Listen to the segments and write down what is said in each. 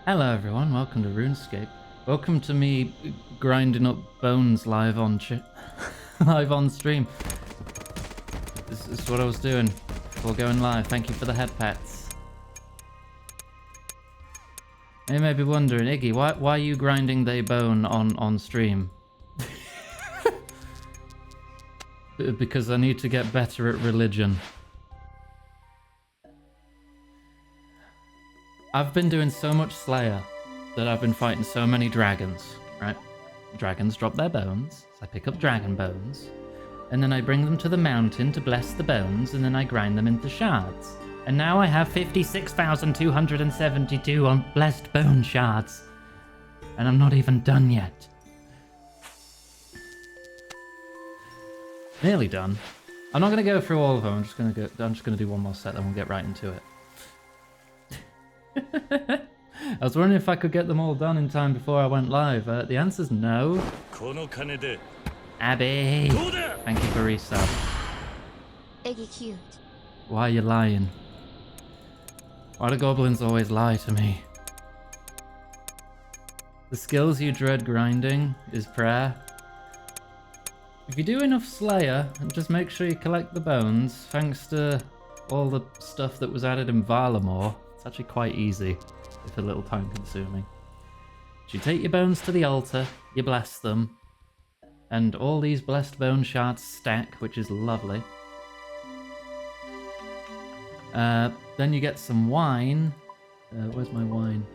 Hello everyone, welcome to Runescape. Welcome to me grinding up bones live on live on stream. This is what I was doing before going live. Thank you for the head pats. You may be wondering, Iggy, why are you grinding they bone on stream? Because I need to get better at religion. I've been doing so much Slayer that I've been fighting so many dragons, right? Dragons drop their bones, so I pick up dragon bones, and then I bring them to the mountain to bless the bones, and then I grind them into shards. And now I have 56,272 on blessed bone shards. And I'm not even done yet. Nearly done. I'm not going to go through all of them, I'm just going to do one more set, then we'll get right into it. I was wondering if I could get them all done in time before I went live. The answer's no. Abby! Thank you for resub. Eggy cute. Why are you lying? Why do goblins always lie to me? The skills you dread grinding is prayer. If you do enough Slayer, and just make sure you collect the bones, thanks to all the stuff that was added in Valamore, it's actually quite easy, if a little time consuming. So you take your bones to the altar, you bless them, and all these blessed bone shards stack, which is lovely. Then you get some wine. Where's my wine?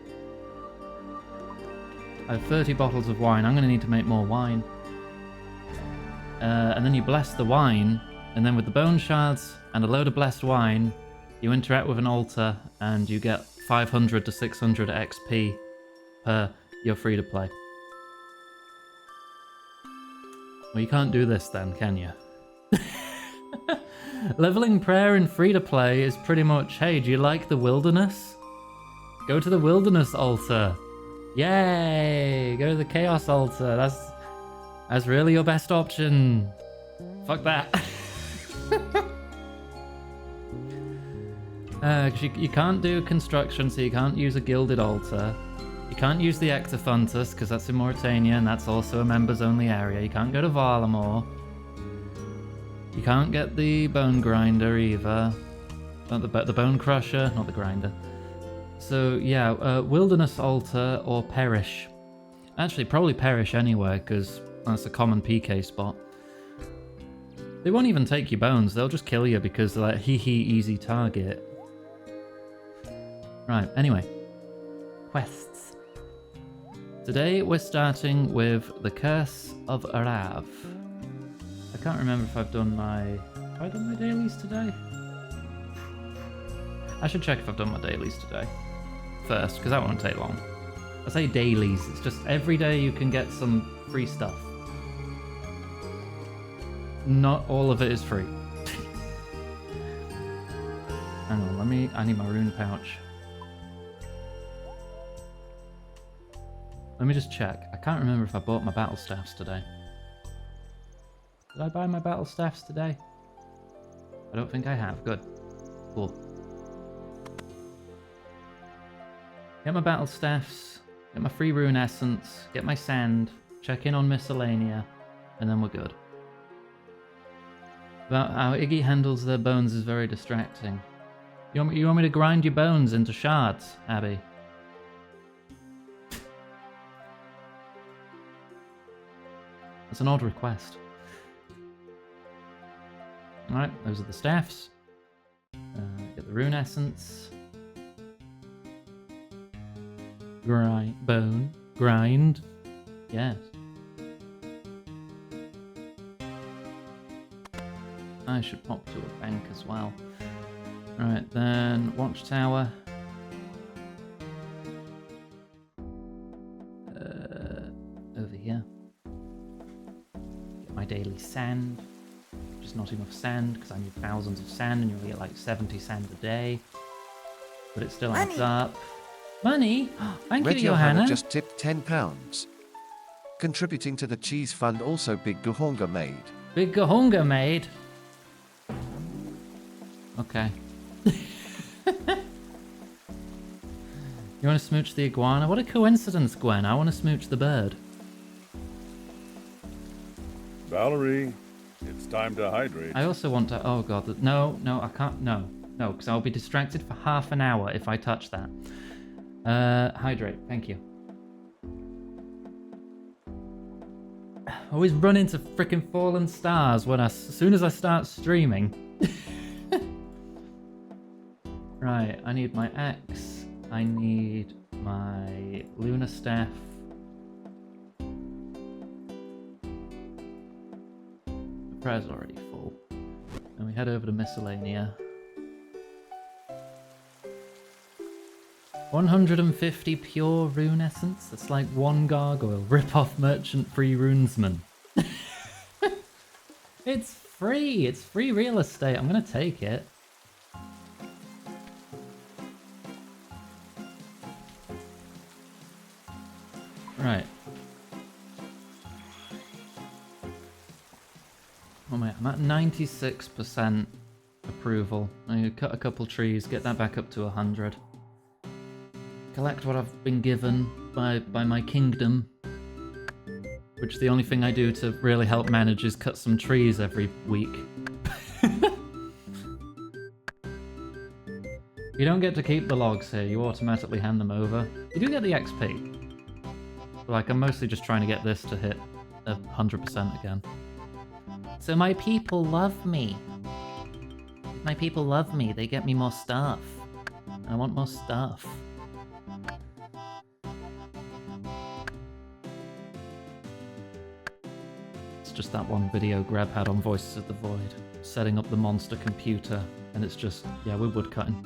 I have 30 bottles of wine. I'm going to need to make more wine. And then you bless the wine, and then with the bone shards and a load of blessed wine, you interact with an altar, and you get 500 to 600 XP per you're free to play. Well, you can't do this then, can you? Leveling prayer in free to play is pretty much, hey, do you like the wilderness? Go to the wilderness altar. Yay! Go to the chaos altar. That's really your best option. Fuck that. Cause you can't do construction, so you can't use a gilded altar. You can't use the Ectophuntus, because that's in Mauritania, and that's also a members-only area. You can't go to Valamore. You can't get the bone grinder either. Not the bone crusher, not the grinder. So yeah, wilderness altar or perish. Actually, probably perish anyway, because that's a common PK spot. They won't even take your bones, they'll just kill you because they're like, hee easy target. Right, anyway. Quests. Today we're starting with the Curse of Arav. I can't remember if I've done my... Have I done my dailies today? I should check if I've done my dailies today. First, because that won't take long. I say dailies, it's just every day you can get some free stuff. Not all of it is free. Hang on, I need my rune pouch. Let me just check. I can't remember if I bought my battle staffs today. Did I buy my battle staffs today? I don't think I have. Good. Cool. Get my battle staffs, get my free rune essence, get my sand, check in on miscellanea, and then we're good. About how Iggy handles their bones is very distracting. You want me to grind your bones into shards, Abby? That's an odd request. Alright, those are the staffs. Get the rune essence. Grind. Yes. I should pop to a bank as well. Right, then watchtower. Over here. Get my daily sand. Just not enough sand because I need thousands of sand, and you only get like 70 sand a day. But it still adds up. Money? Thank you, Johanna. Just tipped £10. Contributing to the cheese fund, also Big Guhonga made. Big Guhonga made? Okay. You want to smooch the iguana? What a coincidence, Gwen. I want to smooch the bird. Valerie, it's time to hydrate. I also want to... Oh, God. No, I can't. No, because I'll be distracted for half an hour if I touch that. Hydrate. Thank you. I always run into freaking fallen stars as soon as I start streaming. Right, I need my axe. I need my lunar staff. The prayer's already full. And we head over to miscellanea. 150 pure rune essence. That's like one gargoyle. Rip off merchant free runesman. It's free. It's free real estate. I'm gonna take it. Right. Oh my, I'm at 96% approval. I need to cut a couple trees, get that back up to 100. Collect what I've been given by my kingdom. Which the only thing I do to really help manage is cut some trees every week. You don't get to keep the logs here, you automatically hand them over. You do get the XP. Like, I'm mostly just trying to get this to hit 100% again. So my people love me. My people love me, they get me more stuff. I want more stuff. It's just that one video Grab had on Voices of the Void. Setting up the monster computer, and it's just, yeah, we're woodcutting.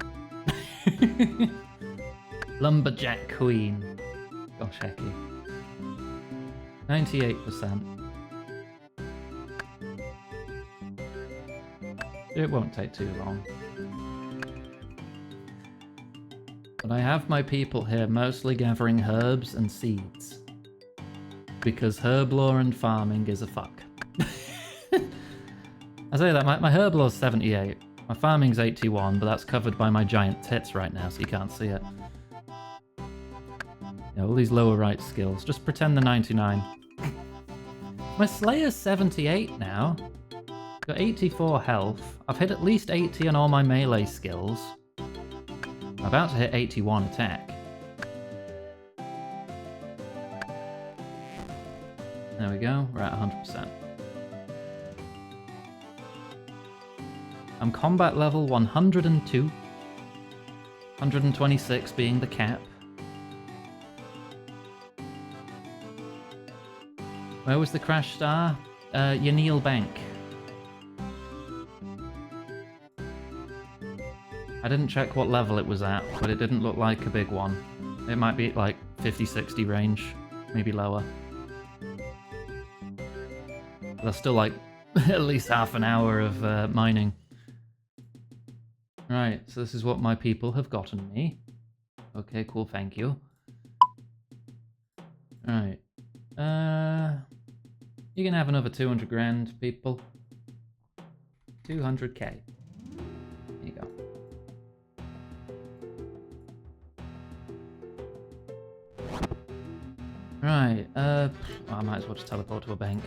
Lumberjack Queen. Gosh, hecky. 98%. It won't take too long. But I have my people here mostly gathering herbs and seeds. Because herb lore and farming is a fuck. I say that, my herb lore is 78. My farming's 81, but that's covered by my giant tits right now, so you can't see it. Yeah, all these lower right skills. Just pretend they're 99. My Slayer's 78 now. Got 84 health. I've hit at least 80 on all my melee skills. I'm about to hit 81 attack. There we go, we're at 100%. I'm combat level 102. 126 being the cap. Where was the crash star? Yanil Bank. I didn't check what level it was at, but it didn't look like a big one. It might be like 50-60 range, maybe lower. That's still like at least half an hour of mining. Right, so this is what my people have gotten me. Okay, cool, thank you. Right. You can have another 200 grand, people. 200k. There you go. Right, I might as well just teleport to a bank.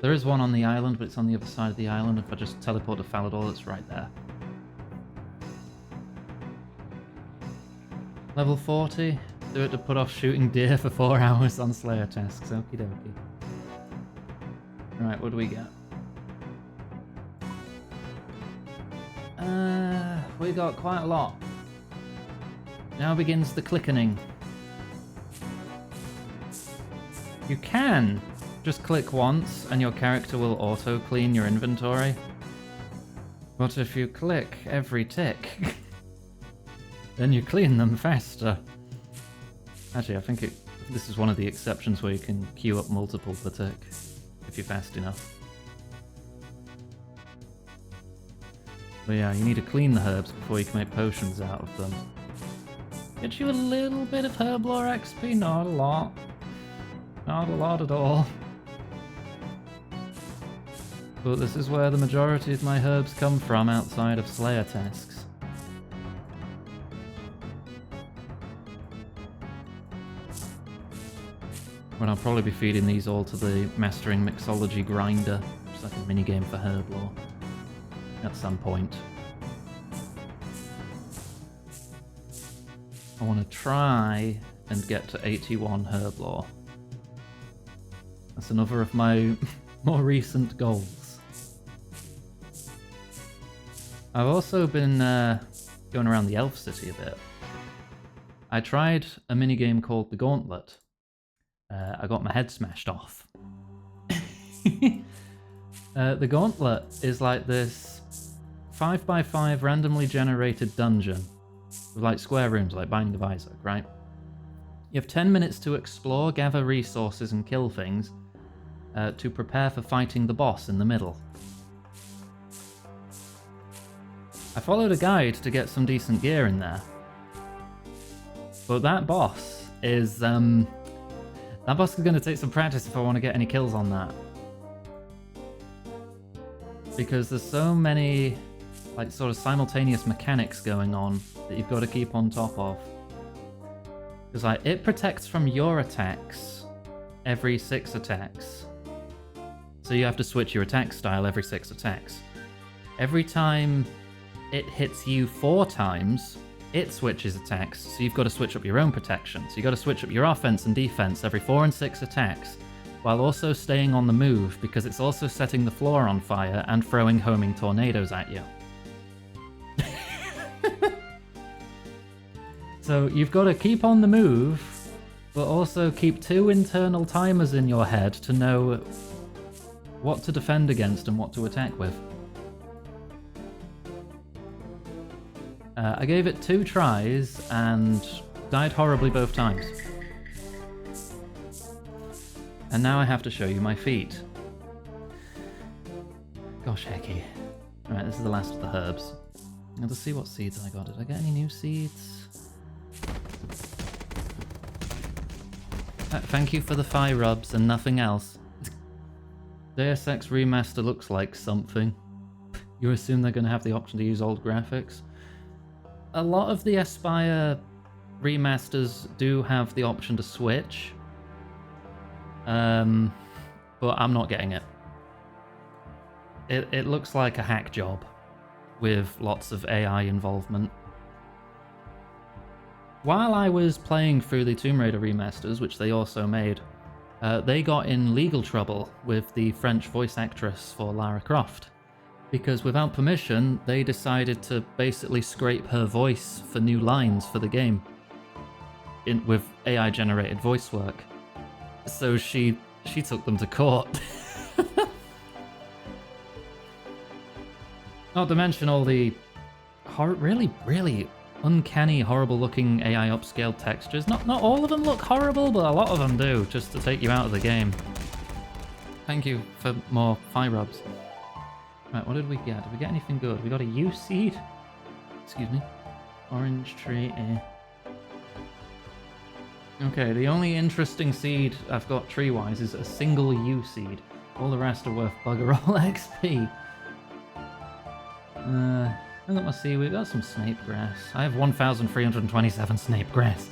There is one on the island, but it's on the other side of the island. If I just teleport to Falador, it's right there. Level 40. Do it to put off shooting deer for 4 hours on Slayer tasks. Okie dokie. Right, what do we get? We got quite a lot. Now begins the clickening. You can just click once and your character will auto-clean your inventory. But if you click every tick, then you clean them faster. Actually, I think this is one of the exceptions where you can queue up multiple per tick, if you're fast enough. But yeah, you need to clean the herbs before you can make potions out of them. Get you a little bit of herb lore XP, not a lot. Not a lot at all. But this is where the majority of my herbs come from outside of Slayer tasks. When I'll probably be feeding these all to the Mastering Mixology Grinder, which is like a minigame for herb lore, at some point. I want to try and get to 81 herb lore. That's another of my more recent goals. I've also been going around the Elf City a bit. I tried a minigame called the Gauntlet. I got my head smashed off. The Gauntlet is like this 5x5 randomly generated dungeon with like square rooms like Binding of Isaac, right? You have 10 minutes to explore, gather resources and kill things to prepare for fighting the boss in the middle. I followed a guide to get some decent gear in there. But that boss is going to take some practice if I want to get any kills on that. Because there's so many like sort of simultaneous mechanics going on that you've got to keep on top of. Because like it protects from your attacks every 6 attacks. So you have to switch your attack style every 6 attacks. Every time it hits you 4 times, it switches attacks, so you've got to switch up your own protection. So you've got to switch up your offense and defense every 4 and 6 attacks, while also staying on the move, because it's also setting the floor on fire and throwing homing tornadoes at you. So you've got to keep on the move, but also keep 2 internal timers in your head to know what to defend against and what to attack with. I gave it 2 tries and died horribly both times. And now I have to show you my feat. Gosh hecky. Alright, this is the last of the herbs. Now to see what seeds I got. Did I get any new seeds? Thank you for the fire rubs and nothing else. Deus Ex Remaster looks like something. You assume they're going to have the option to use old graphics? A lot of the Aspire remasters do have the option to switch. But I'm not getting it. It looks like a hack job with lots of AI involvement. While I was playing through the Tomb Raider remasters, which they also made, they got in legal trouble with the French voice actress for Lara Croft. Because without permission, they decided to basically scrape her voice for new lines for the game. With AI-generated voice work. So she took them to court. Not to mention all the really, really uncanny, horrible-looking AI upscaled textures. Not all of them look horrible, but a lot of them do, just to take you out of the game. Thank you for more fire rubs. Right, what did we get? Did we get anything good? We got a U seed. Excuse me. Orange tree. Okay, the only interesting seed I've got tree-wise is a single U seed. All the rest are worth bugger all XP. I got my seaweed. We got some snape grass. I have 1,327 snape grass.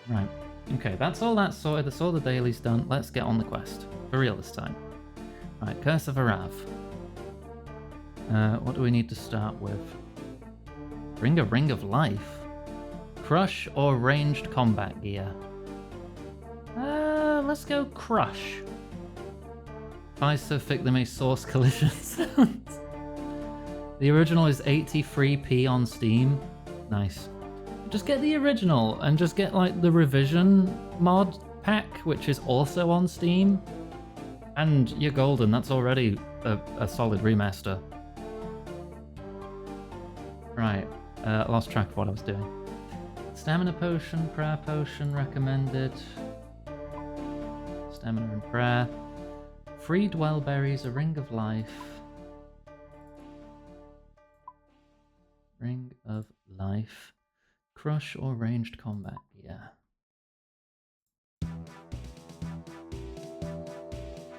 Right. Okay, that's all that sorted. That's all the daily's done. Let's get on the quest. For real this time. Right, Curse of Arav. What do we need to start with? Bring a Ring of Life. Crush or ranged combat gear? Let's go Crush. If I so thick they may source collision sounds. The original is 83p on Steam. Nice. Just get the original and just get like the revision mod pack, which is also on Steam. And you're golden. That's already a solid remaster. Right. I lost track of what I was doing. Stamina potion, prayer potion recommended. Stamina and prayer. Free dwell berries, a ring of life. Ring of life. Crush or ranged combat gear.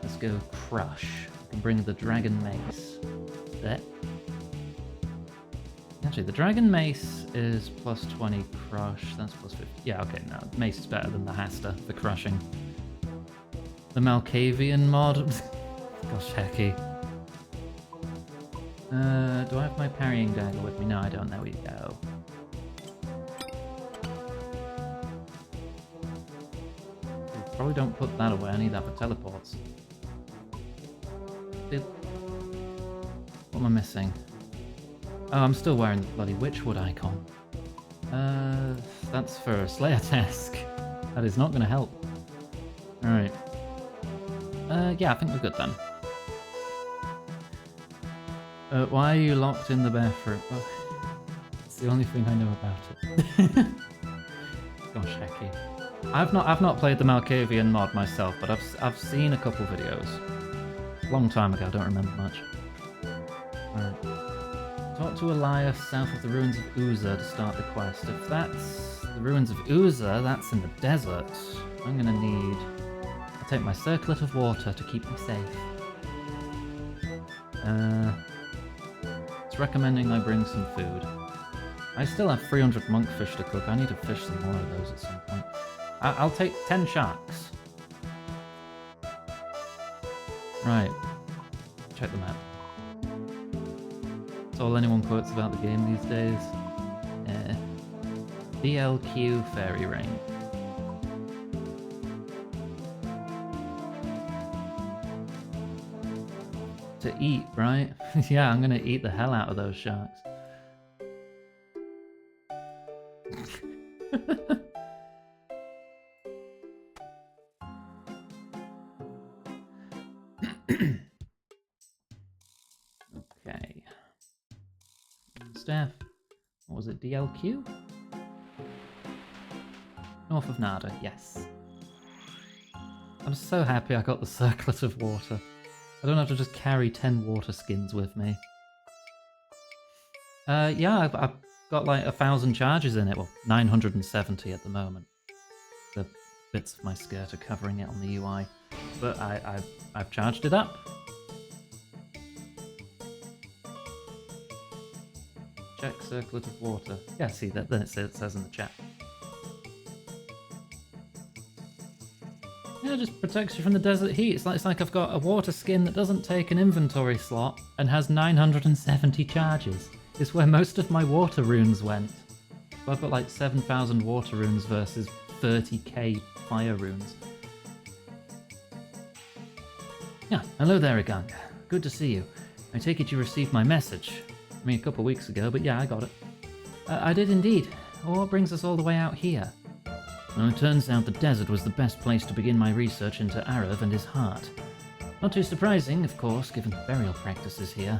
Let's go Crush. We can bring the dragon mace. There. Actually, the Dragon Mace is plus 20 crush. That's plus 50. Yeah, okay, no. Mace is better than the Hasta for crushing. The Malkavian mod. Gosh, hecky. Do I have my parrying dagger with me? No, I don't. There we go. Probably don't put that away. I need that for teleports. What am I missing? Oh, I'm still wearing the bloody Witchwood icon. That's for a Slayer task. That is not going to help. Alright. Yeah, I think we're good then. Why are you locked in the bathroom? Oh, it's the only thing I know about it. Gosh, hecky. I've not played the Malkavian mod myself, but I've seen a couple videos. Long time ago, don't remember much. Alright. Talk to Elias south of the ruins of Uza to start the quest. If that's the ruins of Uza, that's in the desert. I'm gonna need... I'll take my circlet of water to keep me safe. It's recommending I bring some food. I still have 300 monkfish to cook. I need to fish some more of those at some point. I'll take 10 sharks. Right. Check them out. That's all anyone quotes about the game these days. BLQ Fairy Ring. To eat, right? Yeah, I'm gonna eat the hell out of those sharks. Okay. Staff. What was it? DLQ? North of Nada, yes. I'm so happy I got the circlet of water. I don't have to just carry 10 water skins with me. Yeah, I've got like 1,000 charges in it. Well, 970 at the moment. The bits of my skirt are covering it on the UI. But I've charged it up. Check circlet of water. Yeah, see that. Then it says in the chat. Yeah, it just protects you from the desert heat. It's like I've got a water skin that doesn't take an inventory slot and has 970 charges. It's where most of my water runes went. So I've got like 7,000 water runes versus 30k fire runes. Yeah, hello there, Iganga. Good to see you. I take it you received my message. I mean, a couple of weeks ago, but yeah, I got it. I did indeed. What brings us all the way out here? Well, it turns out the desert was the best place to begin my research into Arav and his heart. Not too surprising, of course, given the burial practices here.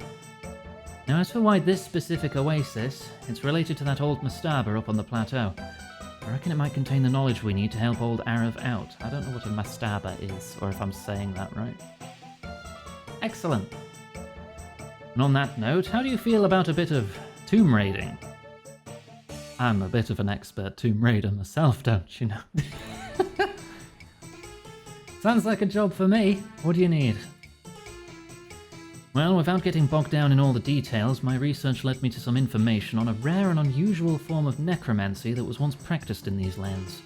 Now, as for why this specific oasis, it's related to that old mastaba up on the plateau. I reckon it might contain the knowledge we need to help old Arav out. I don't know what a mastaba is, or if I'm saying that right. Excellent. And on that note, how do you feel about a bit of tomb raiding? I'm a bit of an expert tomb raider myself, don't you know? Sounds like a job for me. What do you need? Well, without getting bogged down in all the details, my research led me to some information on a rare and unusual form of necromancy that was once practiced in these lands.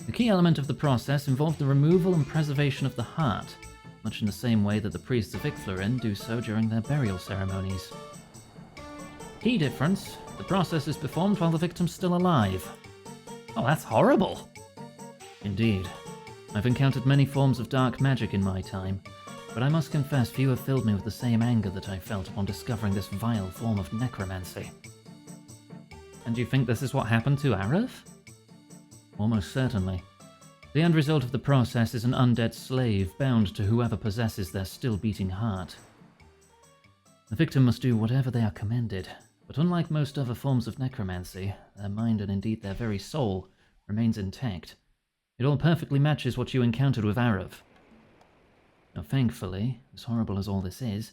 The key element of the process involved the removal and preservation of the heart, much in the same way that the priests of Icflurin do so during their burial ceremonies. Key difference, the process is performed while the victim's still alive. Oh, that's horrible! Indeed. I've encountered many forms of dark magic in my time, but I must confess few have filled me with the same anger that I felt upon discovering this vile form of necromancy. And do you think this is what happened to Arav? Almost certainly. The end result of the process is an undead slave bound to whoever possesses their still-beating heart. The victim must do whatever they are commanded, but unlike most other forms of necromancy, their mind and indeed their very soul remains intact. It all perfectly matches what you encountered with Arav. Now thankfully, as horrible as all this is,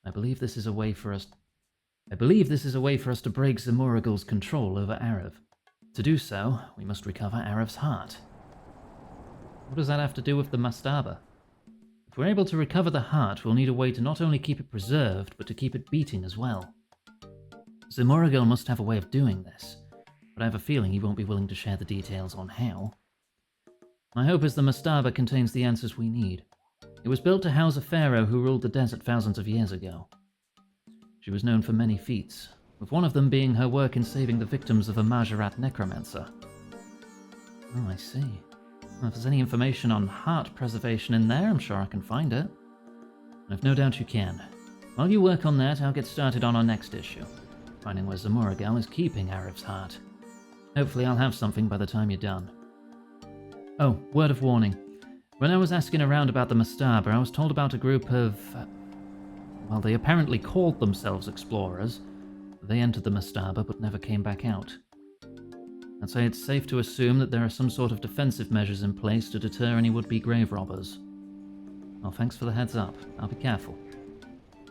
I believe this is a way for us to break Zamoragul's control over Arav. To do so, we must recover Arav's heart. What does that have to do with the mastaba? If we're able to recover the heart, we'll need a way to not only keep it preserved, but to keep it beating as well. Zamorigal must have a way of doing this, but I have a feeling he won't be willing to share the details on how. My hope is the mastaba contains the answers we need. It was built to house a pharaoh who ruled the desert thousands of years ago. She was known for many feats, with one of them being her work in saving the victims of a Majorat necromancer. Oh, I see. Well, if there's any information on heart preservation in there, I'm sure I can find it. I've no doubt you can. While you work on that, I'll get started on our next issue, finding where Zamorigal is keeping Arif's heart. Hopefully I'll have something by the time you're done. Oh, word of warning. When I was asking around about the mastaba, I was told about a group of... well, they apparently called themselves explorers. They entered the mastaba but never came back out. I'd say it's safe to assume that there are some sort of defensive measures in place to deter any would-be grave robbers. Well, thanks for the heads up. I'll be careful.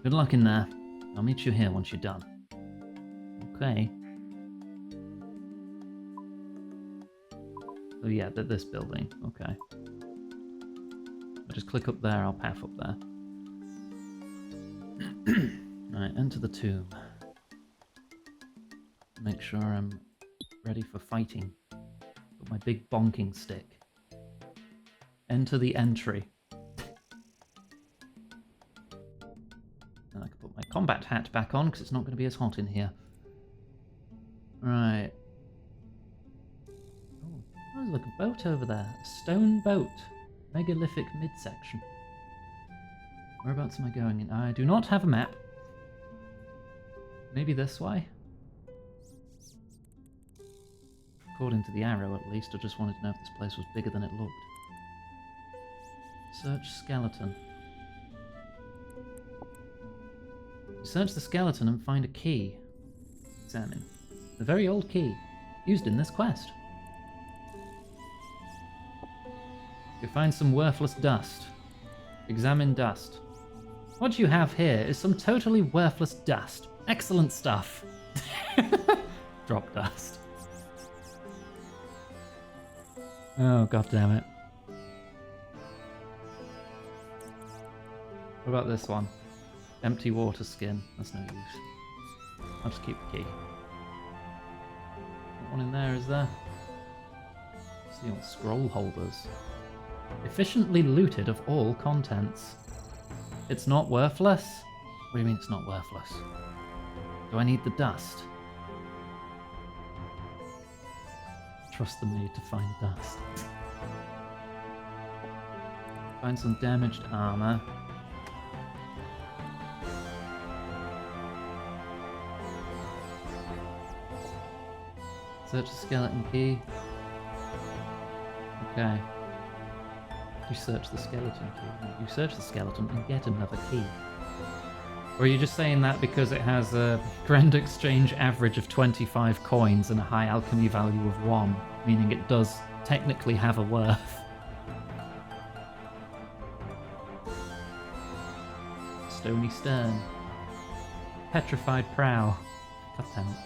Good luck in there. I'll meet you here once you're done. Okay. Oh yeah, this building. Okay. I'll just click up there, I'll path up there. Right, enter the tomb. Make sure I'm ready for fighting. Got my big bonking stick. Enter the entry. And I can put my combat hat back on because it's not going to be as hot in here. Right. Oh, there's like a boat over there. A stone boat. Megalithic midsection. Whereabouts am I going in? I do not have a map. Maybe this way? According to the arrow, at least, I just wanted to know if this place was bigger than it looked. Search skeleton. You search the skeleton and find a key. Examine. A very old key, used in this quest. You find some worthless dust. Examine dust. What you have here is some totally worthless dust. Excellent stuff. Drop dust. Oh, god damn it. What about this one? Empty water skin. That's no use. I'll just keep the key. What one in there is there? See all scroll holders. Efficiently looted of all contents. It's not worthless? What do you mean it's not worthless? Do I need the dust? Trust the maid to find dust. Find some damaged armor. Search the skeleton key. Okay. You search the skeleton key. You search the skeleton and get another key. Or are you just saying that because it has a grand exchange average of 25 coins and a high alchemy value of 1, meaning it does technically have a worth? Stony stern. Petrified prow. God damn it.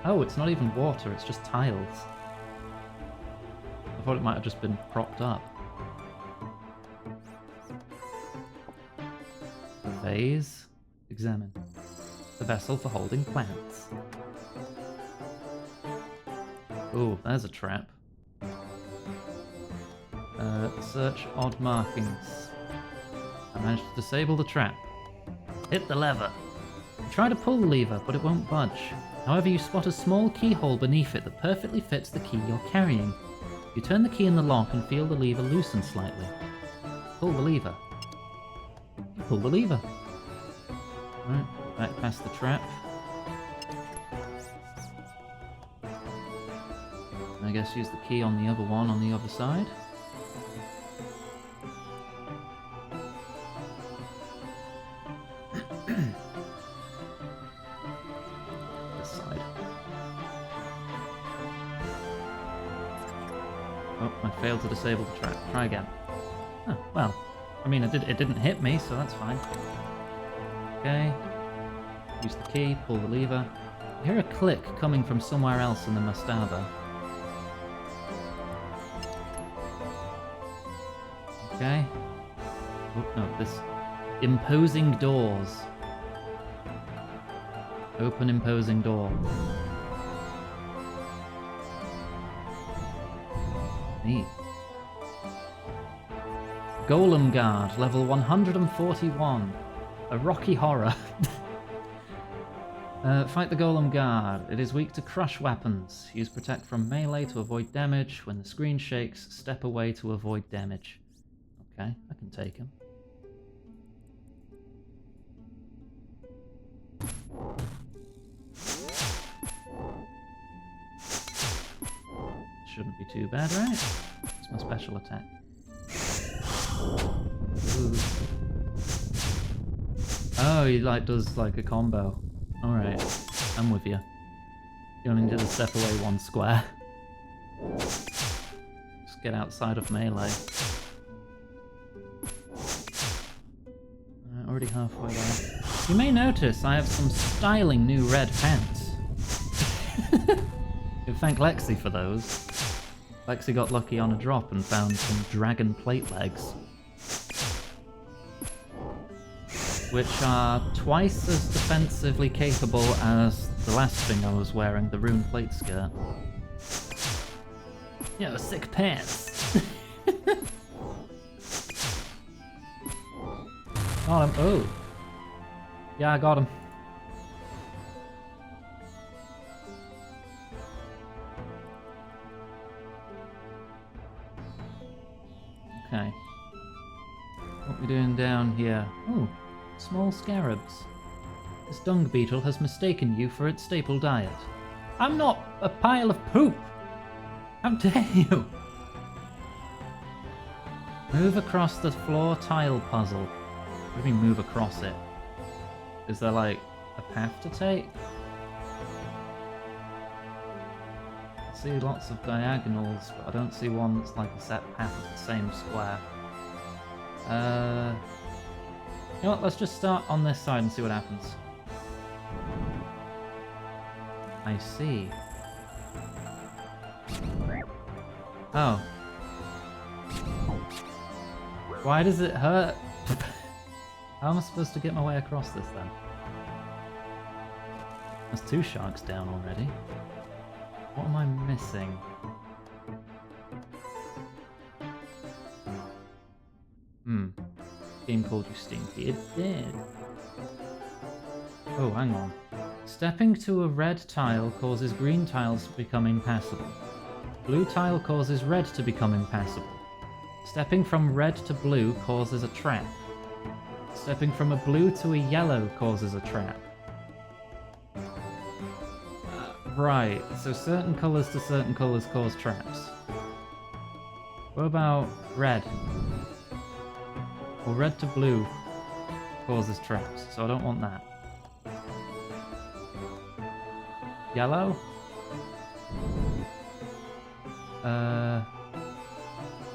Oh, it's not even water, it's just tiles. I thought it might have just been propped up. The vase. Examine. The vessel for holding plants. Oh, there's a trap. Search odd markings. I managed to disable the trap. Hit the lever. Try to pull the lever, but it won't budge. However, you spot a small keyhole beneath it that perfectly fits the key you're carrying. You turn the key in the lock and feel the lever loosen slightly. Pull the lever. You pull the lever. Right, back past the trap. I guess use the key on the other one on the other side. This side. Oh, I failed to disable the trap. Try again. Oh, well. I mean, it didn't hit me, so that's fine. Okay. Use the key, pull the lever. I hear a click coming from somewhere else in the mastaba. Okay. Oh, no, this... Imposing doors. Open imposing door. Neat. Golem Guard, level 141. A rocky horror. Fight the Golem Guard. It is weak to crush weapons. Use protect from melee to avoid damage. When the screen shakes, step away to avoid damage. Okay, I can take him. Shouldn't be too bad, right? It's my special attack. Ooh. Oh, he does a combo. Alright, I'm with you. You only need to step away one square. Just get outside of melee. Already halfway there. You may notice I have some styling new red pants. You thank Lexi for those. Lexi got lucky on a drop and found some dragon plate legs. Which are twice as defensively capable as the last thing I was wearing, the rune plate skirt. Yo, sick pants! Got him. Oh! Yeah, I got him. Okay. What are we doing down here? Oh, small scarabs. This dung beetle has mistaken you for its staple diet. I'm not a pile of poop! How dare you! Move across the floor tile puzzle. What do you mean move across it? Is there like a path to take? I see lots of diagonals, but I don't see one that's like a set path of the same square. You know what, let's just start on this side and see what happens. I see. Oh. Why does it hurt? How am I supposed to get my way across this then? There's 2 sharks down already. What am I missing? Game called you stinky. It did. Oh, hang on. Stepping to a red tile causes green tiles to become impassable. Blue tile causes red to become impassable. Stepping from red to blue causes a trap. Stepping from a blue to a yellow causes a trap. Right, so certain colours to certain colours cause traps. What about red? Well, red to blue causes traps, so I don't want that. Yellow?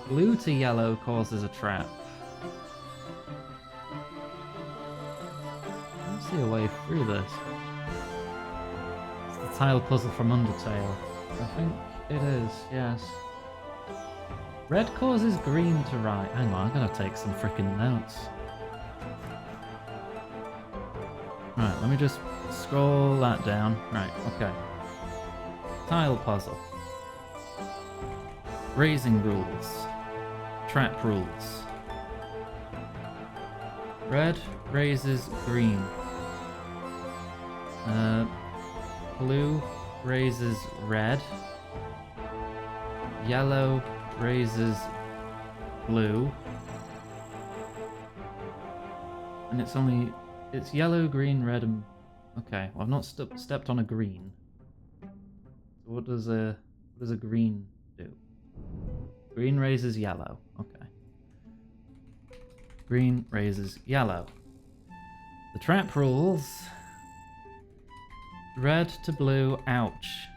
Blue to yellow causes a trap. I don't see a way through this. It's the tile puzzle from Undertale. I think it is, yes. Red causes green to rise. Hang on, I'm gonna take some freaking notes. Right, let me just scroll that down. Right, okay. Tile puzzle. Raising rules. Trap rules. Red raises green. Blue raises red. Yellow raises blue. And it's yellow, green, red, and... Okay, well I've not stepped on a green. So what does a green do? Green raises yellow. Okay. Green raises yellow. The trap rules. Red to blue, ouch.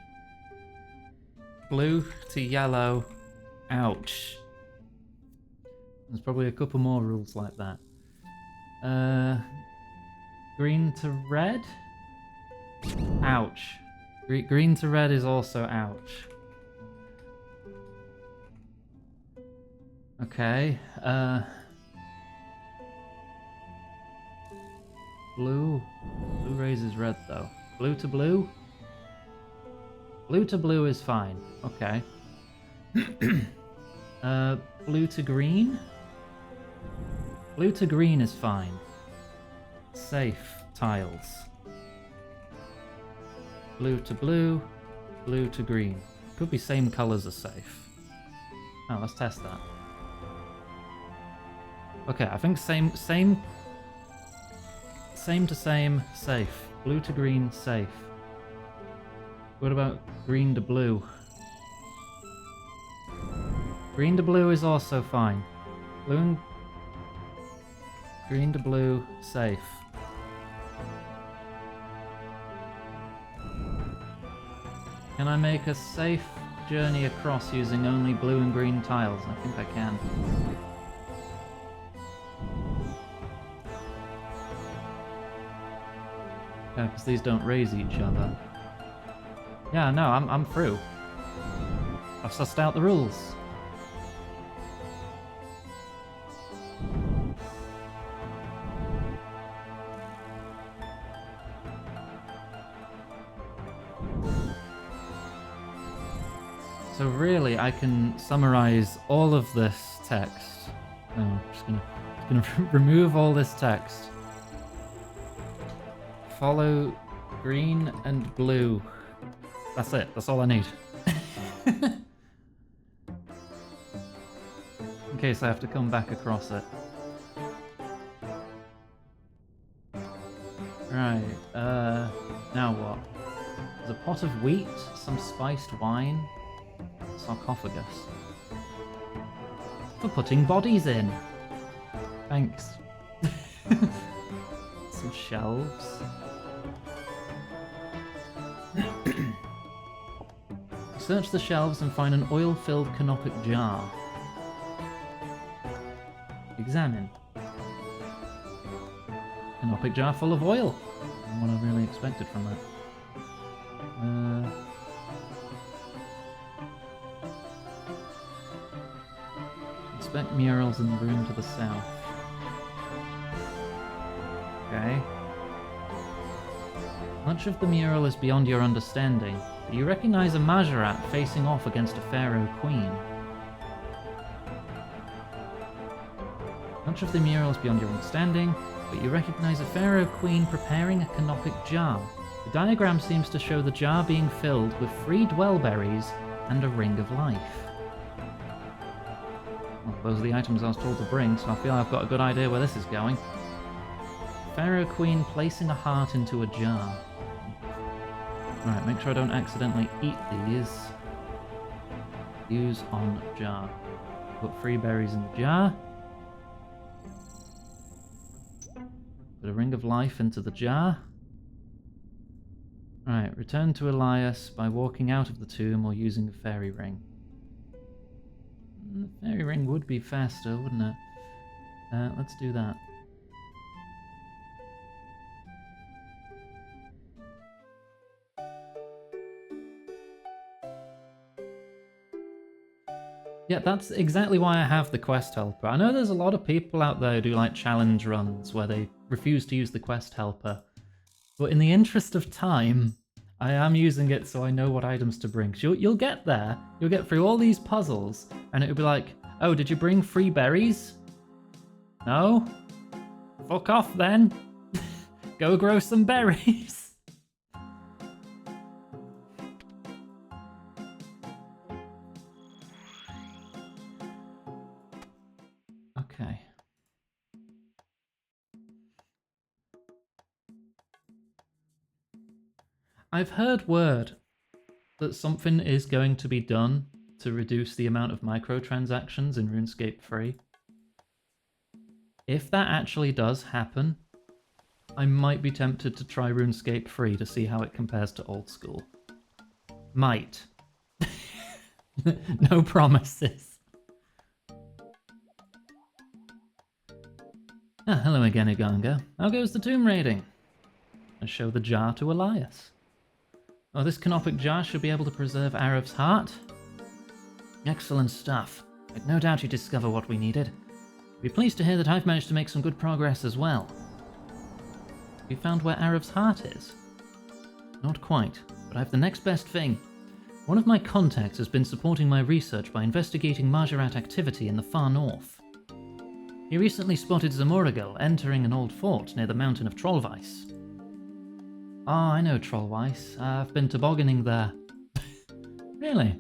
Blue to yellow, ouch. There's probably a couple more rules like that. Green to red? Ouch. Green to red is also ouch. Okay, Blue raises red though. Blue to blue? Blue to blue is fine. Okay. Blue to green? Blue to green is fine. Safe tiles. Blue to blue, blue to green. Could be same colours as safe. Oh, let's test that. Okay, I think same to same, safe. Blue to green, safe. What about green to blue? Green to blue is also fine. Blue and green to blue, safe. Can I make a safe journey across using only blue and green tiles? I think I can. Yeah, because these don't raise each other. Yeah, no, I'm through. I've sussed out the rules. So really, I can summarize all of this text. No, I'm just gonna remove all this text. Follow green and blue. That's it. That's all I need. In case I have to come back across it. Right. Now what? There's a pot of wheat, some spiced wine, sarcophagus. For putting bodies in. Thanks. Some shelves. Search the shelves and find an oil-filled canopic jar. Examine. Canopic jar full of oil. Not what I really expected from that. Inspect murals in the room to the south. Okay. Much of the mural is beyond your understanding, but you recognize a Majorat facing off against a pharaoh queen. Much of the mural is beyond your understanding, but you recognize a pharaoh queen preparing a canopic jar. The diagram seems to show the jar being filled with 3 dwellberries and a ring of life. Well, those are the items I was told to bring, so I feel I've got a good idea where this is going. Pharaoh queen placing a heart into a jar. Alright, make sure I don't accidentally eat these. Use on jar. Put 3 berries in the jar. Put a ring of life into the jar. Alright, return to Elias by walking out of the tomb or using a fairy ring. The fairy ring would be faster, wouldn't it? Let's do that. Yeah, that's exactly why I have the quest helper. I know there's a lot of people out there who do like challenge runs where they refuse to use the quest helper. But in the interest of time, I am using it so I know what items to bring. You'll get there, you'll get through all these puzzles, and it'll be like, oh, did you bring 3 berries? No? Fuck off then. Go grow some berries. Okay. I've heard word that something is going to be done to reduce the amount of microtransactions in RuneScape 3. If that actually does happen, I might be tempted to try RuneScape 3 to see how it compares to old school. Might. No promises. Ah, hello again, Iganga. How goes the tomb raiding? I show the jar to Elias. Oh, this canopic jar should be able to preserve Arev's heart. Excellent stuff. I'd no doubt you discover what we needed. Be pleased to hear that I've managed to make some good progress as well. We found where Arev's heart is. Not quite, but I have the next best thing. One of my contacts has been supporting my research by investigating Majorat activity in the far north. He recently spotted Zamorigal entering an old fort near the mountain of Trollweiss. Ah, I know Trollweiss. I've been tobogganing there. Really?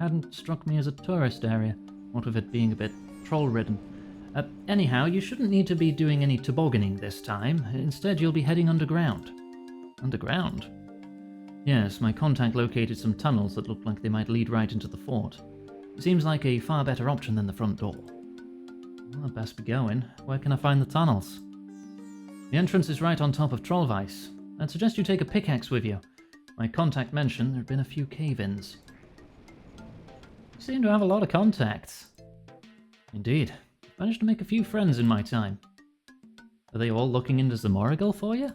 Hadn't struck me as a tourist area, what of it being a bit troll-ridden. Anyhow, you shouldn't need to be doing any tobogganing this time. Instead, you'll be heading underground. Underground? Yes, my contact located some tunnels that looked like they might lead right into the fort. It seems like a far better option than the front door. Well, I'd best be going. Where can I find the tunnels? The entrance is right on top of Trollweiss. I'd suggest you take a pickaxe with you. My contact mentioned there had been a few cave-ins. You seem to have a lot of contacts. Indeed. Managed to make a few friends in my time. Are they all looking into Zamorigal for you?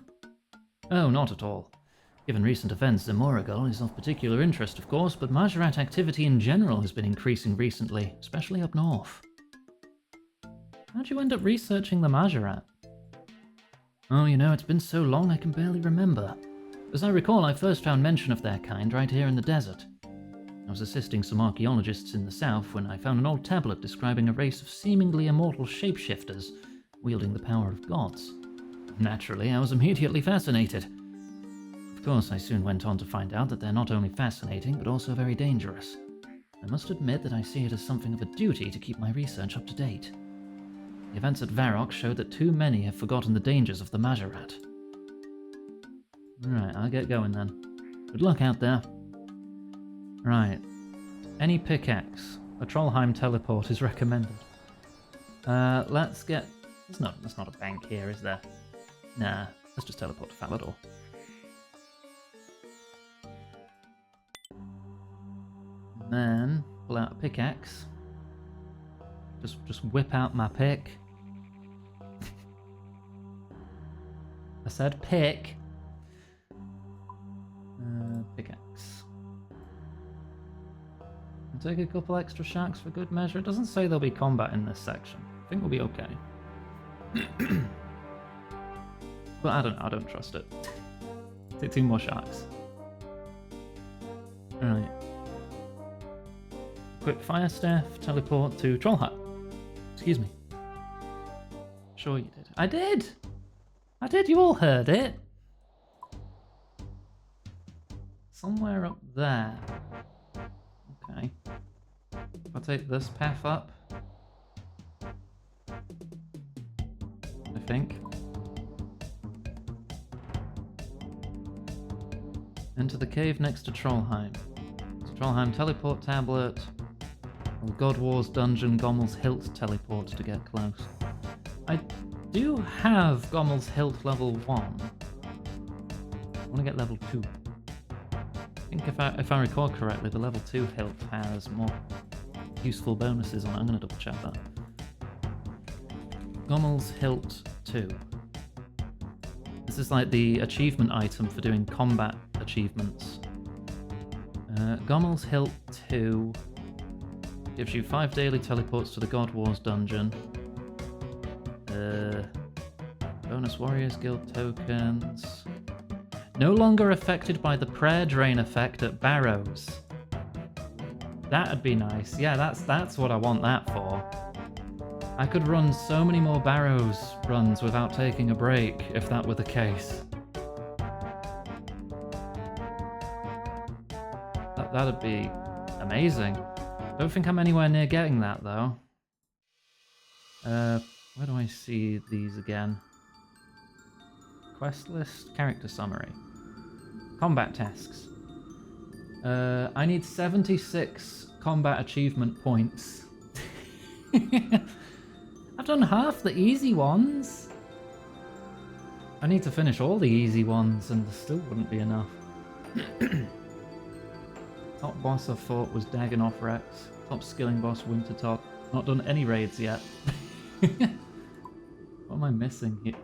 Oh, not at all. Given recent events, Zamorigal is of particular interest, of course, but Majorat activity in general has been increasing recently, especially up north. How'd you end up researching the Majorat? Oh, you know, it's been so long I can barely remember. As I recall, I first found mention of their kind right here in the desert. I was assisting some archaeologists in the south when I found an old tablet describing a race of seemingly immortal shapeshifters wielding the power of gods. Naturally, I was immediately fascinated. Of course, I soon went on to find out that they're not only fascinating, but also very dangerous. I must admit that I see it as something of a duty to keep my research up to date. The events at Varrock showed that too many have forgotten the dangers of the Majorat. Alright, I'll get going then. Good luck out there. Right. Any pickaxe. A Trollheim teleport is recommended. Let's get... There's not a bank here, is there? Nah, let's just teleport to Falador. And then pull out a pickaxe. Just whip out my pick. I said pick. Pickaxe. I'll take a couple extra sharks for good measure. It doesn't say there'll be combat in this section. I think we'll be okay. But I don't know, I don't trust it. Take 2 more sharks. Alright. Quick fire staff, teleport to Troll Hut. Excuse me. Sure you did. I did! I did, you all heard it! Somewhere up there. Okay. If I take this path up, I think. Into the cave next to Trollheim. It's Trollheim teleport tablet. Or God Wars dungeon Gommel's Hilt teleport to get close. I do have Gommel's Hilt level 1. I want to get level 2. I think if I recall correctly, the level 2 hilt has more useful bonuses on it. I'm going to double check that. Gommel's Hilt 2. This is like the achievement item for doing combat achievements. Gommel's Hilt 2 gives you 5 daily teleports to the God Wars dungeon. Bonus Warriors Guild tokens. No longer affected by the prayer drain effect at Barrows. That'd be nice. Yeah, that's what I want that for. I could run so many more Barrows runs without taking a break if that were the case. That'd be amazing. Don't think I'm anywhere near getting that though. Where do I see these again? Quest list, character summary. Combat tasks. I need 76 combat achievement points. I've done half the easy ones. I need to finish all the easy ones and there still wouldn't be enough. Top boss I fought was Dagonoth Rex. Top skilling boss Wintertop. Not done any raids yet. What am I missing here?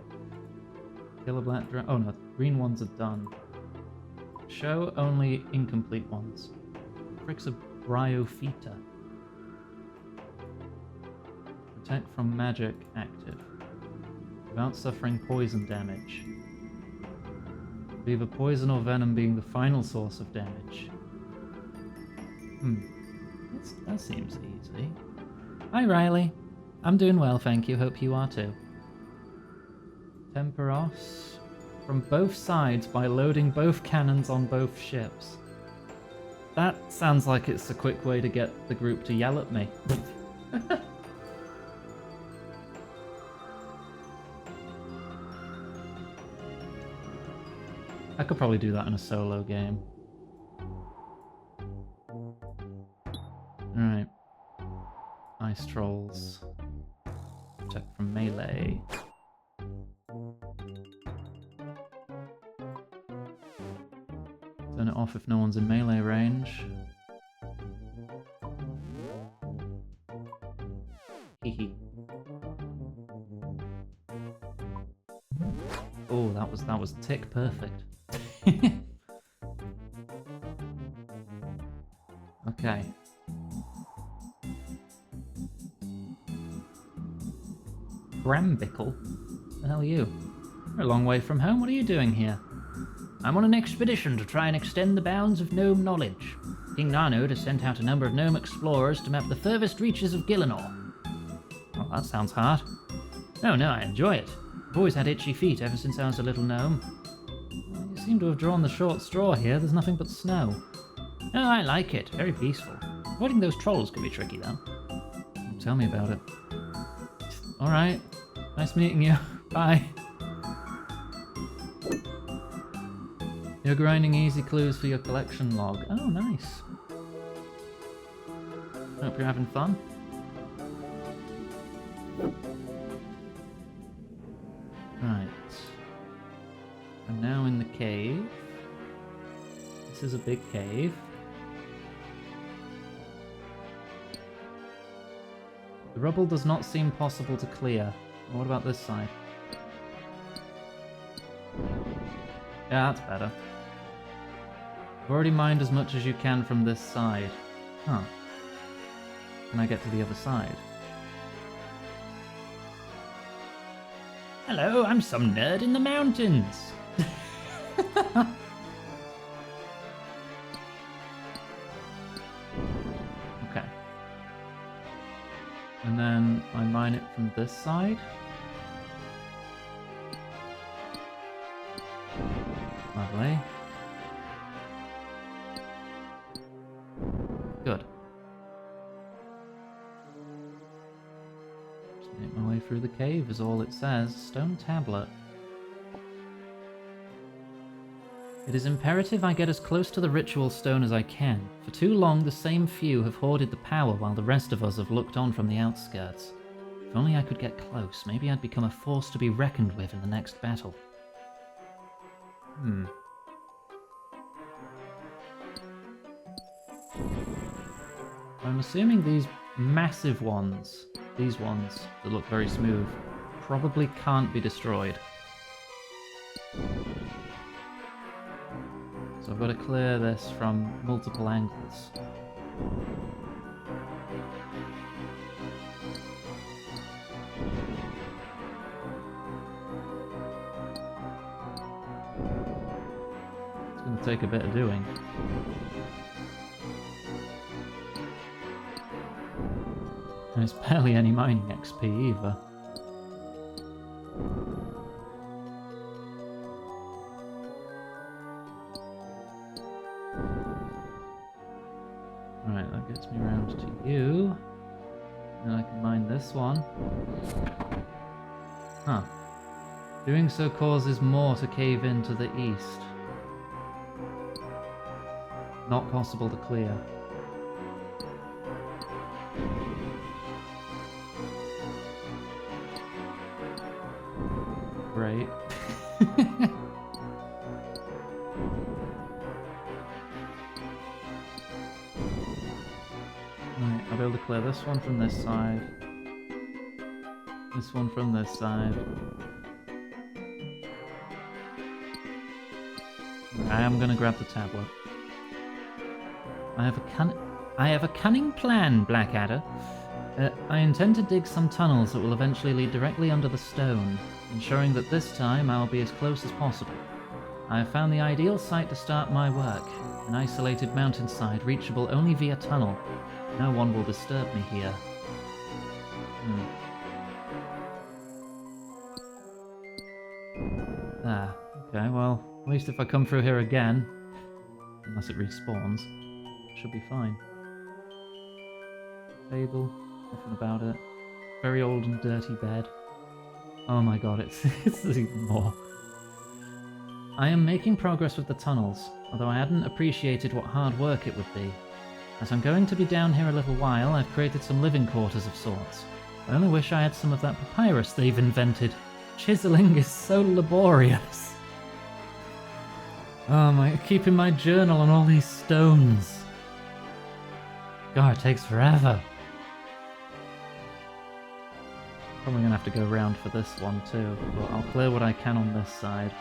Kill a black dragon. Oh no, green ones are done. Show only incomplete ones. Fricks of Bryophyta. Protect from magic active. Without suffering poison damage. with either poison or venom being the final source of damage. That seems easy. Hi, Riley. I'm doing well, thank you. Hope you are too. Temperos. From both sides by loading both cannons on both ships. That sounds like it's a quick way to get the group to yell at me. I could probably do that in a solo game. Alright. Ice trolls. Protect from melee. Turn it off if no one's in melee range. Hehe. Oh, that was tick perfect. Okay. Brambickle? The hell are you? You're a long way from home. What are you doing here? I'm on an expedition to try and extend the bounds of gnome knowledge. King Narnod has sent out a number of gnome explorers to map the furthest reaches of Gielinor. Well, that sounds hard. Oh no, I enjoy it. I've always had itchy feet ever since I was a little gnome. Well, you seem to have drawn the short straw here. There's nothing but snow. Oh, I like it. Very peaceful. Avoiding those trolls can be tricky, though. Tell me about it. Alright. Nice meeting you. Bye. You're grinding easy clues for your collection log. Oh, nice. Hope you're having fun. Right. I'm now in the cave. This is a big cave. The rubble does not seem possible to clear. What about this side? Yeah, that's better. I've already mined as much as you can from this side. Huh. Can I get to the other side? Hello, I'm some nerd in the mountains! Okay. And then I mine it from this side. Lovely. Good. Just make my way through the cave is all it says. Stone tablet. It is imperative I get as close to the ritual stone as I can. For too long, the same few have hoarded the power while the rest of us have looked on from the outskirts. If only I could get close, maybe I'd become a force to be reckoned with in the next battle. I'm assuming these massive ones, these ones that look very smooth, probably can't be destroyed. So I've got to clear this from multiple angles. It's going to take a bit of doing. And it's barely any mining XP either. Alright, that gets me around to you. And I can mine this one. Huh. Doing so causes more to cave in to the east. Not possible to clear. Great. Right, I'll be able to clear this one from this side. This one from this side. I am gonna grab the tablet. I have a cunning plan, Blackadder. I intend to dig some tunnels that will eventually lead directly under the stone, ensuring that this time I'll be as close as possible. I have found the ideal site to start my work. An isolated mountainside, reachable only via tunnel. No one will disturb me here. There. Okay, well, at least if I come through here again, unless it respawns, should be fine. Table, nothing about it. Very old and dirty bed. Oh my god, it's even more. I am making progress with the tunnels, although I hadn't appreciated what hard work it would be. As I'm going to be down here a little while, I've created some living quarters of sorts. I only wish I had some of that papyrus they've invented. Chiseling is so laborious. Oh my, keeping my journal on all these stones. God, it takes forever. Probably gonna have to go around for this one too, but I'll clear what I can on this side.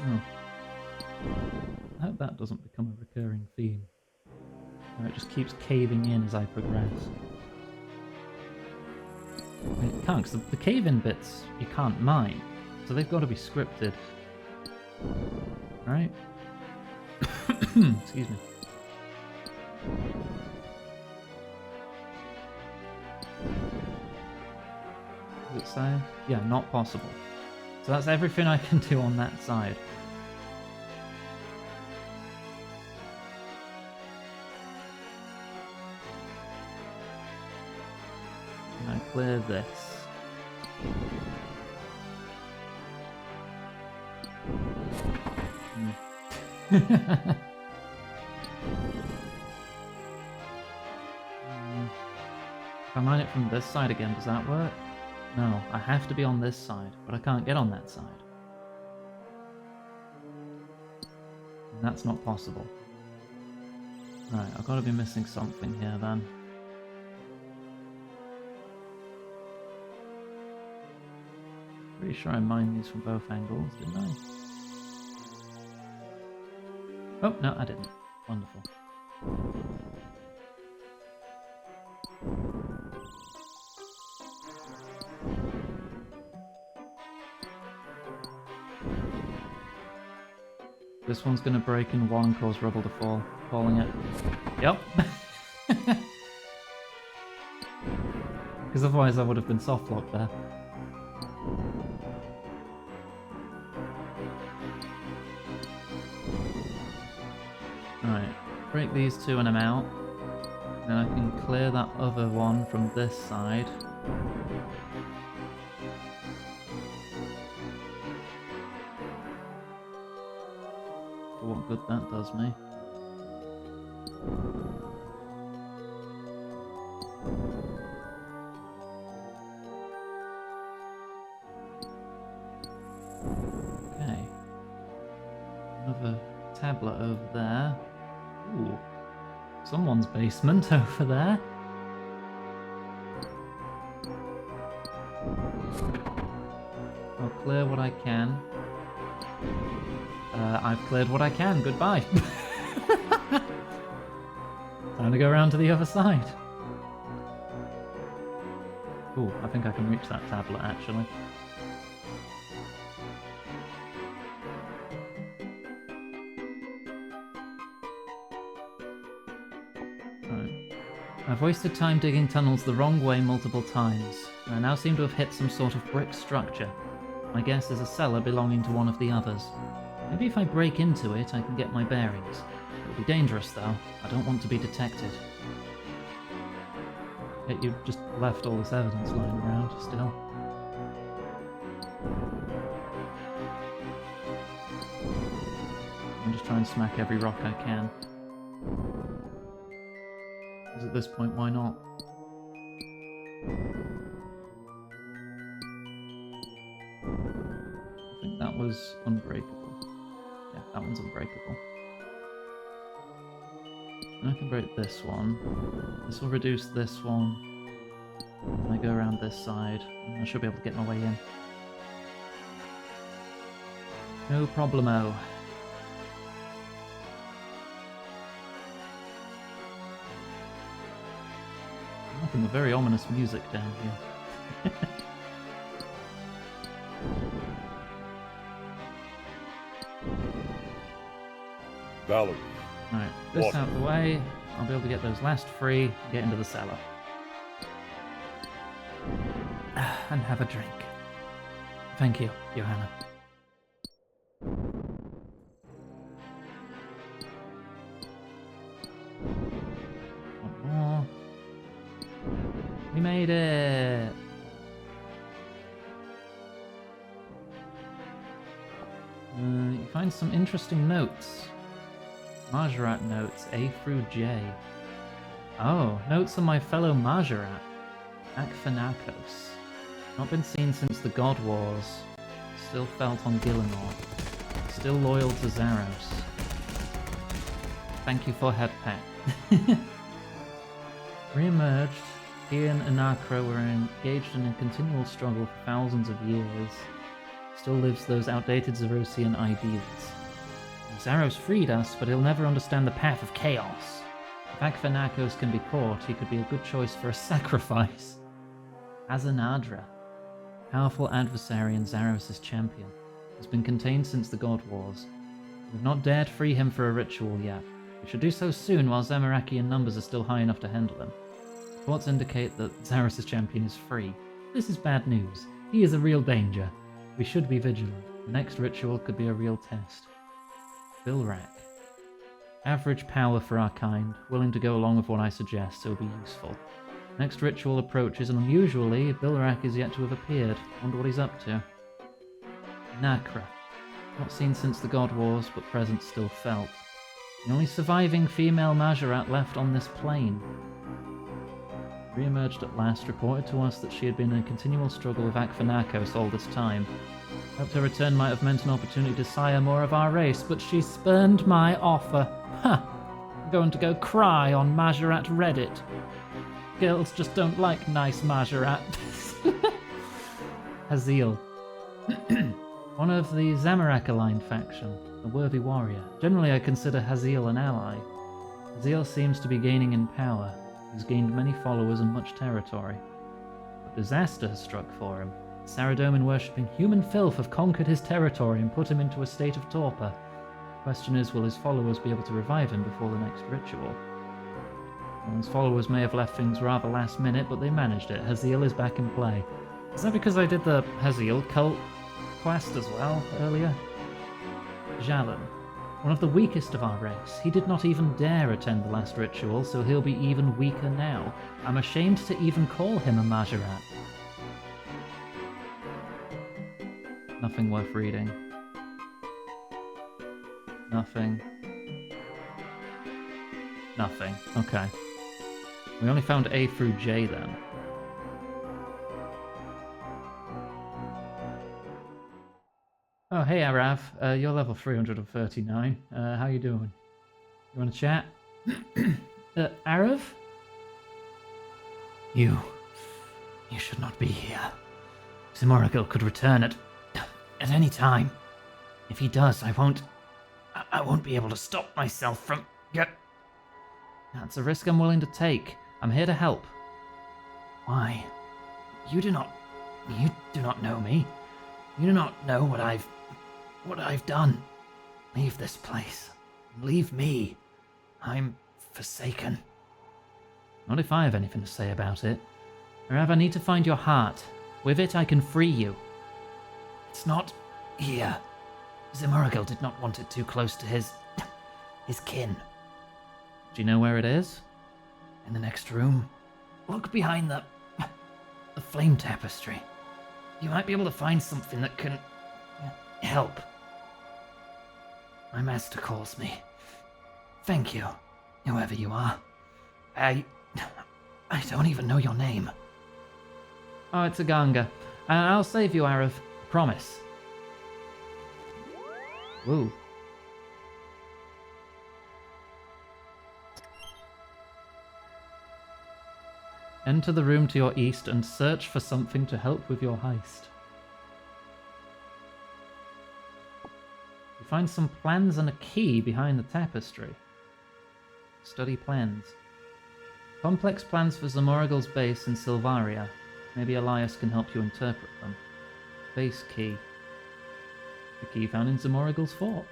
Oh. I hope that doesn't become a recurring theme. Or it just keeps caving in as I progress. It can't, because the cave-in bits you can't mine, so they've got to be scripted. Right? Excuse me. Does it say? Yeah, not possible. So that's everything I can do on that side. Can I clear this? If I mine it from this side again, does that work? No, I have to be on this side, but I can't get on that side. And that's not possible. Right, I've got to be missing something here then. Pretty sure I mined these from both angles, didn't I? Oh, no, I didn't. Wonderful. This one's gonna break in one and cause rubble to fall. Calling it. Yep. Because otherwise I would have been soft locked there. Alright, break these two and I'm out. Then I can clear that other one from this side. For what good that does me. Okay. Another tablet over there. Ooh. Someone's basement over there. I'll clear what I can. I've cleared what I can. Goodbye. Time to go around to the other side. Ooh, I think I can reach that tablet actually. Right. I've wasted time digging tunnels the wrong way multiple times, and I now seem to have hit some sort of brick structure. My guess is a cellar belonging to one of the others. Maybe if I break into it, I can get my bearings. It'll be dangerous, though. I don't want to be detected. Yet you've just left all this evidence lying around, still. I'm just trying to smack every rock I can. Because at this point, why not? I think that was unbreakable. Yeah, that one's unbreakable. And I can break this one. This will reduce this one. And I go around this side, and I should be able to get my way in. No problemo. I'm liking the very ominous music down here. Valerie. Alright, this Water. out of the way. I'll be able to get those last three, get into the cellar. And have a drink. Thank you, Johanna. One more. We made it! You find some interesting notes. Majorat notes, A through J. Oh, notes on my fellow Majorat. Akfanakos. Not been seen since the God Wars. Still felt on Gillinor. Still loyal to Zaros. Thank you for head pet. Re-emerged, he and Anakra were engaged in a continual struggle for thousands of years. Still lives those outdated Zarosian ideals. Zaros freed us, but he'll never understand the path of chaos. If Akfanakos can be caught, he could be a good choice for a sacrifice. Azanadra, powerful adversary and Zaros' champion, has been contained since the God Wars. We've not dared free him for a ritual yet. We should do so soon while Zamarakian numbers are still high enough to handle him. Reports indicate that Zaros' champion is free. This is bad news. He is a real danger. We should be vigilant. The next ritual could be a real test. Bilrak. Average power for our kind, willing to go along with what I suggest, so it'll be useful. Next ritual approaches, and unusually, Bilrak is yet to have appeared. Wonder what he's up to. Nakra. Not seen since the God Wars, but presence still felt. The only surviving female Majorat left on this plane. Re-emerged at last, reported to us that she had been in a continual struggle with Akfanakos all this time. Hoped her return might have meant an opportunity to sire more of our race, but she spurned my offer. Ha! I'm going to go cry on Majorat Reddit. Girls just don't like nice Majorat. Haziel. One of the Zamorak-aligned faction, a worthy warrior. Generally I consider Haziel an ally. Haziel seems to be gaining in power. He's gained many followers and much territory. But disaster has struck for him. Saradomin worshipping human filth have conquered his territory and put him into a state of torpor. The question is, will his followers be able to revive him before the next ritual? Well, his followers may have left things rather last minute, but they managed it. Haziel is back in play. Is that because I did the Haziel cult quest as well earlier? Jalan. One of the weakest of our race. He did not even dare attend the last ritual, so he'll be even weaker now. I'm ashamed to even call him a Majorat. Nothing worth reading. Nothing. Nothing. Okay. We only found A through J then. Oh, hey Arav. You're level 339. How you doing? You want to chat? Arav? You should not be here. Zimoragil could return at any time. If he does, I won't be able to stop myself from That's a risk I'm willing to take. I'm here to help. Why? You do not know me. You do not know what I've done. Leave this place. Leave me. I'm forsaken. Not if I have anything to say about it. Arav, I need to find your heart. With it, I can free you. It's not here. Zimoragil did not want it too close to his kin. Do you know where it is? In the next room. Look behind the flame tapestry. You might be able to find something that can help. My master calls me. Thank you, whoever you are. I don't even know your name. Oh, it's Aganga. I'll save you, Arav. Promise. Woo. Enter the room to your east and search for something to help with your heist. You find some plans and a key behind the tapestry. Study plans. Complex plans for Zamoragil's base in Silvaria. Maybe Elias can help you interpret them. Base key. The key found in Zamoragil's fort.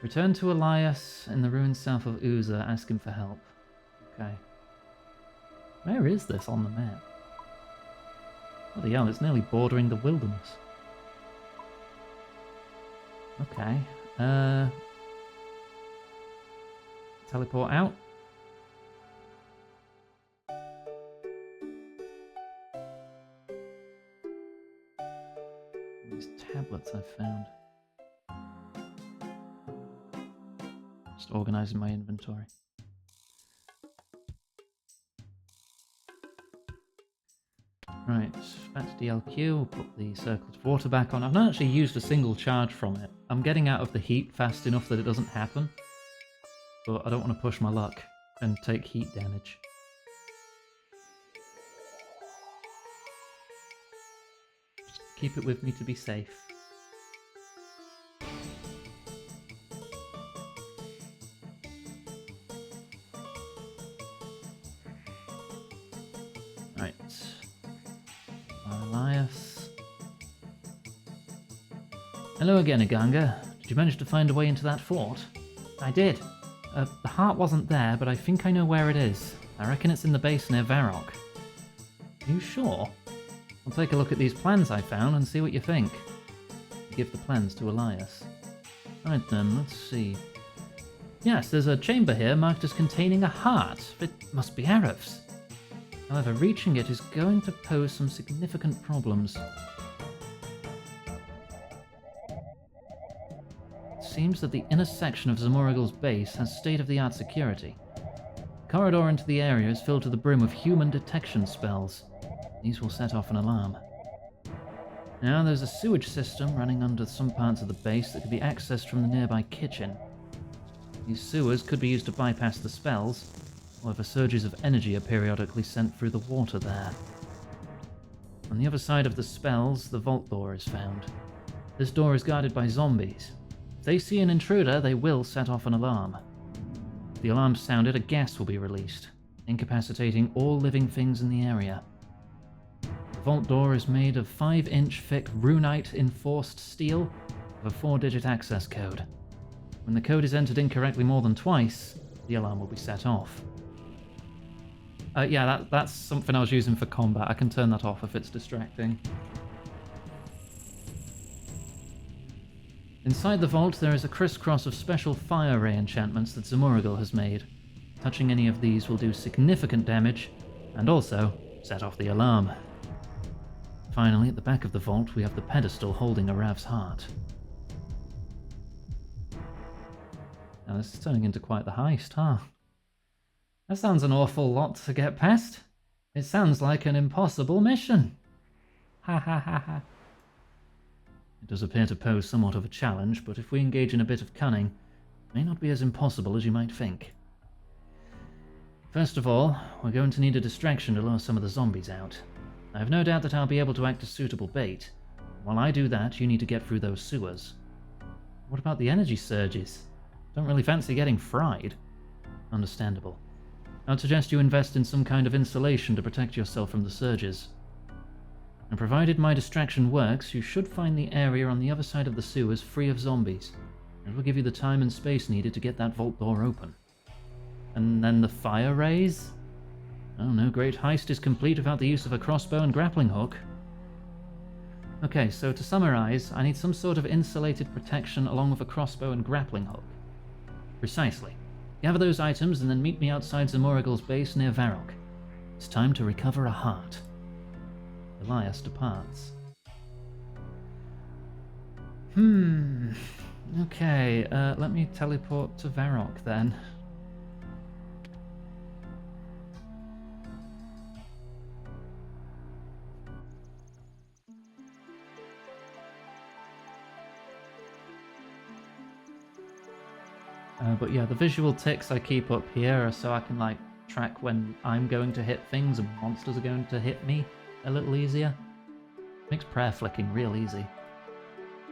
Return to Elias in the ruins south of Uza. Ask him for help. Okay. Where is this on the map? Bloody hell, it's nearly bordering the wilderness. Okay. Teleport out. These tablets I've found. Just organising my inventory. Right, back to DLQ, we'll put the circle of water back on. I've not actually used a single charge from it. I'm getting out of the heat fast enough that it doesn't happen. But I don't want to push my luck and take heat damage. Just keep it with me to be safe. Right. Elias. Hello again, Iganga. Did you manage to find a way into that fort? I did. The heart wasn't there, but I think I know where it is. I reckon it's in the base near Varrock. Are you sure? I'll take a look at these plans I found and see what you think. Give the plans to Elias. Right then, let's see. Yes, there's a chamber here marked as containing a heart. It must be Arif's. However, reaching it is going to pose some significant problems. It seems that the inner section of Zamorigal's base has state-of-the-art security. The corridor into the area is filled to the brim with human detection spells. These will set off an alarm. Now, there's a sewage system running under some parts of the base that could be accessed from the nearby kitchen. These sewers could be used to bypass the spells, however surges of energy are periodically sent through the water there. On the other side of the spells, the vault door is found. This door is guarded by zombies. If they see an intruder, they will set off an alarm. If the alarm sounded, a gas will be released, incapacitating all living things in the area. The vault door is made of 5-inch thick runite enforced steel with a 4-digit access code. When the code is entered incorrectly more than twice, the alarm will be set off. Yeah, that's something I was using for combat. I can turn that off if it's distracting. Inside the vault, there is a crisscross of special fire ray enchantments that Zamorigal has made. Touching any of these will do significant damage, and also set off the alarm. Finally, at the back of the vault, we have the pedestal holding Arav's heart. Now, this is turning into quite the heist, huh? That sounds an awful lot to get past. It sounds like an impossible mission. Ha ha ha ha. It does appear to pose somewhat of a challenge, but if we engage in a bit of cunning, it may not be as impossible as you might think. First of all, we're going to need a distraction to lure some of the zombies out. I have no doubt that I'll be able to act as suitable bait. While I do that, you need to get through those sewers. What about the energy surges? Don't really fancy getting fried. Understandable. I'd suggest you invest in some kind of insulation to protect yourself from the surges. And provided my distraction works, you should find the area on the other side of the sewers free of zombies. It will give you the time and space needed to get that vault door open. And then the fire rays? Oh, no great heist is complete without the use of a crossbow and grappling hook. Okay, so to summarize, I need some sort of insulated protection along with a crossbow and grappling hook. Precisely. Gather those items and then meet me outside Zamorigal's base near Varrock. It's time to recover a heart. Elias departs. Okay, let me teleport to Varrock then. But yeah, the visual ticks I keep up here are so I can like track when I'm going to hit things and monsters are going to hit me a little easier. Makes prayer flicking real easy.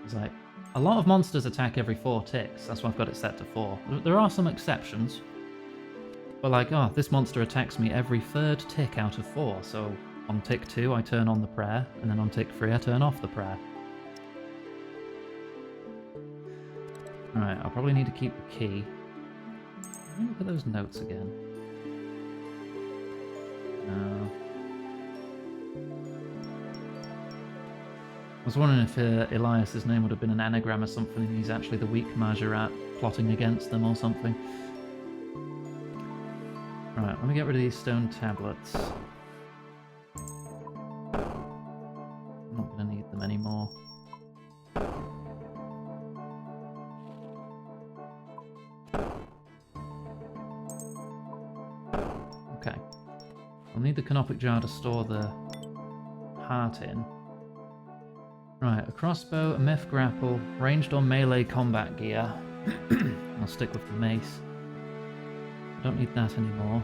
It's like, a lot of monsters attack every 4 ticks, that's why I've got it set to 4. There are some exceptions. But like, oh, this monster attacks me every 3rd tick out of 4, so on tick 2 I turn on the prayer, and then on tick 3 I turn off the prayer. Right, I'll probably need to keep the key. Let me look at those notes again. No. I was wondering if Elias's name would have been an anagram or something, and he's actually the weak Majorat plotting against them or something. Right, let me get rid of these stone tablets. I'm not going to need them anymore. Okay. I'll need the canopic jar to store the heart in. Right, a crossbow, a myth grapple, ranged or melee combat gear. I'll stick with the mace. I don't need that anymore.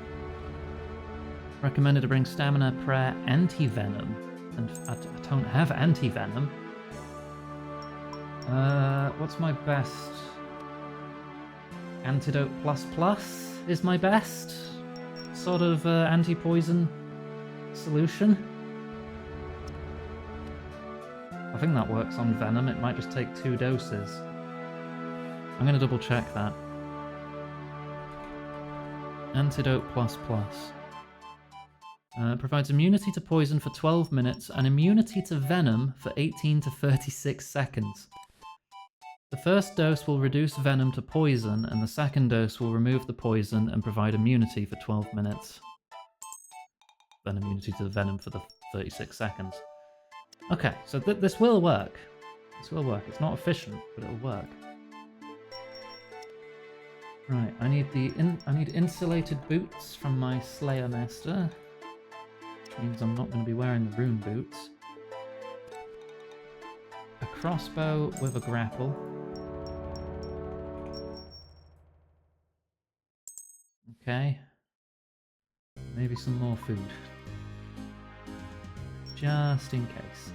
Recommended to bring stamina, prayer, anti-venom. And I don't have anti-venom. What's my best? Antidote plus plus is my best sort of anti-poison solution. I think that works on venom. It might just take 2 doses. I'm going to double check that. Antidote plus plus. Provides immunity to poison for 12 minutes and immunity to venom for 18 to 36 seconds. The first dose will reduce venom to poison, and the second dose will remove the poison and provide immunity for 12 minutes. Then immunity to the venom for the 36 seconds. Okay, so this will work. This will work. It's not efficient, but it'll work. Right, I need insulated boots from my Slayer Master. Which means I'm not going to be wearing the rune boots. A crossbow with a grapple. Okay. Maybe some more food. Just in case.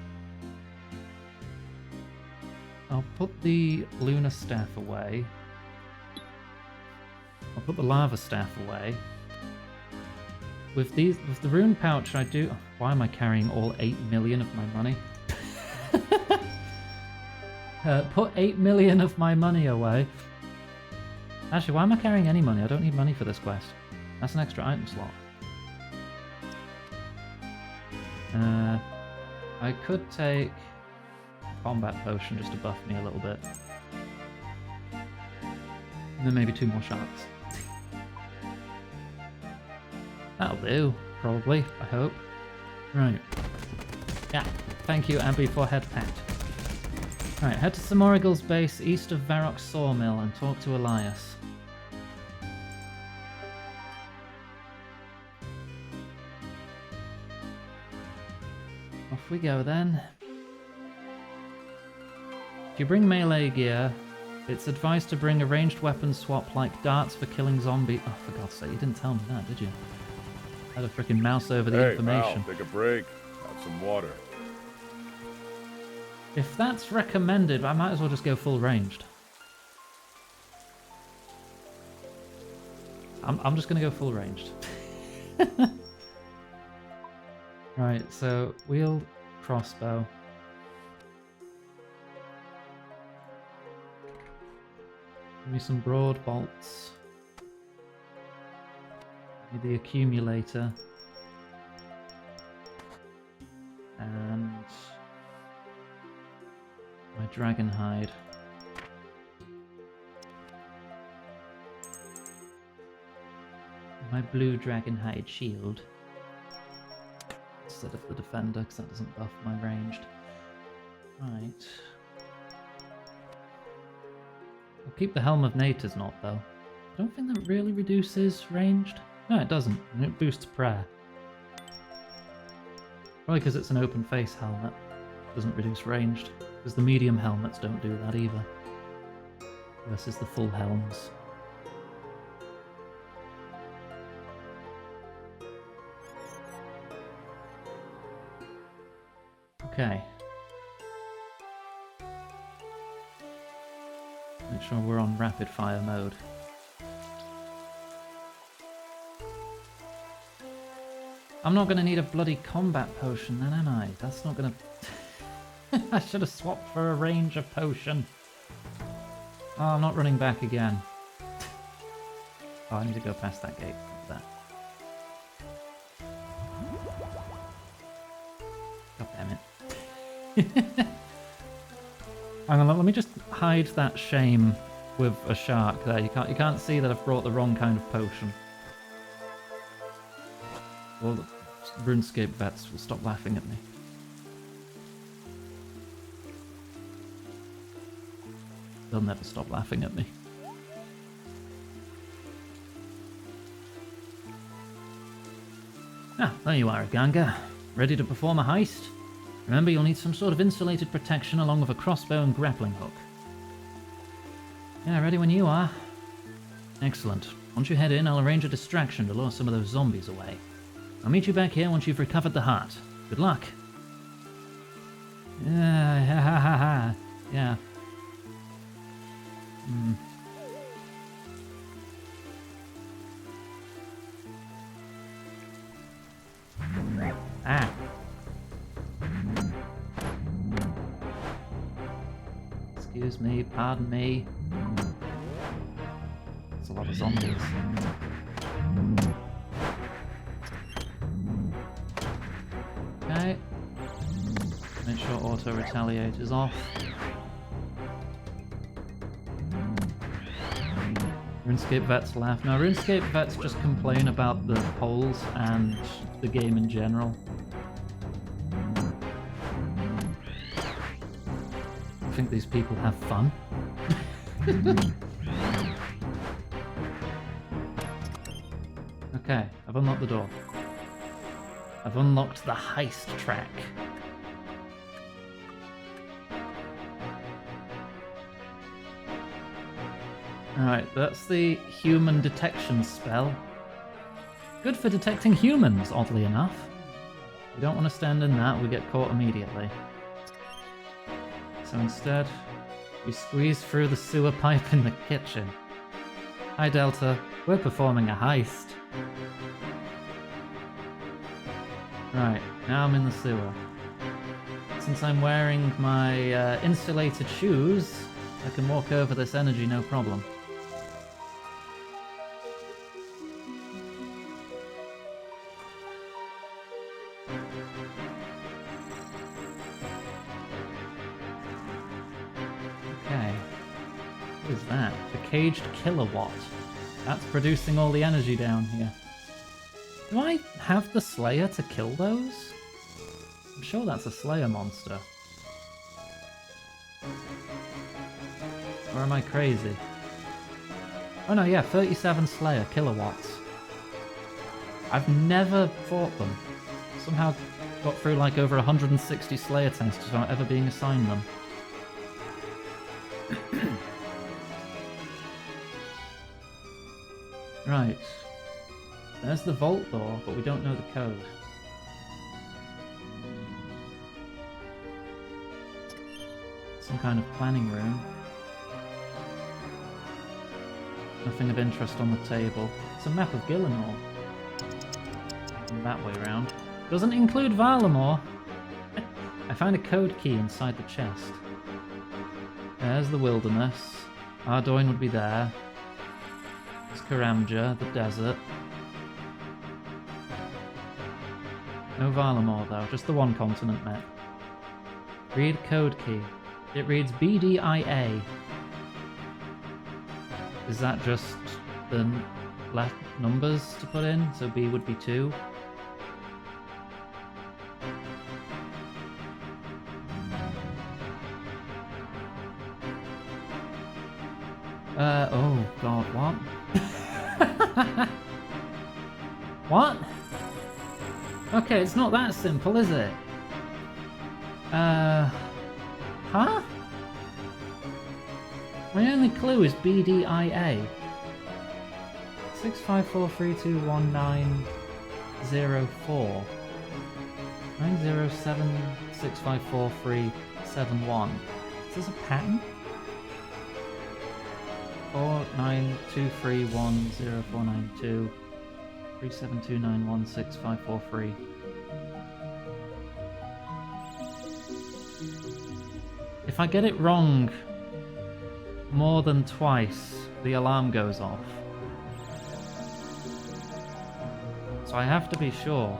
I'll put the lunar staff away. I'll put the lava staff away. With the rune pouch, I do. Why am I carrying all 8 million of my money? Put 8 million of my money away. Actually, why am I carrying any money? I don't need money for this quest. That's an extra item slot. I could take combat potion just to buff me a little bit. And then maybe 2 more shards. That'll do, probably, I hope. Right. Yeah, thank you, Abby, for head pat. Right, head to Samorigal's base east of Varrock's sawmill and talk to Elias. Off we go then. If you bring melee gear, it's advised to bring a ranged weapon swap like darts for killing zombies. Oh, for God's sake, you didn't tell me that, did you? I had a freaking mouse over the information. Hey, take a break. Have some water. If that's recommended, I might as well just go full ranged. I'm just going to go full ranged. Right, so wheeled crossbow. Give me some broad bolts. Give me the accumulator. And my dragon hide. My blue dragon hide shield. Instead of the defender, because that doesn't buff my ranged. Right. I'll keep the Helm of Nature's Knot though. I don't think that really reduces ranged. No, it doesn't. And it boosts prayer. Probably because it's an open face helmet. It doesn't reduce ranged. Because the medium helmets don't do that either. Versus the full helms. Okay. Make sure we're on rapid fire mode. I'm not going to need a bloody combat potion then, am I? That's not going to... I should have swapped for a range of potion. Oh, I'm not running back again. Oh, I need to go past that gate. There. God damn it. Hang on, let me just hide that shame with a shark there. You can't see that I've brought the wrong kind of potion. Well, the RuneScape vets will stop laughing at me. They'll never stop laughing at me. Ah, there you are, Ganga. Ready to perform a heist? Remember, you'll need some sort of insulated protection along with a crossbow and grappling hook. Yeah, ready when you are. Excellent. Once you head in, I'll arrange a distraction to lure some of those zombies away. I'll meet you back here once you've recovered the heart. Good luck. Yeah. Ah. Excuse me, pardon me. There's a lot of zombies. Okay. Make sure auto retaliate is off. RuneScape vets laugh. Now, RuneScape vets just complain about the polls and the game in general. I think these people have fun. Okay, I've unlocked the door. I've unlocked the heist track. Alright, that's the human detection spell. Good for detecting humans, oddly enough. We don't want to stand in that, we get caught immediately. So instead, we squeeze through the sewer pipe in the kitchen. Hi Delta, we're performing a heist. Right, now I'm in the sewer. Since I'm wearing my insulated shoes, I can walk over this energy no problem. Okay. What is that? A caged kilowatt. That's producing all the energy down here. Do I have the Slayer to kill those? I'm sure that's a Slayer monster. Or am I crazy? Oh no, yeah, 37 Slayer kilowatts. I've never fought them. Somehow got through like over 160 Slayer tests without ever being assigned them. Right. There's the vault door, but we don't know the code. Some kind of planning room. Nothing of interest on the table. It's a map of Gillinor. And that way round. Doesn't include Varlamore! I found a code key inside the chest. There's the wilderness. Ardoin would be there. There's Karamja, the desert. No Varlamore though, just the one continent map. Read code key. It reads BDIA. Is that just the left numbers to put in? So B would be 2. Oh god, what? What? Okay, it's not that simple, is it? Huh? My only clue is BDIA. 654321904. 907654371. Is this a pattern? 4923100492 372916543. If I get it wrong, more than twice, the alarm goes off. So I have to be sure.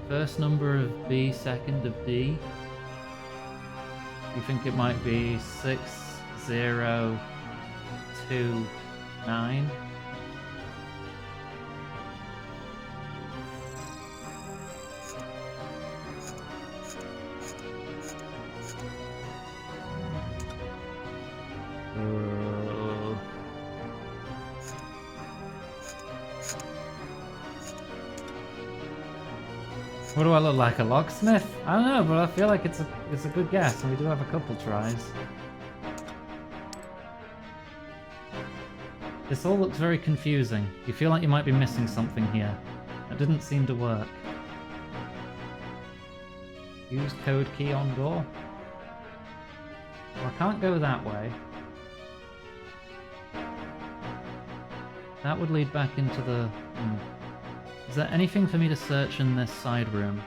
First number of B, second of D. You think it might be 6029? What do I look like, a locksmith? I don't know, but I feel like it's a good guess, and we do have a couple tries. This all looks very confusing. You feel like you might be missing something here. That didn't seem to work. Use code key on door. Well, I can't go that way. That would lead back into the... Is there anything for me to search in this side room?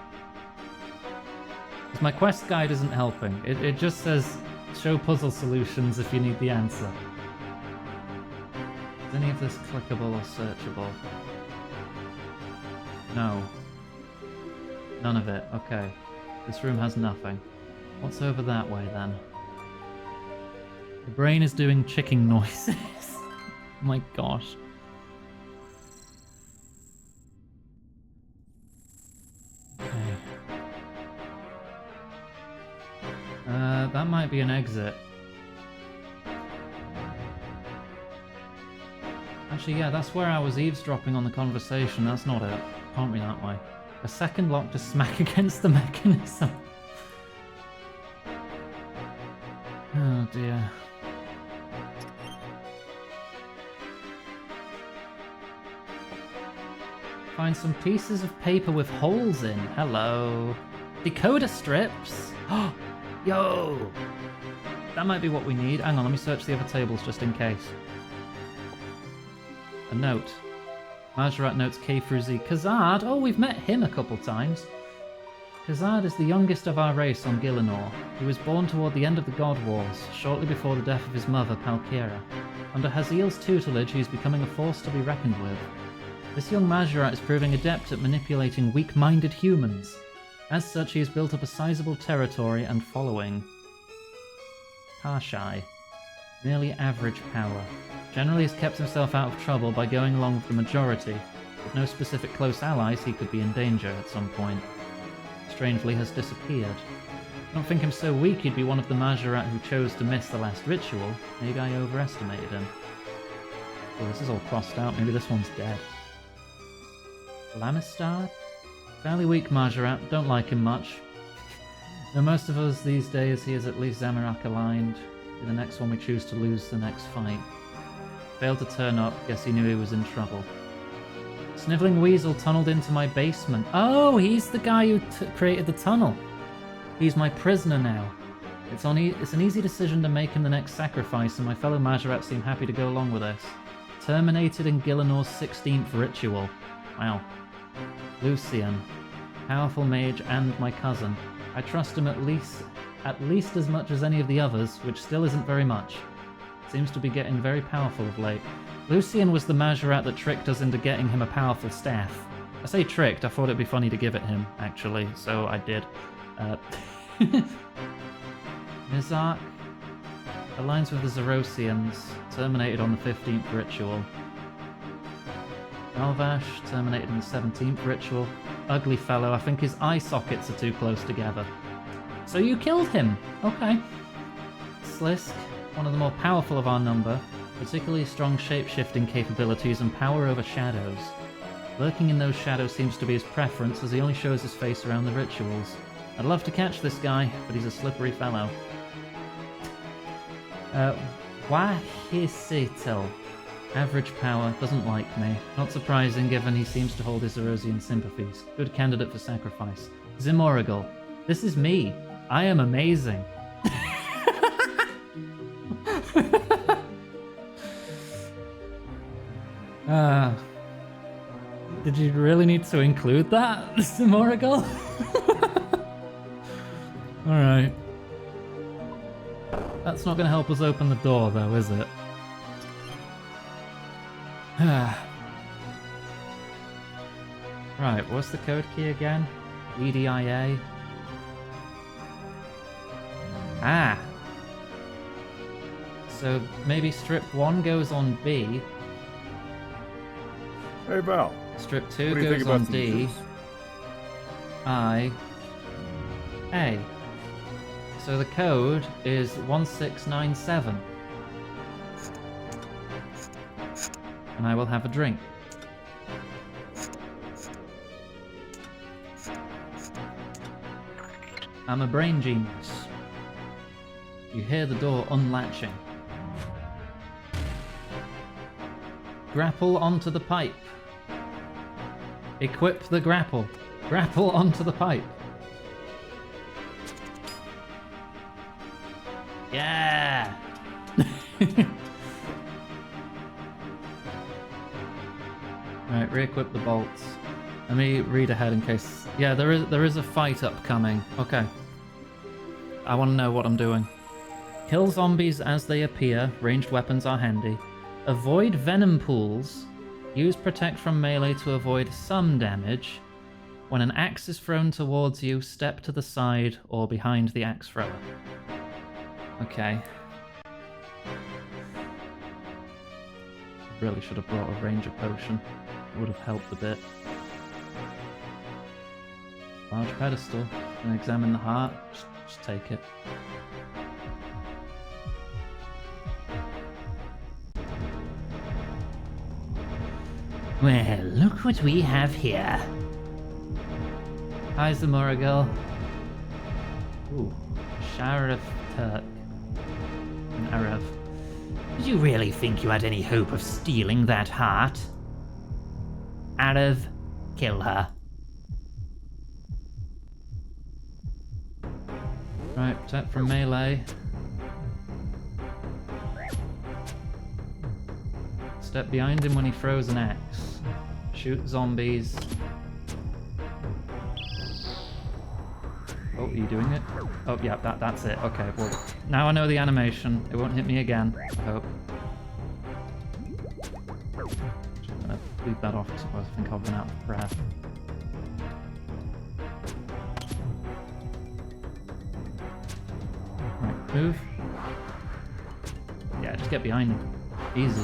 Because my quest guide isn't helping. It just says, show puzzle solutions if you need the answer. Is any of this clickable or searchable? No. None of it. Okay. This room has nothing. What's over that way then? The brain is doing chicken noises. Oh my gosh. That might be an exit. Actually, yeah, that's where I was eavesdropping on the conversation. That's not it. Can't be that way. A second lock to smack against the mechanism. Oh dear. Find some pieces of paper with holes in. Hello. Decoder strips. Oh. Yo! That might be what we need. Hang on, let me search the other tables just in case. A note. Majorat notes K through Z. Khazad! Oh, we've met him a couple times. Khazad is the youngest of our race on Gielinor. He was born toward the end of the God Wars, shortly before the death of his mother, Palkira. Under Haziel's tutelage, he is becoming a force to be reckoned with. This young Majorat is proving adept at manipulating weak-minded humans. As such, he has built up a sizable territory and following. Kashai. Merely average power. Generally has kept himself out of trouble by going along with the majority. With no specific close allies, he could be in danger at some point. Strangely has disappeared. I don't think him so weak he'd be one of the Majorat who chose to miss the last ritual. Maybe I overestimated him. Oh, this is all crossed out. Maybe this one's dead. Lamistad? Fairly weak Majorat, don't like him much. Though most of us these days, he is at least Zamorak aligned. Be the next one we choose to lose the next fight. Failed to turn up, guess he knew he was in trouble. Sniveling Weasel tunneled into my basement. Oh, he's the guy who created the tunnel. He's my prisoner now. It's an easy decision to make him the next sacrifice, and my fellow Majorat seem happy to go along with this. Terminated in Gielinor's 16th ritual. Wow. Lucian. Powerful mage and my cousin. I trust him at least as much as any of the others, which still isn't very much. Seems to be getting very powerful of late. Lucian was the Majorat that tricked us into getting him a powerful staff. I say tricked, I thought it'd be funny to give it him, actually, so I did. Mizark aligns with the Zerosians, terminated on the 15th ritual. Malvash, terminated in the 17th ritual. Ugly fellow, I think his eye sockets are too close together. So you killed him! Okay. Slisk, one of the more powerful of our number, particularly strong shape-shifting capabilities and power over shadows. Lurking in those shadows seems to be his preference, as he only shows his face around the rituals. I'd love to catch this guy, but he's a slippery fellow. Wahisitel. Average power, doesn't like me. Not surprising given he seems to hold his Erosian sympathies. Good candidate for sacrifice. Zimorigal. This is me. I am amazing. Did you really need to include that, Zimorigal? Alright. That's not going to help us open the door, though, is it? Right, what's the code key again? EDIA. Ah! So maybe strip 1 goes on B. Hey, Val. Strip What 2 do you think goes about on some D. juice? I. A. So the code is 1697. And I will have a drink. I'm a brain genius. You hear the door unlatching. Grapple onto the pipe. Equip the grapple. Grapple onto the pipe. Yeah! Right, re-equip the bolts. Let me read ahead in case... Yeah, there is a fight upcoming. Okay. I want to know what I'm doing. Kill zombies as they appear. Ranged weapons are handy. Avoid venom pools. Use protect from melee to avoid some damage. When an axe is thrown towards you, step to the side or behind the axe thrower. Okay. Really should have brought a ranger potion. It would have helped a bit. Large pedestal. And examine the heart. Just take it. Well, look what we have here. Hi, Zamora girl. Ooh, shower of Turk. An Arab. Did you really think you had any hope of stealing that heart? Arab, kill her. Right, protect from melee. Step behind him when he throws an axe. Shoot zombies. Oh, are you doing it? Oh, yeah, that's it. Okay, well, now I know the animation. It won't hit me again, I hope. Just gonna leave that off because I think I've been out of breath. Right, move. Yeah, just get behind him. Easy.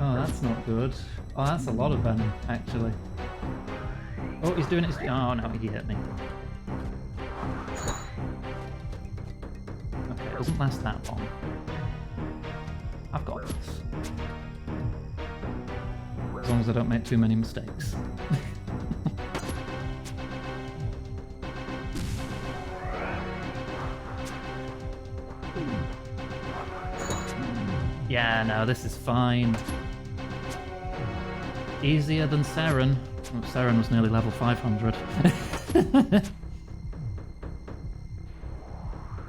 Oh, that's not good. Oh, that's a lot of venom, actually. Oh, he's doing it. Oh, no, he hit me. Okay, it doesn't last that long. I've got this. As long as I don't make too many mistakes. Yeah, no, this is fine. Easier than Seren. Oh, Seren was nearly level 500.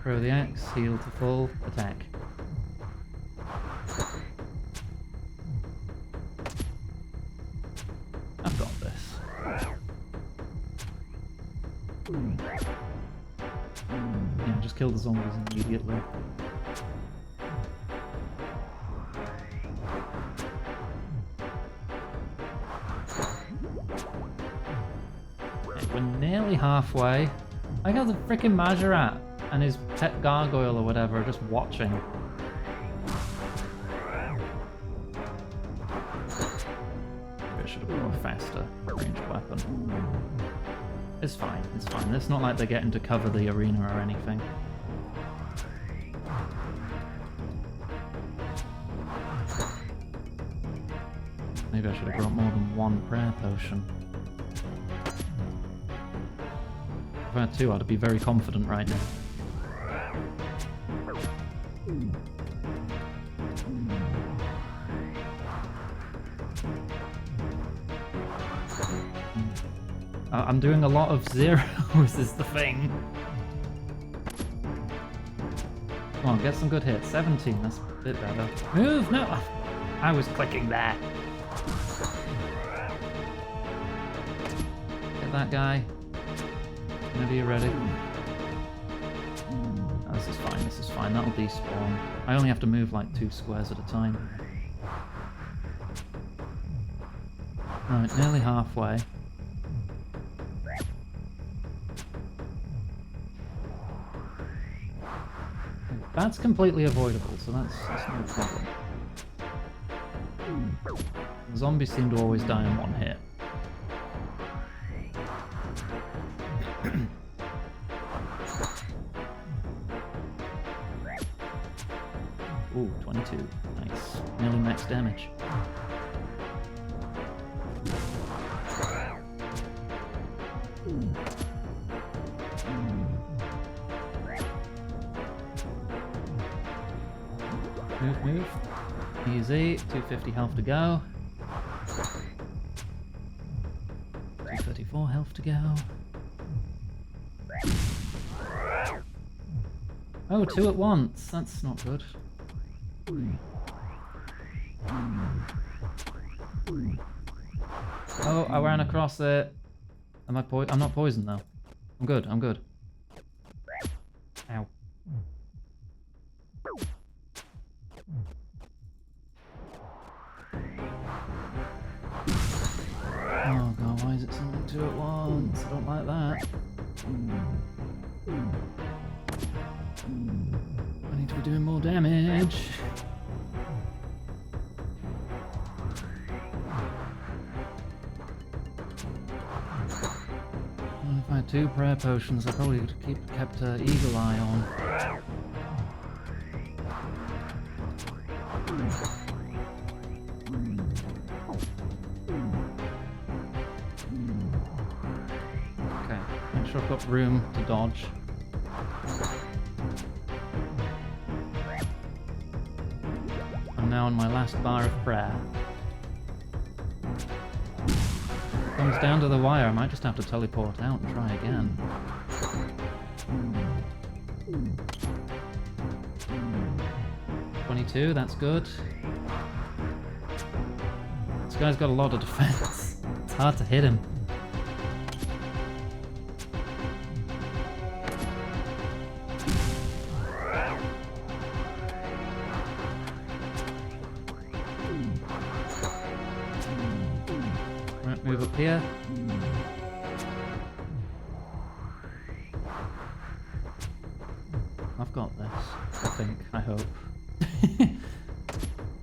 Throw the axe, heal to full, attack. I've got this. Yeah, just kill the zombies immediately. We're nearly halfway. I got the freaking Majorat and his pet gargoyle or whatever just watching. Maybe I should have brought a faster ranged weapon. It's fine, it's fine. It's not like they're getting to cover the arena or anything. Maybe I should have brought more than one prayer potion. If I had two, I'd be very confident right now. I'm doing a lot of zeros is the thing. Come on, get some good hits. 17, that's a bit better. Move! No! I was clicking there. Fight that guy. Whenever you're ready. Oh, this is fine, this is fine. That'll despawn. I only have to move like 2 squares at a time. Right, nearly halfway. That's completely avoidable, so that's no problem. The zombies seem to always die in 1 hit. Ooh, 22. Nice. Nearly max damage. Move, move. Easy. 250 health to go. 234 health to go. Oh, 2 at once. That's not good. Oh, I ran across it. Am I I'm not poisoned though. I'm good, I'm good. Ow. Oh god, why is it something 2 at once? I don't like that. I need to be doing more damage. Well, if I had 2 prayer potions, I probably would have kept eagle eye on. Okay, make sure I've got room to dodge. I'm now on my last bar of prayer. If it comes down to the wire, I might just have to teleport out and try again. .22, that's good. This guy's got a lot of defense. It's hard to hit him. Right, move up here. I've got this, I think, I hope.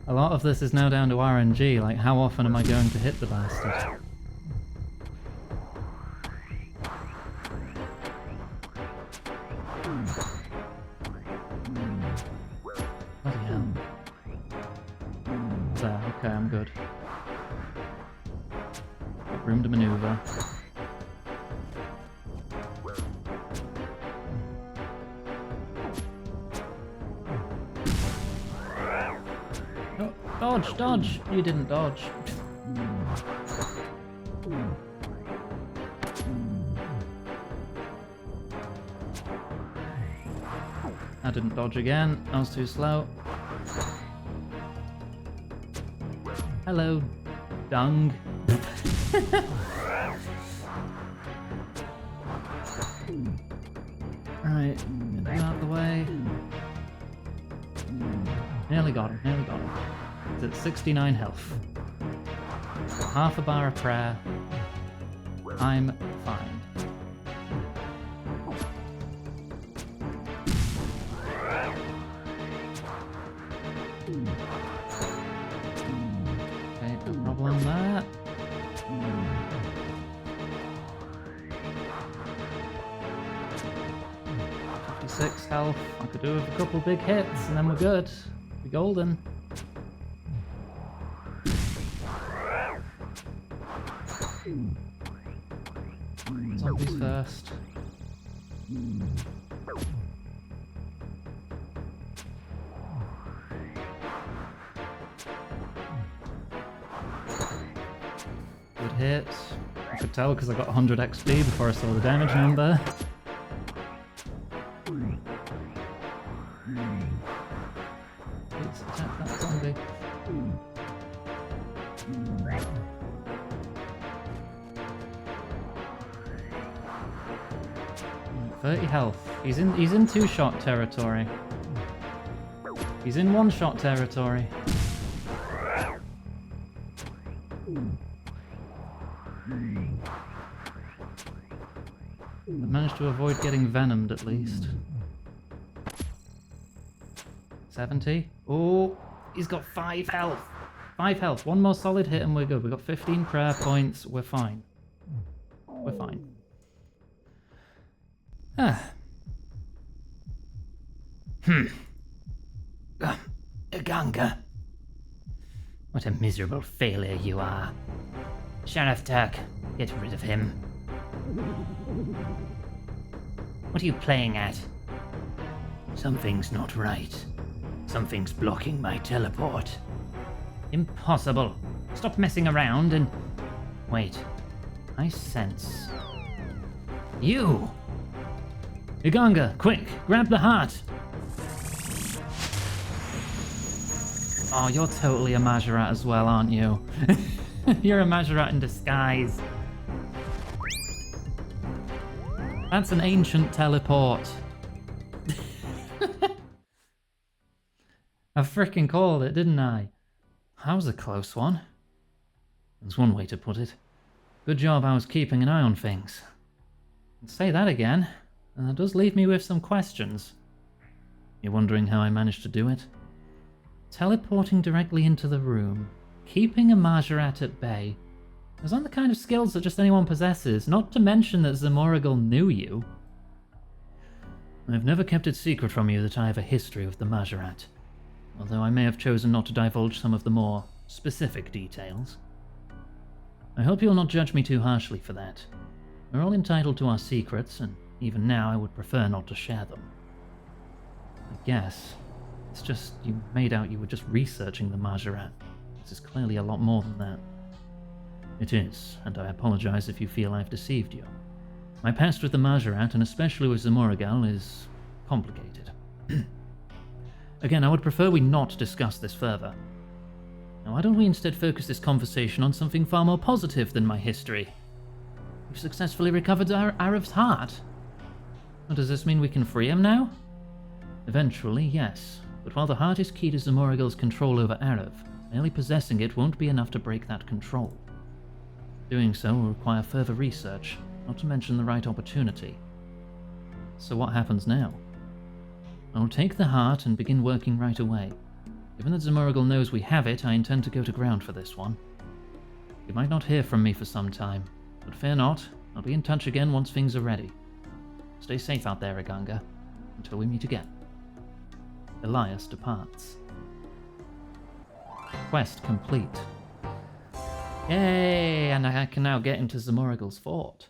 A lot of this is now down to RNG, like how often am I going to hit the bastard? Bloody hell. There, okay, I'm good. Got room to maneuver. Oh, dodge, dodge! You didn't dodge. I didn't dodge again. I was too slow. Hello, dung. Right, get him out of the way. Nearly got him, nearly got him. It's at 69 health. Half a bar of prayer. I'm fine. Okay, no problem there. Health. I could do with a couple big hits and then we're good. We're golden. Zombies first. Good hit. I could tell because I got 100 XP before I saw the damage number. Let's attack that zombie. 30 health. He's in two-shot territory. He's in one-shot territory. I managed to avoid getting venomed at least. 70. Oh, he's got 5 health. 5 health. One more solid hit and we're good. We've got 15 prayer points. We're fine. We're fine. Ah. Ganga. What a miserable failure you are. Sheriff Turk, get rid of him. What are you playing at? Something's not right. Something's blocking my teleport. Impossible. Stop messing around and... Wait. I sense... You! Iganga, quick! Grab the heart! Oh, you're totally a Majorat as well, aren't you? You're a Majorat in disguise. That's an ancient teleport. I freaking called it, didn't I? That was a close one. That's one way to put it. Good job I was keeping an eye on things. I'd say that again, and that does leave me with some questions. You're wondering how I managed to do it? Teleporting directly into the room, keeping a Majorat at bay. Those aren't the kind of skills that just anyone possesses, not to mention that Zamorigal knew you. I've never kept it secret from you that I have a history with the Majorat, although I may have chosen not to divulge some of the more specific details. I hope you'll not judge me too harshly for that. We're all entitled to our secrets, and even now I would prefer not to share them. I guess it's just you made out you were just researching the Majorat. This is clearly a lot more than that. It is, and I apologize if you feel I've deceived you. My past with the Majorat, and especially with Zamorigal, is complicated. Again, I would prefer we not discuss this further. Now, why don't we instead focus this conversation on something far more positive than my history? We've successfully recovered Arav's heart. Well, does this mean we can free him now? Eventually, yes. But while the heart is key to Zamorigal's control over Arav, merely possessing it won't be enough to break that control. Doing so will require further research, not to mention the right opportunity. So what happens now? I'll take the heart and begin working right away. Given that Zamorigal knows we have it, I intend to go to ground for this one. You might not hear from me for some time, but fear not, I'll be in touch again once things are ready. Stay safe out there, Iganga, until we meet again. Elias departs. Quest complete. Yay! And I can now get into Zamorigal's fort.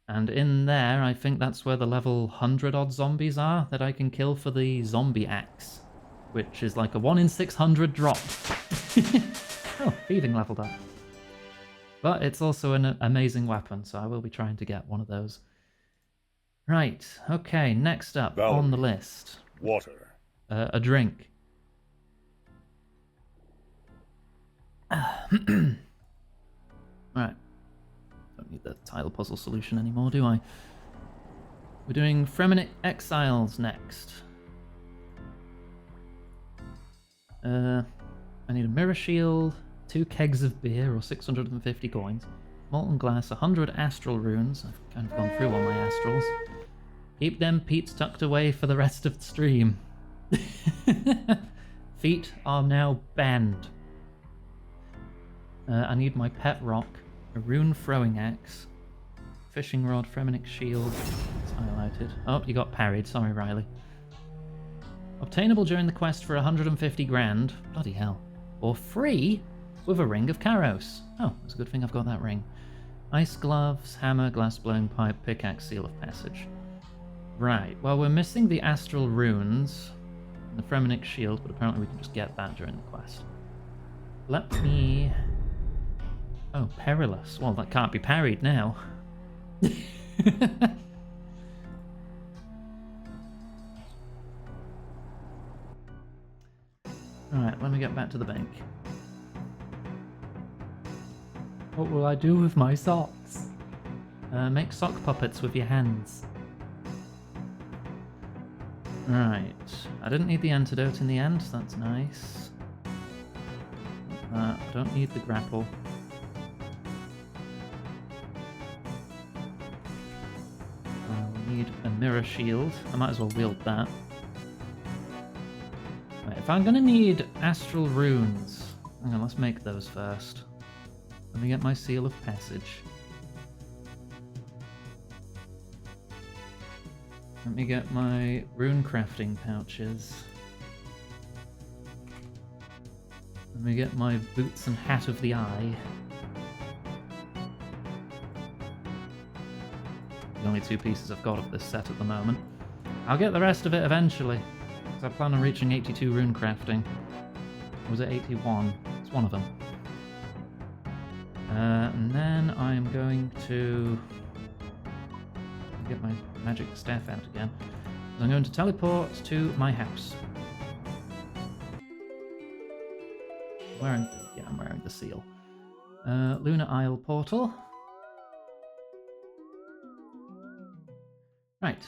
And in there, I think that's where the level 100-odd zombies are that I can kill for the zombie axe, which is like a 1 in 600 drop. Oh, thieving leveled up. But it's also an amazing weapon, so I will be trying to get one of those. Right, okay, next up on the list. Water. A drink. Right. Don't need the tile puzzle solution anymore, do I? We're doing Fremennik Exiles next. I need a mirror shield, 2 kegs of beer or 650 coins, molten glass, 100 astral runes. I've kind of gone through all my astrals. Keep them peats tucked away for the rest of the stream. Feet are now banned. I need my pet rock, a rune throwing axe, fishing rod, Fremennik shield. It's highlighted. Oh, you got parried. Sorry, Riley. Obtainable during the quest for 150 grand. Bloody hell. Or free with a ring of Karos. Oh, it's a good thing I've got that ring. Ice gloves, hammer, glass blowing pipe, pickaxe, seal of passage. Right, well, we're missing the astral runes and the Fremennik shield, but apparently we can just get that during the quest. Let me... Oh, perilous. Well, that can't be parried now. Alright, let me get back to the bank. What will I do with my socks? Make sock puppets with your hands. Right. I didn't need the antidote in the end, so that's nice. I don't need the grapple. I need a mirror shield. I might as well wield that. Right, if I'm gonna need astral runes... Hang on, let's make those first. Let me get my seal of passage. Let me get my rune crafting pouches. Let me get my boots and hat of the eye. The only two pieces I've got of this set at the moment. I'll get the rest of it eventually, because I plan on reaching 82 rune crafting. Or was it 81? It's one of them. And then I'm going to get my magic staff out again. So I'm going to teleport to my house. I'm wearing the seal. Lunar Isle portal. Right.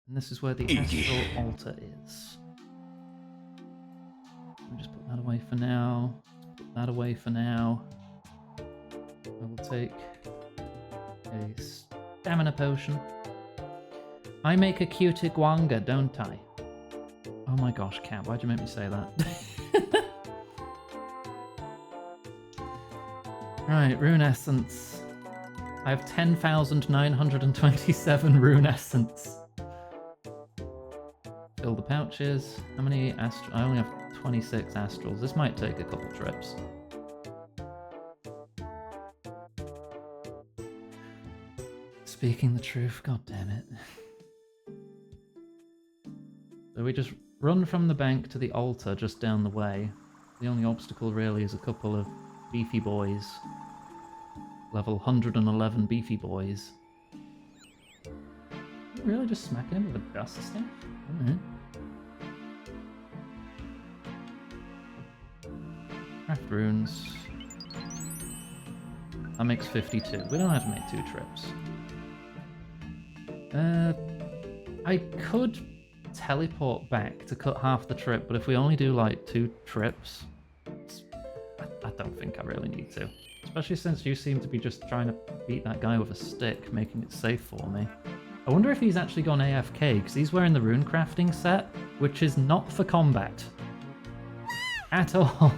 And this is where the astral altar is. Let me just put that away for now. Put that away for now. I will take a stamina potion. I make a cute iguanga, don't I? Oh my gosh, Cat, why'd you make me say that? Right, rune essence. I have 10,927 rune essence. Fill the pouches. How many astral? I only have 26 astrals. This might take a couple trips. Speaking the truth, god damn it. So we just run from the bank to the altar just down the way. The only obstacle really is a couple of beefy boys. Level 111 beefy boys. Really just smacking him with a dust staff? Alright. Craft runes. That makes 52. We don't have to make 2 trips. I could teleport back to cut half the trip, but if we only do like 2 trips, I don't think I really need to. Especially since you seem to be just trying to beat that guy with a stick, making it safe for me. I wonder if he's actually gone AFK, because he's wearing the rune crafting set, which is not for combat. At all.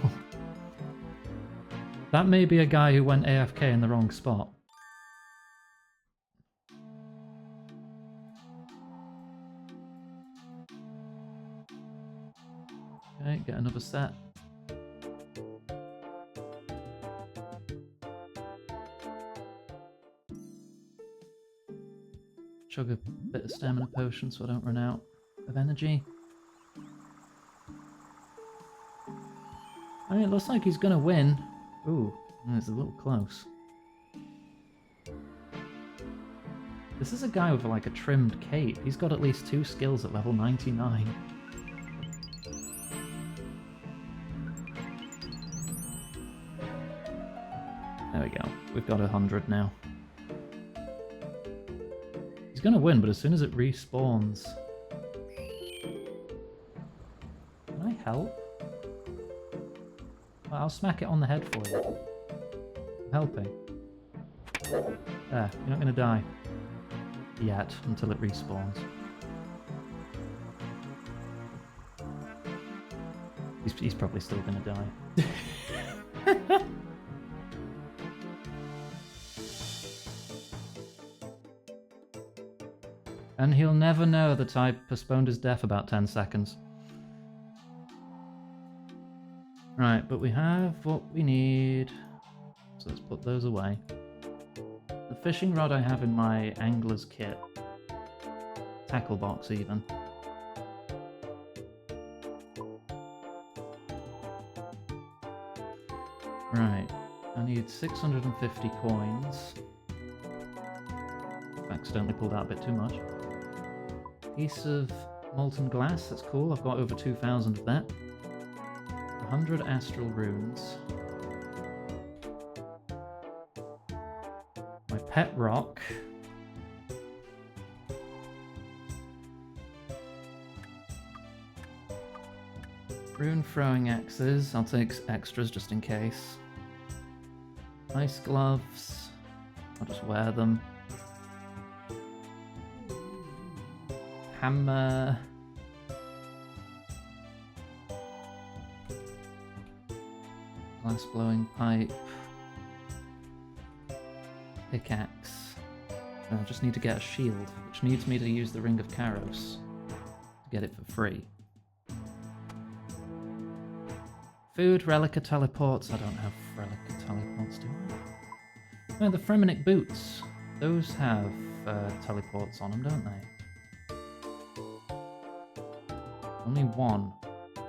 That may be a guy who went AFK in the wrong spot. Okay, get another set. Chug a bit of stamina potion so I don't run out of energy. I mean, it looks like he's gonna win. Ooh, it's a little close. This is a guy with like a trimmed cape. He's got at least 2 skills at level 99. There we go. We've got 100 now. He's gonna win, but as soon as it respawns... Can I help? Well, I'll smack it on the head for you. I'm helping. There, you're not gonna die. Yet, until it respawns. He's probably still gonna die. And he'll never know that I postponed his death about 10 seconds. Right, but we have what we need. So let's put those away. The fishing rod I have in my angler's kit. Tackle box even. Right, I need 650 coins. Accidentally pulled out a bit too much. Piece of molten glass, that's cool. I've got over 2,000 of that. 100 astral runes. My Pet rock. Rune throwing axes. I'll take extras just in case. Ice gloves. I'll just wear them. Hammer. Glass blowing pipe. Pickaxe. And I just need to get a shield, which needs me to use the Ring of Karos to get it for free. Food, Relica teleports. I don't have Relica teleports, do I? No, the Fremenic boots. Those have teleports on them, don't they? Only one.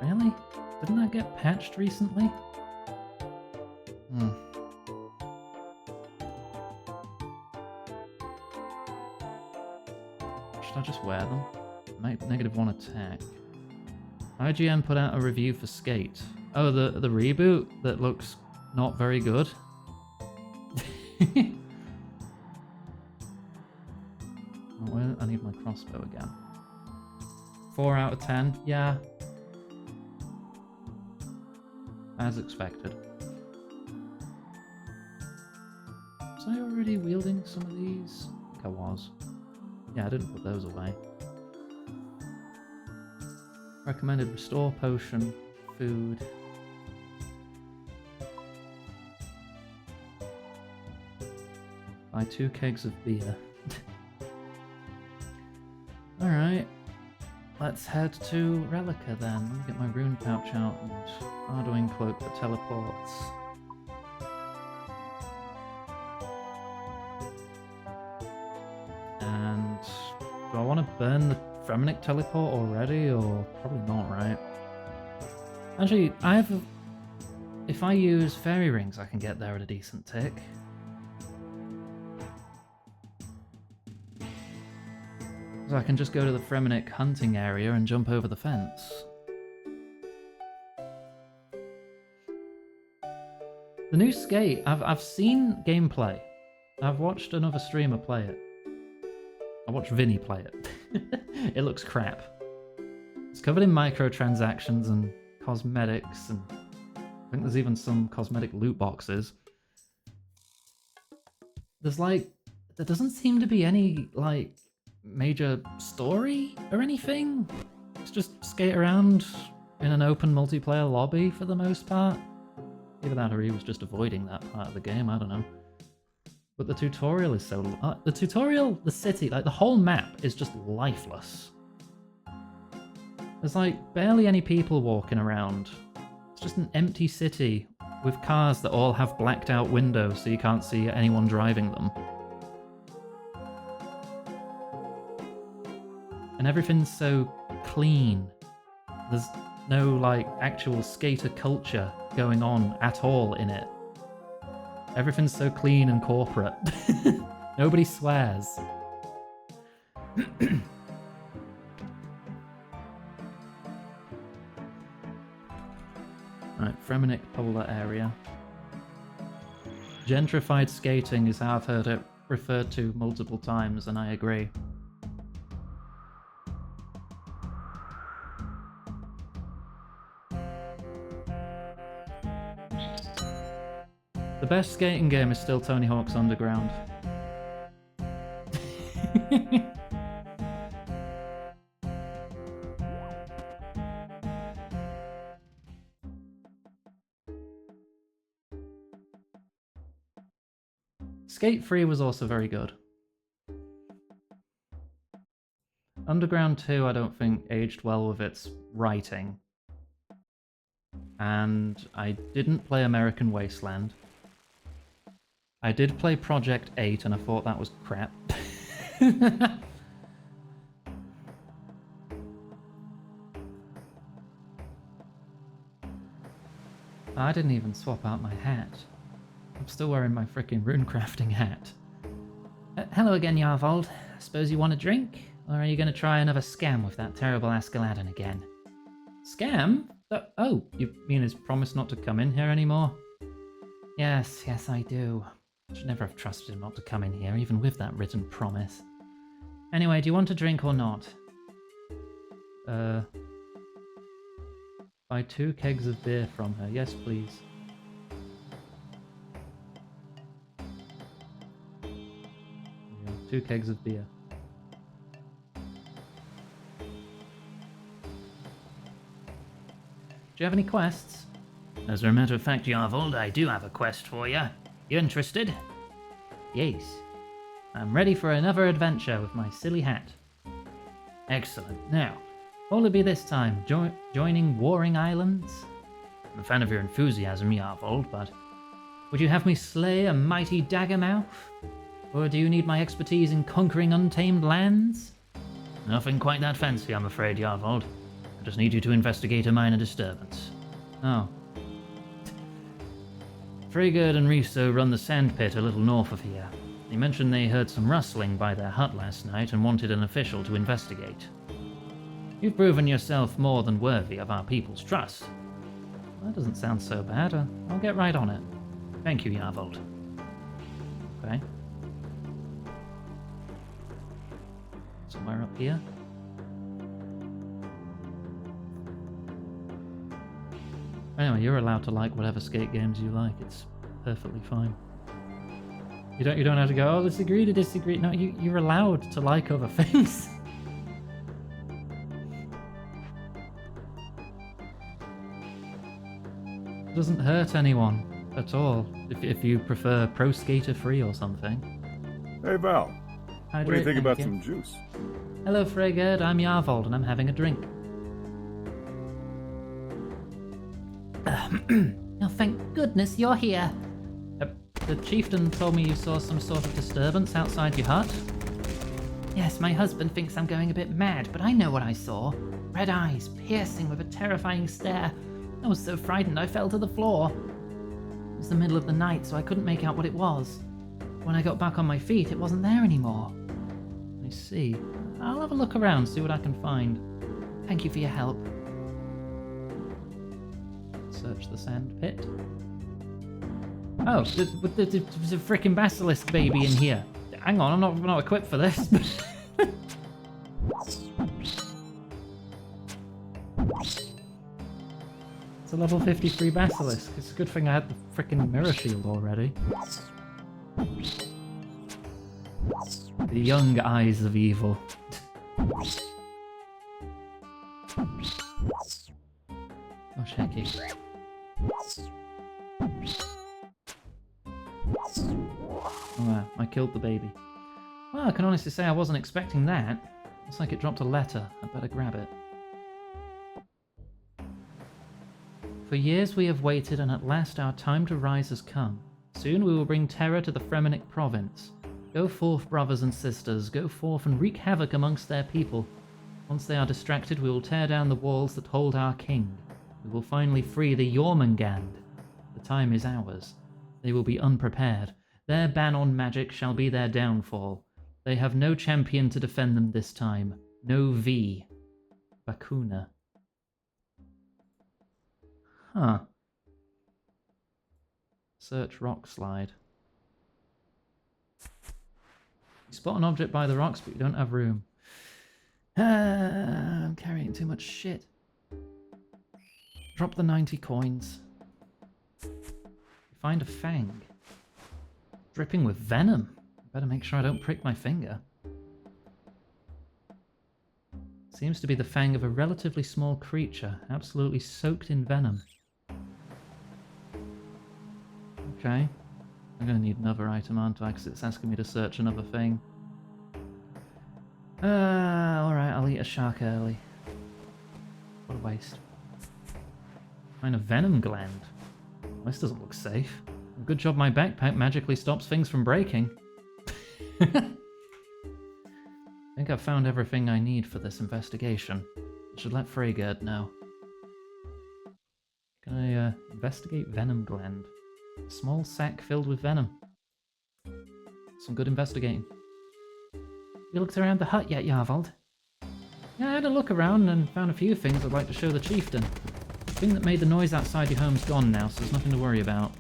Really? Didn't that get patched recently? Hmm. Should I just wear them? -1 attack. IGN put out a review for Skate. Oh, the reboot that looks not very good. Well, I need my crossbow again. 4 out of 10. Yeah. As expected. Was I already wielding some of these? I think I was. Yeah, I didn't put those away. Recommended restore potion, food. Buy 2 kegs of beer. Alright. Let's head to Relica then. Let me get my rune pouch out and Arduin cloak for teleports. And do I want to burn the Fremenic teleport already, or probably not, right? Actually, if I use fairy rings, I can get there at a decent tick. So I can just go to the Fremenic hunting area and jump over the fence. The new Skate, I've seen gameplay. I've watched another streamer play it. I watched Vinny play it. It looks crap. It's covered in microtransactions and cosmetics, and I think there's even some cosmetic loot boxes. There doesn't seem to be any, major story or anything. It's just skate around in an open multiplayer lobby for the most part. Either that or he was just avoiding that part of the game, I don't know. But the tutorial is so... the city, the whole map is just lifeless. There's barely any people walking around. It's just an empty city with cars that all have blacked out windows so you can't see anyone driving them. And everything's so clean. There's no, actual skater culture going on at all in it. Everything's so clean and corporate. Nobody swears. Right, Fremenic polar area. Gentrified skating is how I've heard it referred to multiple times, and I agree. The best skating game is still Tony Hawk's Underground. Skate 3 was also very good. Underground 2 I don't think aged well with its writing. And I didn't play American Wasteland. I did play Project 8 and I thought that was crap. I didn't even swap out my hat. I'm still wearing my freaking runecrafting hat. Hello again, Yarvold. Suppose you want a drink? Or are you going to try another scam with that terrible Askeladden again? Scam? Oh, you mean his promise not to come in here anymore? Yes, I do. Should never have trusted him not to come in here, even with that written promise. Anyway, do you want a drink or not? Buy 2 kegs of beer from her. Yes, please. There you go, 2 kegs of beer. Do you have any quests? As a matter of fact, Yarvold, I do have a quest for you. You interested? Yes. I'm ready for another adventure with my silly hat. Excellent. Now, what will it be this time? Joining Warring Islands? I'm a fan of your enthusiasm, Yarvold, but would you have me slay a mighty daggermouth? Or do you need my expertise in conquering untamed lands? Nothing quite that fancy, I'm afraid, Yarvold. I just need you to investigate a minor disturbance. Oh. Frigerd and Riso run the sand pit a little north of here. They mentioned they heard some rustling by their hut last night and wanted an official to investigate. You've proven yourself more than worthy of our people's trust. Well, that doesn't sound so bad. I'll get right on it. Thank you, Yarvold. Okay. Somewhere up here. Anyway, you're allowed to like whatever skate games you like. It's perfectly fine. You don't have to go, oh, let's agree to disagree. No, you're allowed to like other things. It doesn't hurt anyone at all if you prefer Pro Skater Free or something. Hey, Val. What do you think about some juice? Hello, Frigerd. I'm Yarvold, and I'm having a drink. Oh, thank goodness you're here. The chieftain told me you saw some sort of disturbance outside your hut. Yes, my husband thinks I'm going a bit mad, but I know what I saw. Red eyes, piercing with a terrifying stare. I was so frightened I fell to the floor. It was the middle of the night, so I couldn't make out what it was. When I got back on my feet, it wasn't there anymore. I see. I'll have a look around, see what I can find. Thank you for your help. Search the sand pit. Oh, there's a freaking basilisk baby in here. Hang on, I'm not equipped for this. It's a level 53 basilisk. It's a good thing I had the freaking mirror shield already. The young eyes of evil. Oh, shaky. Oh wow, I killed the baby. Well, I can honestly say I wasn't expecting that. Looks like it dropped a letter. I'd better grab it. For years we have waited, and at last our time to rise has come. Soon we will bring terror to the Fremenic province. Go forth, brothers and sisters, go forth and wreak havoc amongst their people. Once they are distracted, we will tear down the walls that hold our king. We will finally free the Jormungand. The time is ours. They will be unprepared. Their ban on magic shall be their downfall. They have no champion to defend them this time. No V. Bakuna. Huh. Search rock slide. You spot an object by the rocks, but you don't have room. I'm carrying too much shit. Drop the 90 coins. You find a fang. Dripping with venom. Better make sure I don't prick my finger. Seems to be the fang of a relatively small creature, absolutely soaked in venom. Okay. I'm going to need another item, aren't I? Because it's asking me to search another thing. Alright, I'll eat a shark early. What a waste. Find a venom gland. Well, this doesn't look safe. Good job my backpack magically stops things from breaking. I think I've found everything I need for this investigation. I should let Frigerd know. Can I investigate venom gland? A small sack filled with venom. Some good investigating. You looked around the hut yet, Yarvold? Yeah, I had a look around and found a few things I'd like to show the chieftain. The thing that made the noise outside your home's gone now, so there's nothing to worry about.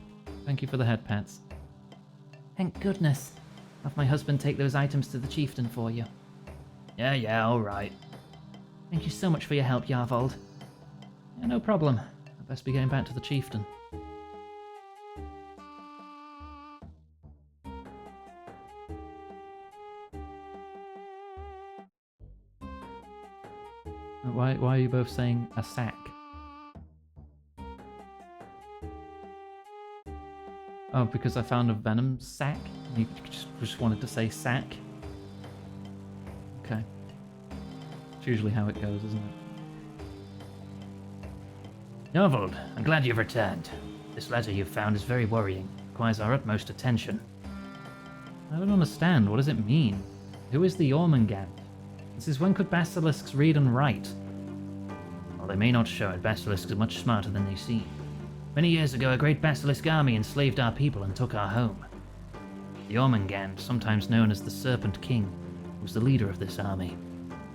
Thank you for the head pats. Thank goodness. Have my husband take those items to the chieftain for you. Yeah, alright. Thank you so much for your help, Yarvold. Yeah, no problem. I'd best be getting back to the chieftain. Why are you both saying a sack? Oh, because I found a venom sack? You just wanted to say sack? Okay. It's usually how it goes, isn't it? Yarvold, I'm glad you've returned. This letter you've found is very worrying. Requires our utmost attention. I don't understand. What does it mean? Who is the Jormungand? This is when could basilisks read and write? While they may not show it, basilisks are much smarter than they seem. Many years ago, a great basilisk army enslaved our people and took our home. The Jormungand, sometimes known as the Serpent King, was the leader of this army.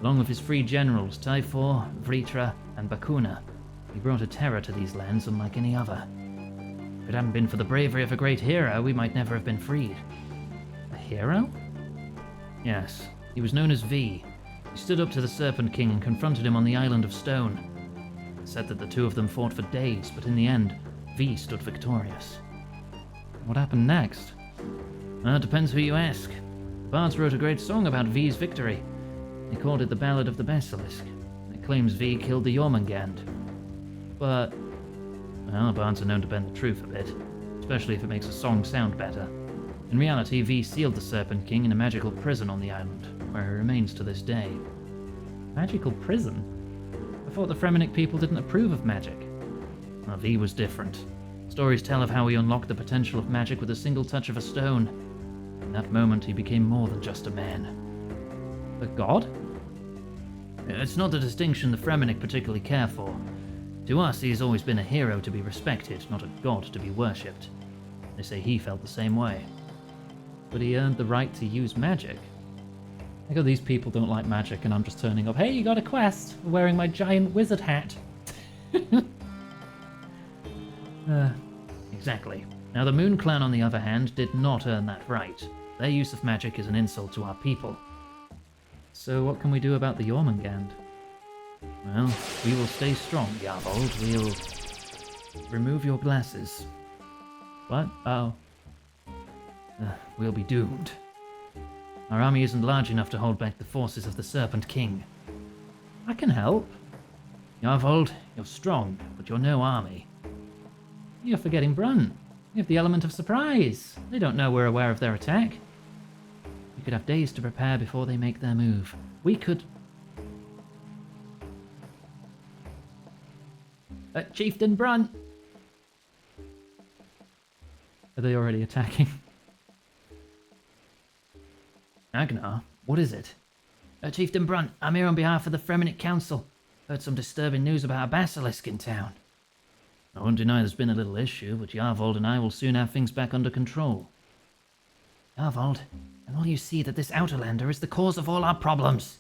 Along with his three generals, Typhor, Vritra, and Bakuna, he brought a terror to these lands unlike any other. If it hadn't been for the bravery of a great hero, we might never have been freed. A hero? Yes, he was known as V. He stood up to the Serpent King and confronted him on the Island of Stone. It said that the two of them fought for days, but in the end, V stood victorious. What happened next? It depends who you ask. The bards wrote a great song about V's victory. They called it the Ballad of the Basilisk. It claims V killed the Jormungand. But, well, bards are known to bend the truth a bit, especially if it makes a song sound better. In reality, V sealed the Serpent King in a magical prison on the island, where he remains to this day. Magical prison? I thought the Fremennik people didn't approve of magic. Well, V was different. Stories tell of how he unlocked the potential of magic with a single touch of a stone. In that moment, he became more than just a man. A god? It's not the distinction the Fremennik particularly care for. To us, he has always been a hero to be respected, not a god to be worshipped. They say he felt the same way. But he earned the right to use magic. I go, these people don't like magic, and I'm just turning up. Hey, you got a quest? Wearing my giant wizard hat. Exactly. Now, the Moon Clan, on the other hand, did not earn that right. Their use of magic is an insult to our people. So what can we do about the Jormungand? Well, we will stay strong, Yarvold. We'll remove your glasses. What? Oh. We'll be doomed. Our army isn't large enough to hold back the forces of the Serpent King. I can help. Yarvold, you're strong, but you're no army. You're forgetting Brun. We have the element of surprise. They don't know we're aware of their attack. We could have days to prepare before they make their move. We could... Chieftain Brun! Are they already attacking? Agnar, what is it? Chieftain Brun, I'm here on behalf of the Fremennik Council. Heard some disturbing news about a basilisk in town. I won't deny there's been a little issue, but Yarvold and I will soon have things back under control. Yarvold, and will you see that this Outlander is the cause of all our problems?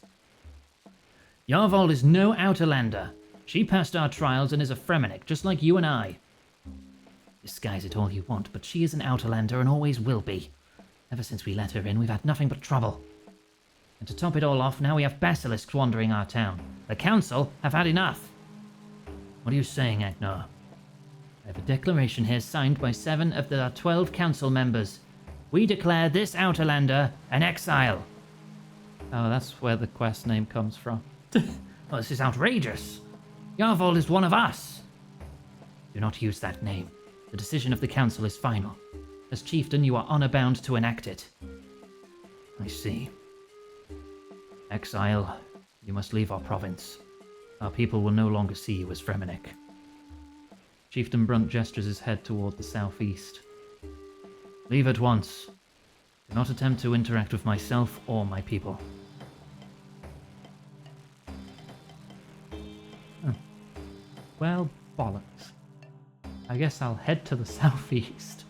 Yarvold is no Outlander. She passed our trials and is a Fremennik, just like you and I. Disguise it all you want, but she is an Outlander and always will be. Ever since we let her in, we've had nothing but trouble. And to top it all off, now we have basilisks wandering our town. The council have had enough. What are you saying, Agnar? I have a declaration here signed by 7 of the 12 council members. We declare this Outlander an exile. Oh, that's where the quest name comes from. Well, this is outrageous. Yarvold is one of us. Do not use that name. The decision of the council is final. As chieftain, you are honor-bound to enact it. I see. Exile, you must leave our province. Our people will no longer see you as Fremennik. Chieftain Brunt gestures his head toward the southeast. Leave at once. Do not attempt to interact with myself or my people. Oh. Well, bollocks. I guess I'll head to the southeast.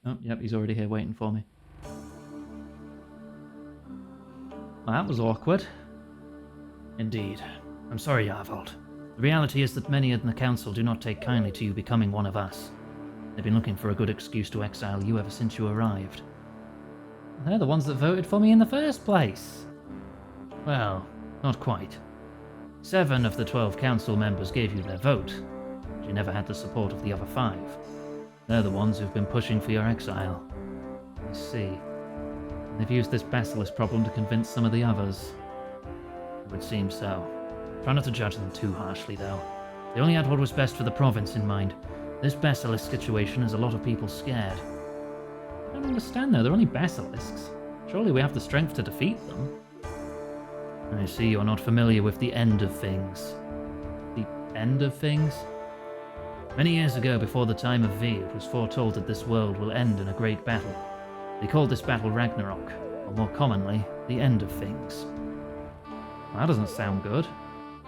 Oh, yep, he's already here waiting for me. Well, that was awkward. Indeed. I'm sorry, Yarvold. The reality is that many in the council do not take kindly to you becoming one of us. They've been looking for a good excuse to exile you ever since you arrived. They're the ones that voted for me in the first place. Well, not quite. 7 of the 12 council members gave you their vote, but you never had the support of the other 5. They're the ones who've been pushing for your exile. I see. And they've used this basilisk problem to convince some of the others. It would seem so. Try not to judge them too harshly, though. They only had what was best for the province in mind. This basilisk situation has a lot of people scared. I don't understand, though. They're only basilisks. Surely we have the strength to defeat them. I see you're not familiar with the end of things. The end of things? Many years ago, before the time of V, it was foretold that this world will end in a great battle. They called this battle Ragnarok, or more commonly, the end of things. Well, that doesn't sound good.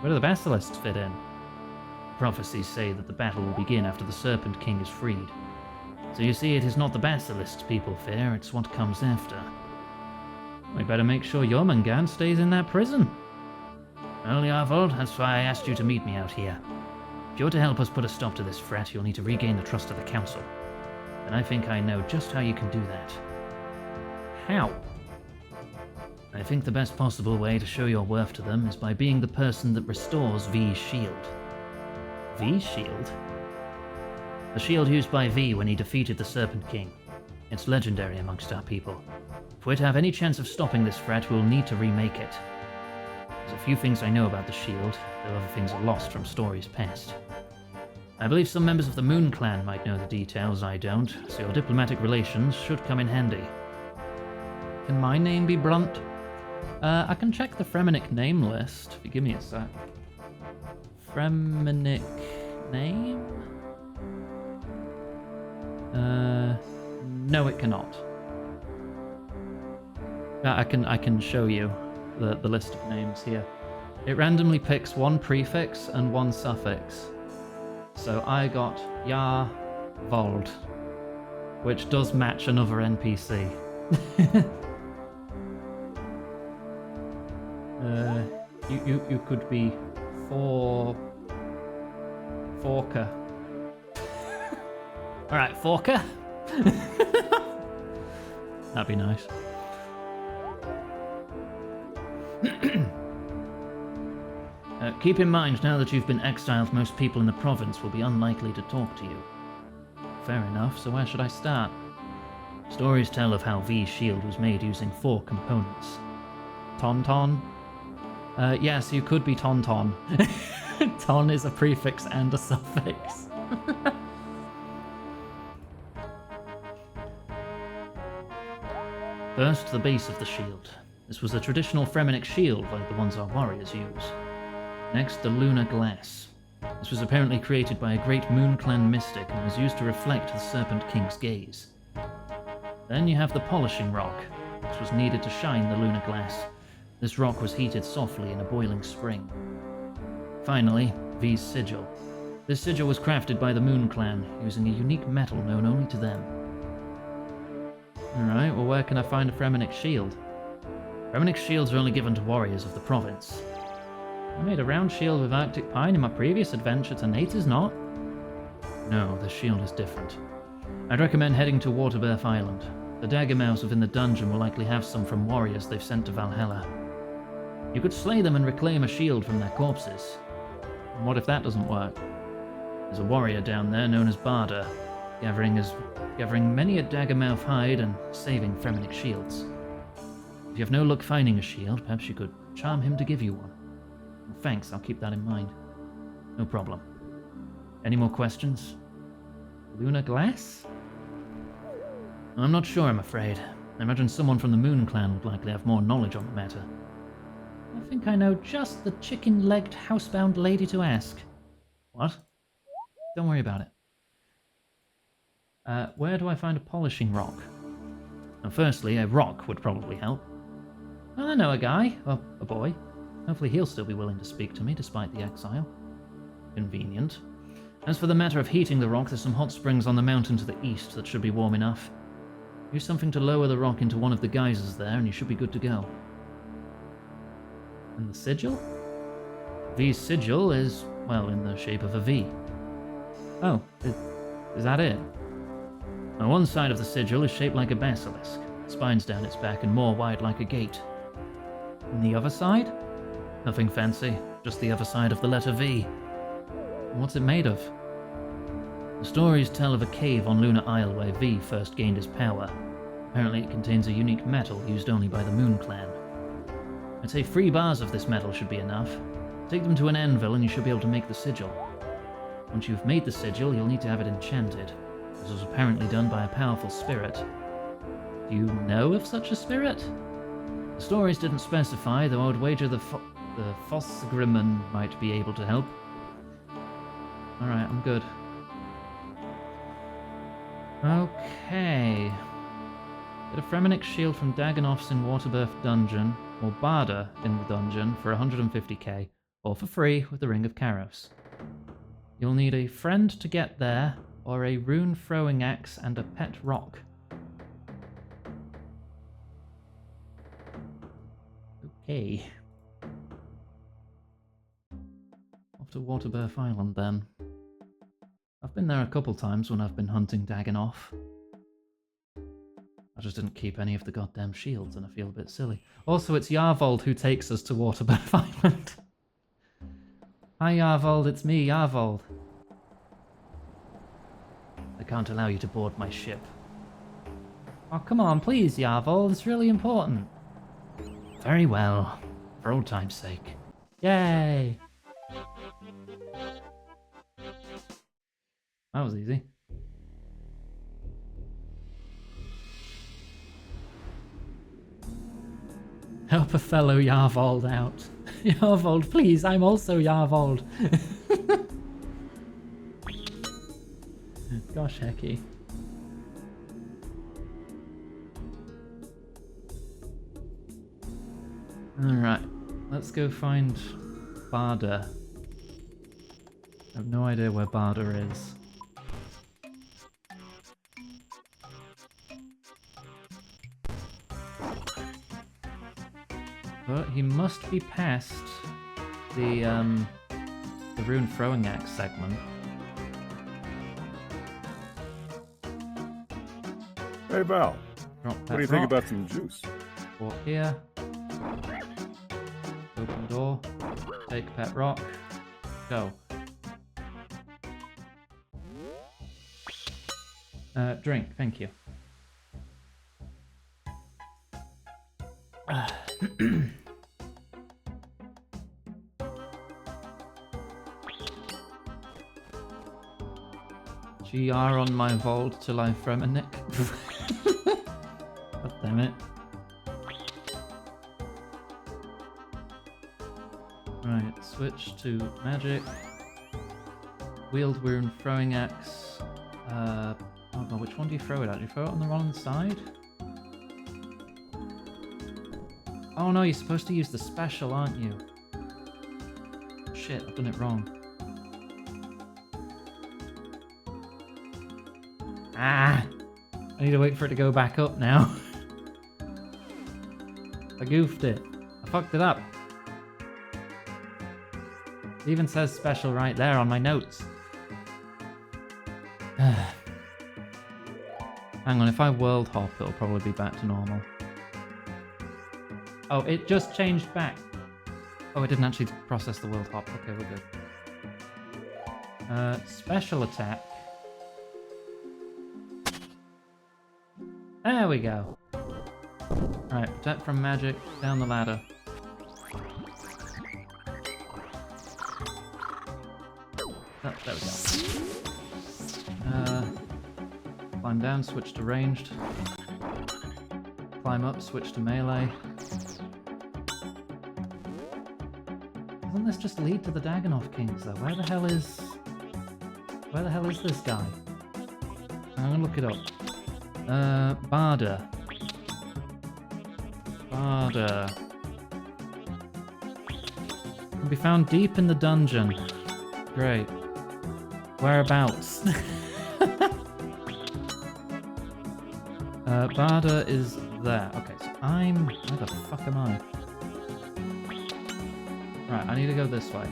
Where do the basilisks fit in? Prophecies say that the battle will begin after the Serpent King is freed. So you see, it is not the basilisks people fear, it's what comes after. We better make sure Jormungand stays in that prison. Well, Yarvold, that's why I asked you to meet me out here. If you're to help us put a stop to this threat, you'll need to regain the trust of the Council. And I think I know just how you can do that. How? I think the best possible way to show your worth to them is by being the person that restores V's shield. V's shield? The shield used by V when he defeated the Serpent King. It's legendary amongst our people. If we're to have any chance of stopping this threat, we'll need to remake it. There's a few things I know about the shield, though other things are lost from stories past. I believe some members of the Moon Clan might know the details, I don't, so your diplomatic relations should come in handy. Can my name be Brunt? I can check the Fremenic name list, if you give me a sec. Fremenic name? No it cannot. I can show you the list of names here. It randomly picks one prefix and one suffix. So I got Yarvold, which does match another NPC. You could be Forker. Alright, Forker. That'd be nice. Keep in mind, now that you've been exiled, most people in the province will be unlikely to talk to you. Fair enough, so where should I start? Stories tell of how V's shield was made using 4 components. Tauntaun? Yes, you could be Tauntaun. Ton is a prefix and a suffix. First, the base of the shield. This was a traditional Fremenic shield like the ones our warriors use. Next, the lunar glass. This was apparently created by a great Moon Clan mystic and was used to reflect the Serpent King's gaze. Then you have the polishing rock. This was needed to shine the lunar glass. This rock was heated softly in a boiling spring. Finally, V's sigil. This sigil was crafted by the Moon Clan, using a unique metal known only to them. Alright, well where can I find a Fremenic shield? Fremenic shields are only given to warriors of the province. I made a round shield with Arctic pine in my previous adventure to Nate's not. No, the shield is different. I'd recommend heading to Waterbirth Island. The dagger mouths within the dungeon will likely have some from warriors they've sent to Valhalla. You could slay them and reclaim a shield from their corpses. And what if that doesn't work? There's a warrior down there known as Barda, gathering many a daggermouth hide and saving Fremenic shields. If you have no luck finding a shield, perhaps you could charm him to give you one. Well, thanks, I'll keep that in mind. No problem. Any more questions? Lunar glass? I'm not sure, I'm afraid. I imagine someone from the Moon Clan would likely have more knowledge on the matter. I think I know just the chicken-legged housebound lady to ask. What? Don't worry about it. Where do I find a polishing rock? Now, firstly, a rock would probably help. Well, I know a guy, or a boy. Hopefully he'll still be willing to speak to me despite the exile. Convenient. As for the matter of heating the rock, there's some hot springs on the mountain to the east that should be warm enough. Use something to lower the rock into one of the geysers there and you should be good to go. And the sigil? V's sigil is, well, in the shape of a V. Oh, is that it? On one side of the sigil is shaped like a basilisk, spines down its back and more wide like a gate. And the other side? Nothing fancy, just the other side of the letter V. And what's it made of? The stories tell of a cave on Lunar Isle where V first gained his power. Apparently it contains a unique metal used only by the Moon Clan. I'd say 3 bars of this metal should be enough. Take them to an anvil and you should be able to make the sigil. Once you've made the sigil, you'll need to have it enchanted. This was apparently done by a powerful spirit. Do you know of such a spirit? The stories didn't specify, though I would wager the Fossgrimmen might be able to help. Alright, I'm good. Okay. Get a Fremennik shield from Dagonoff's in Waterbirth Dungeon, or Barda in the dungeon for 150k, or for free with the Ring of Karos. You'll need a friend to get there, or a rune throwing axe and a pet rock. Okay. Off to Waterbirth Island then. I've been there a couple times when I've been hunting Dagonoff. I just didn't keep any of the goddamn shields and I feel a bit silly. Also, it's Yarvold who takes us to Waterbirth Island. Hi Yarvold, it's me, Yarvold. I can't allow you to board my ship. Oh, come on, please, Yarvold, it's really important. Very well, for old time's sake. Yay! That was easy. Help a fellow Yarvold out. Yarvold, please, I'm also Yarvold. Gosh, hecky. Alright, let's go find Barda. I have no idea where Barda is. But he must be past the rune throwing axe segment. Hey, Val. Drop What that do you think rock. about some juice? Walk here. Open door. Take pet rock. Go. Drink, thank you. GR on my vault till I Fremennik. God damn it. Right, switch to magic. Wield rune, throwing axe. Oh god, which one do you throw it at? Do you throw it on the wrong side? Oh no, you're supposed to use the special, aren't you? Shit, I've done it wrong. Ah! I need to wait for it to go back up now. I goofed it. I fucked it up. It even says special right there on my notes. Hang on, if I world hop, it'll probably be back to normal. Oh, it just changed back. Oh, it didn't actually process the world hop. Okay, we're good. Special attack. There we go. Alright, protect from magic, down the ladder. Oh, there we go. Climb down, switch to ranged. Climb up, switch to melee. Doesn't this just lead to the Dagonoff Kings though? Where the hell is this guy? I'm gonna look it up. Barda. Barda. Can be found deep in the dungeon. Great. Whereabouts? Barda is there. Okay, so where the fuck am I? Right, I need to go this way.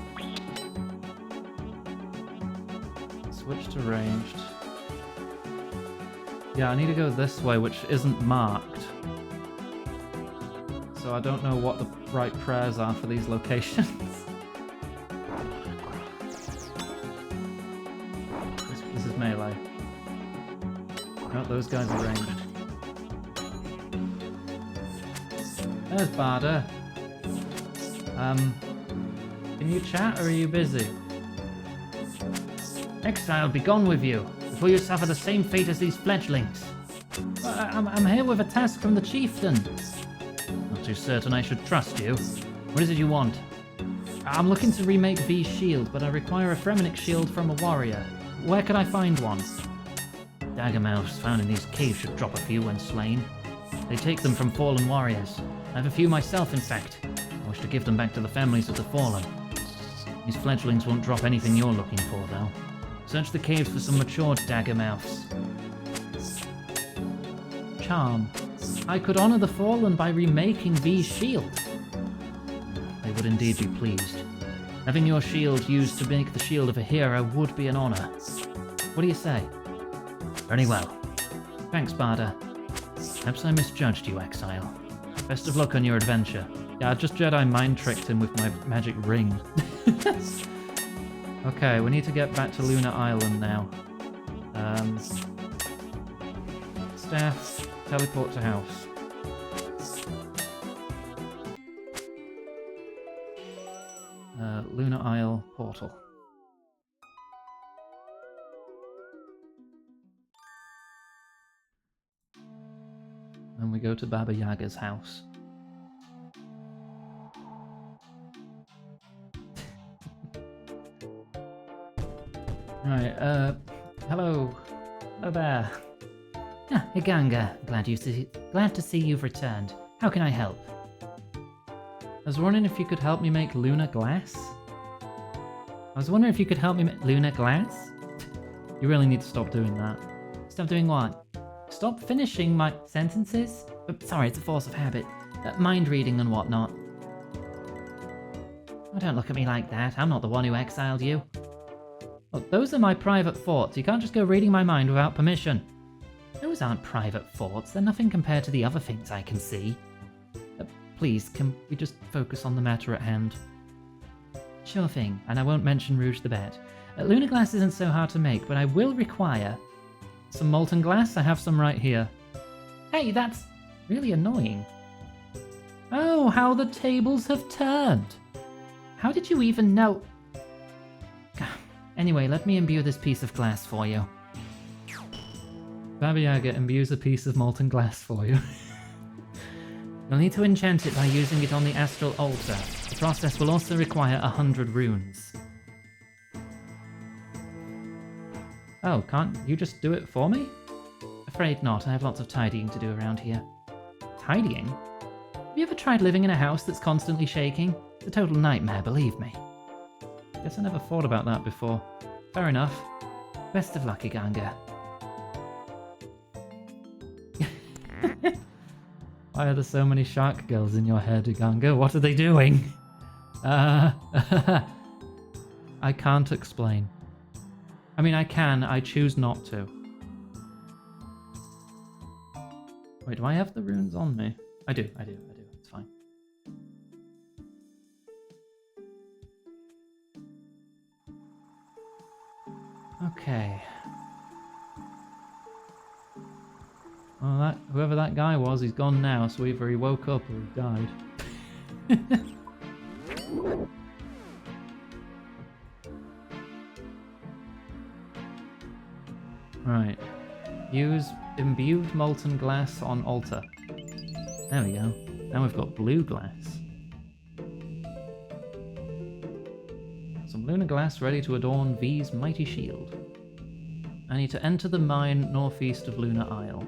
Switch to ranged. Yeah, I need to go this way, which isn't marked. So I don't know what the right prayers are for these locations. This is melee. Oh, those guys are ranged. There's Barda. Can you chat or are you busy? Exile, be gone with you, before you suffer the same fate as these fledglings. I'm here with a task from the chieftain. Not too certain I should trust you. What is it you want? I'm looking to remake V's shield, but I require a Fremenic shield from a warrior. Where could I find one? Dagger mouths found in these caves should drop a few when slain. They take them from fallen warriors. I have a few myself, in fact. I wish to give them back to the families of the fallen. These fledglings won't drop anything you're looking for, though. Search the caves for some matured dagger mouths. Charm. I could honor the fallen by remaking V's shield. They would indeed be pleased. Having your shield used to make the shield of a hero would be an honor. What do you say? Very well. Thanks, Barda. Perhaps I misjudged you, Exile. Best of luck on your adventure. Yeah, I just Jedi mind tricked him with my magic ring. Okay, we need to get back to Lunar Island now. Staff, teleport to house. Lunar Isle portal. And we go to Baba Yaga's house. Right, hello. Hello there. Ah, Iganga, glad to see you've returned. How can I help? I was wondering if you could help me make lunar glass? Lunar glass? You really need to stop doing that. Stop doing what? Stop finishing my sentences? Sorry, it's a force of habit. Mind reading and whatnot. Oh, don't look at me like that. I'm not the one who exiled you. Look, those are my private thoughts. You can't just go reading my mind without permission. Those aren't private thoughts. They're nothing compared to the other things I can see. Please, can we just focus on the matter at hand? Sure thing, and I won't mention Rouge the Bat. Lunar glass isn't so hard to make, but I will require some molten glass. I have some right here. Hey, that's really annoying. Oh, how the tables have turned. How did you even know? Anyway, let me imbue this piece of glass for you. Baba Yaga imbues a piece of molten glass for you. You'll need to enchant it by using it on the astral altar. The process will also require 100 runes. Oh, can't you just do it for me? Afraid not. I have lots of tidying to do around here. Tidying? Have you ever tried living in a house that's constantly shaking? It's a total nightmare, believe me. Guess I never thought about that before. Fair enough. Best of luck, Iganga. Why are there so many shark girls in your head, Iganga? What are they doing? I can't explain. I mean, I can. I choose not to. Wait, do I have the runes on me? I do. It's fine. Okay. Well, whoever that guy was, he's gone now, so either he woke up or he died. Right. Use imbued molten glass on altar. There we go. Now we've got blue glass. Some lunar glass ready to adorn V's mighty shield. I need to enter the mine northeast of Lunar Isle.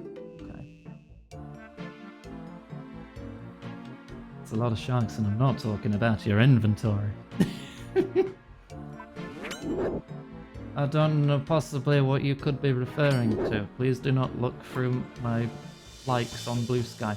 It's a lot of sharks, and I'm not talking about your inventory. I don't know possibly what you could be referring to. Please do not look through my likes on Blue Sky.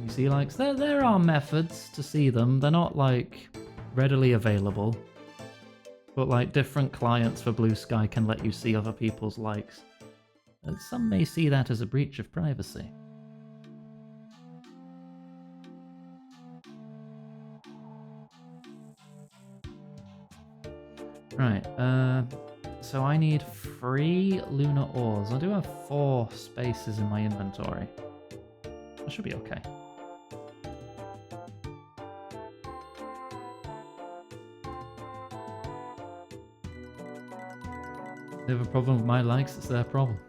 You see likes? There are methods to see them. They're not like readily available. But like different clients for Blue Sky can let you see other people's likes. And some may see that as a breach of privacy. Right, so I need 3 lunar ores. I do have 4 spaces in my inventory. That should be okay. They have a problem with my likes, it's their problem.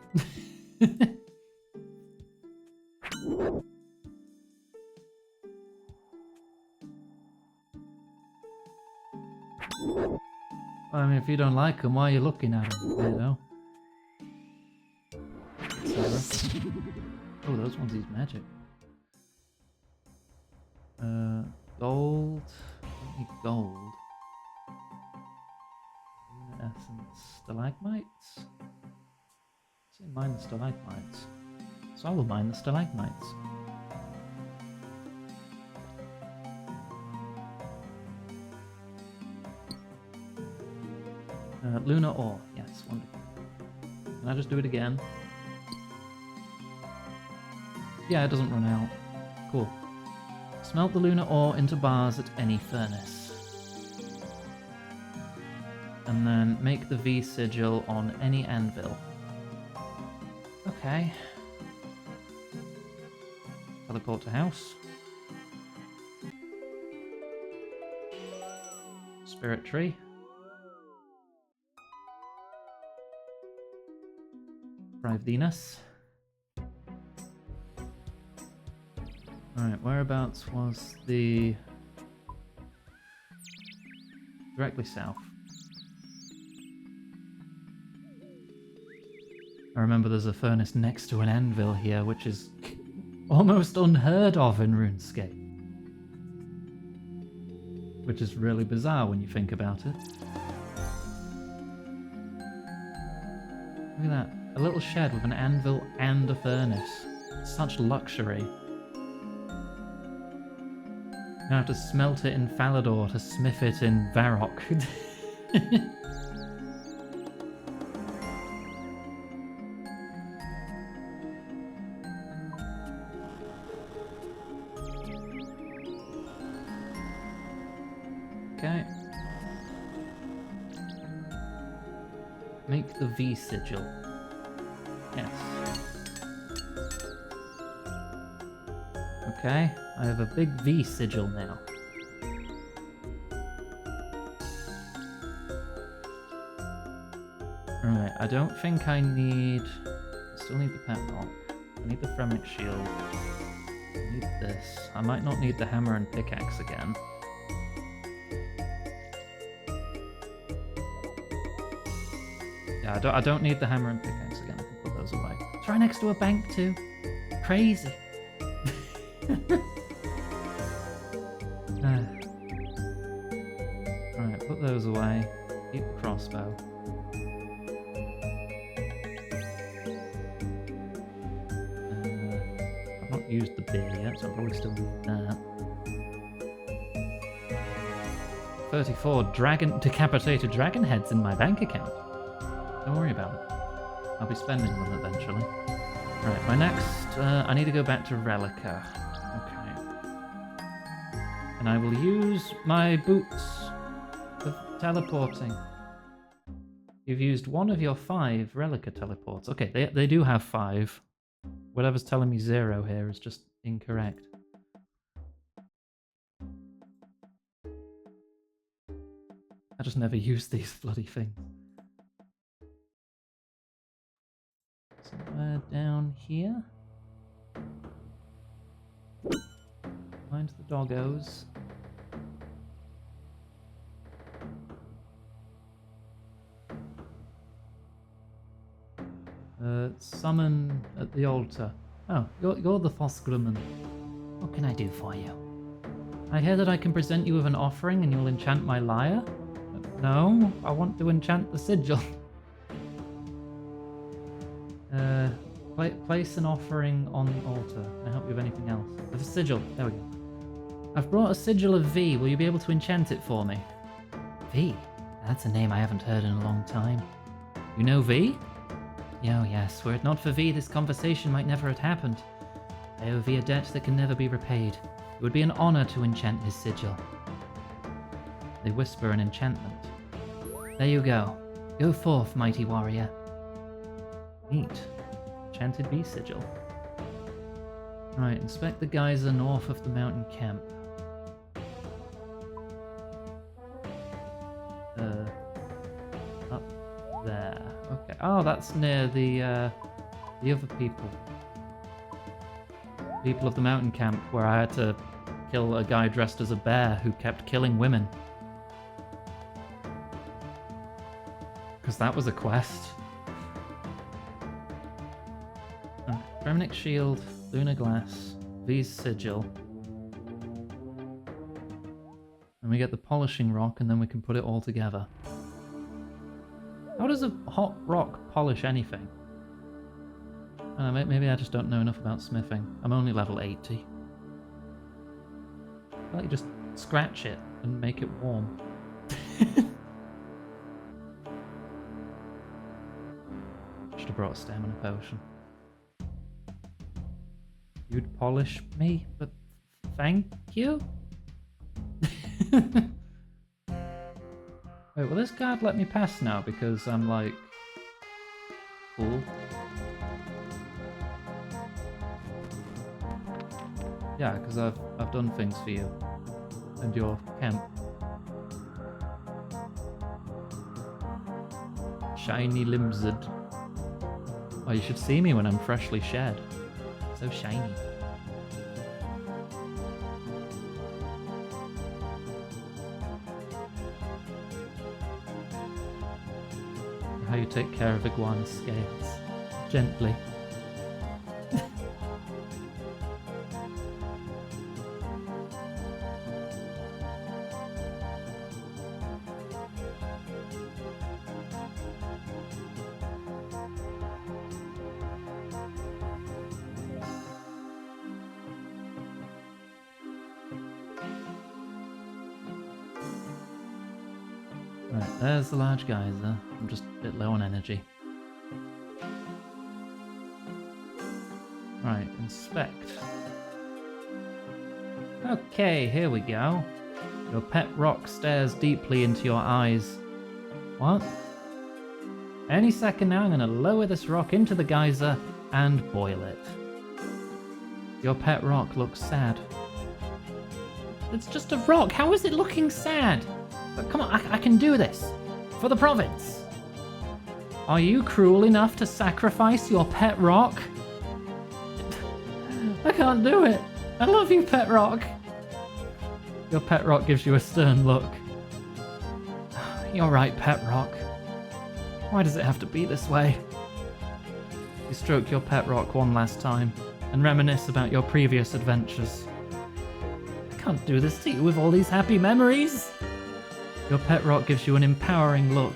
I mean, if you don't like them, why are you looking at them, you know? Oh, those ones use magic. Gold. Don't need gold. Essence. Stalagmites? Say mine the stalagmites. So I will mine the stalagmites. Lunar ore. Yes, wonderful. Can I just do it again? Yeah, it doesn't run out. Cool. Smelt the lunar ore into bars at any furnace. And then make the V sigil on any anvil. Okay. Teleport to house. Spirit tree. Venus. Alright, whereabouts was the... Directly south. I remember there's a furnace next to an anvil here, which is almost unheard of in RuneScape. Which is really bizarre when you think about it. Look at that. A little shed with an anvil and a furnace. Such luxury. Now I have to smelt it in Falador to smith it in Varrock. Okay. Make the V sigil. Yes. Okay, I have a big V sigil now. Alright, I don't think I need... I still need the pet rock. I need the Fremic shield. I need this. I might not need the hammer and pickaxe again. Yeah, I don't need the hammer and pickaxe again. I can put those away. It's right next to a bank too. Crazy. Alright, put those away. Keep the crossbow. I've not used the beer yet, so I'll probably still need that. 34 decapitated dragon heads in my bank account. Don't worry about it. I'll be spending them eventually. Right, my next... I need to go back to Relica. Okay. And I will use my boots for teleporting. You've used one of your 5 Relica teleports. Okay, they do have 5. Whatever's telling me 0 here is just incorrect. I just never use these bloody things. Somewhere down here. Find the doggos. Summon at the altar. Oh, you're the Thosgrimman. What can I do for you? I hear that I can present you with an offering and you'll enchant my lyre? No, I want to enchant the sigil. Place an offering on altar. Can I help you with anything else? With a sigil. There we go. I've brought a sigil of V. Will you be able to enchant it for me? V? That's a name I haven't heard in a long time. You know V? Oh yes, were it not for V, this conversation might never have happened. I owe V a debt that can never be repaid. It would be an honor to enchant his sigil. They whisper an enchantment. There you go. Go forth, mighty warrior. Neat. Enchanted V sigil. Right, inspect the geyser north of the mountain camp. Up there. Okay. Oh, that's near the other people. People of the mountain camp, where I had to kill a guy dressed as a bear who kept killing women. Because that was a quest. Remnick shield, lunar glass, V's sigil. And we get the polishing rock, and then we can put it all together. How does a hot rock polish anything? I don't know, maybe I just don't know enough about smithing. I'm only level 80. I feel like you just scratch it and make it warm. Should have brought a stamina potion. You'd polish me, but thank you? Wait, will this guard let me pass now because I'm like... cool? Yeah, because I've done things for you. And your camp. Shiny limzard. Oh, you should see me when I'm freshly shed. So shiny. How you take care of iguana scales. Gently. Right, there's the large geyser. I'm just a bit low on energy. Right, inspect. Okay, here we go. Your pet rock stares deeply into your eyes. What? Any second now, I'm going to lower this rock into the geyser and boil it. Your pet rock looks sad. It's just a rock. How is it looking sad? But come on, I can do this. For the province. Are you cruel enough to sacrifice your pet rock? I can't do it. I love you, pet rock. Your pet rock gives you a stern look. You're right, pet rock. Why does it have to be this way? You stroke your pet rock one last time and reminisce about your previous adventures. I can't do this to you with all these happy memories. Your pet rock gives you an empowering look.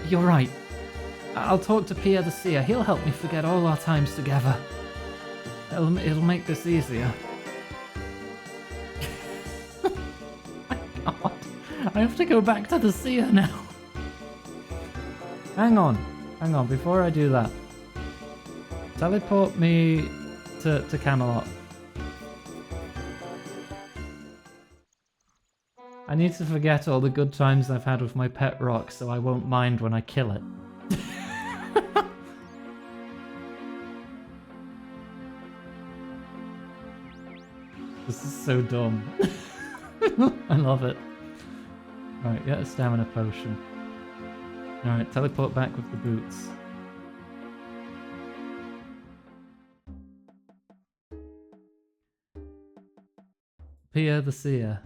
You're right. I'll talk to Pierre the Seer. He'll help me forget all our times together. It'll make this easier. God, I have to go back to the Seer now. Hang on, before I do that. Teleport me to Camelot. I need to forget all the good times I've had with my pet rock so I won't mind when I kill it. This is so dumb. I love it. Right, get a stamina potion. Alright, teleport back with the boots. Pierre the Seer.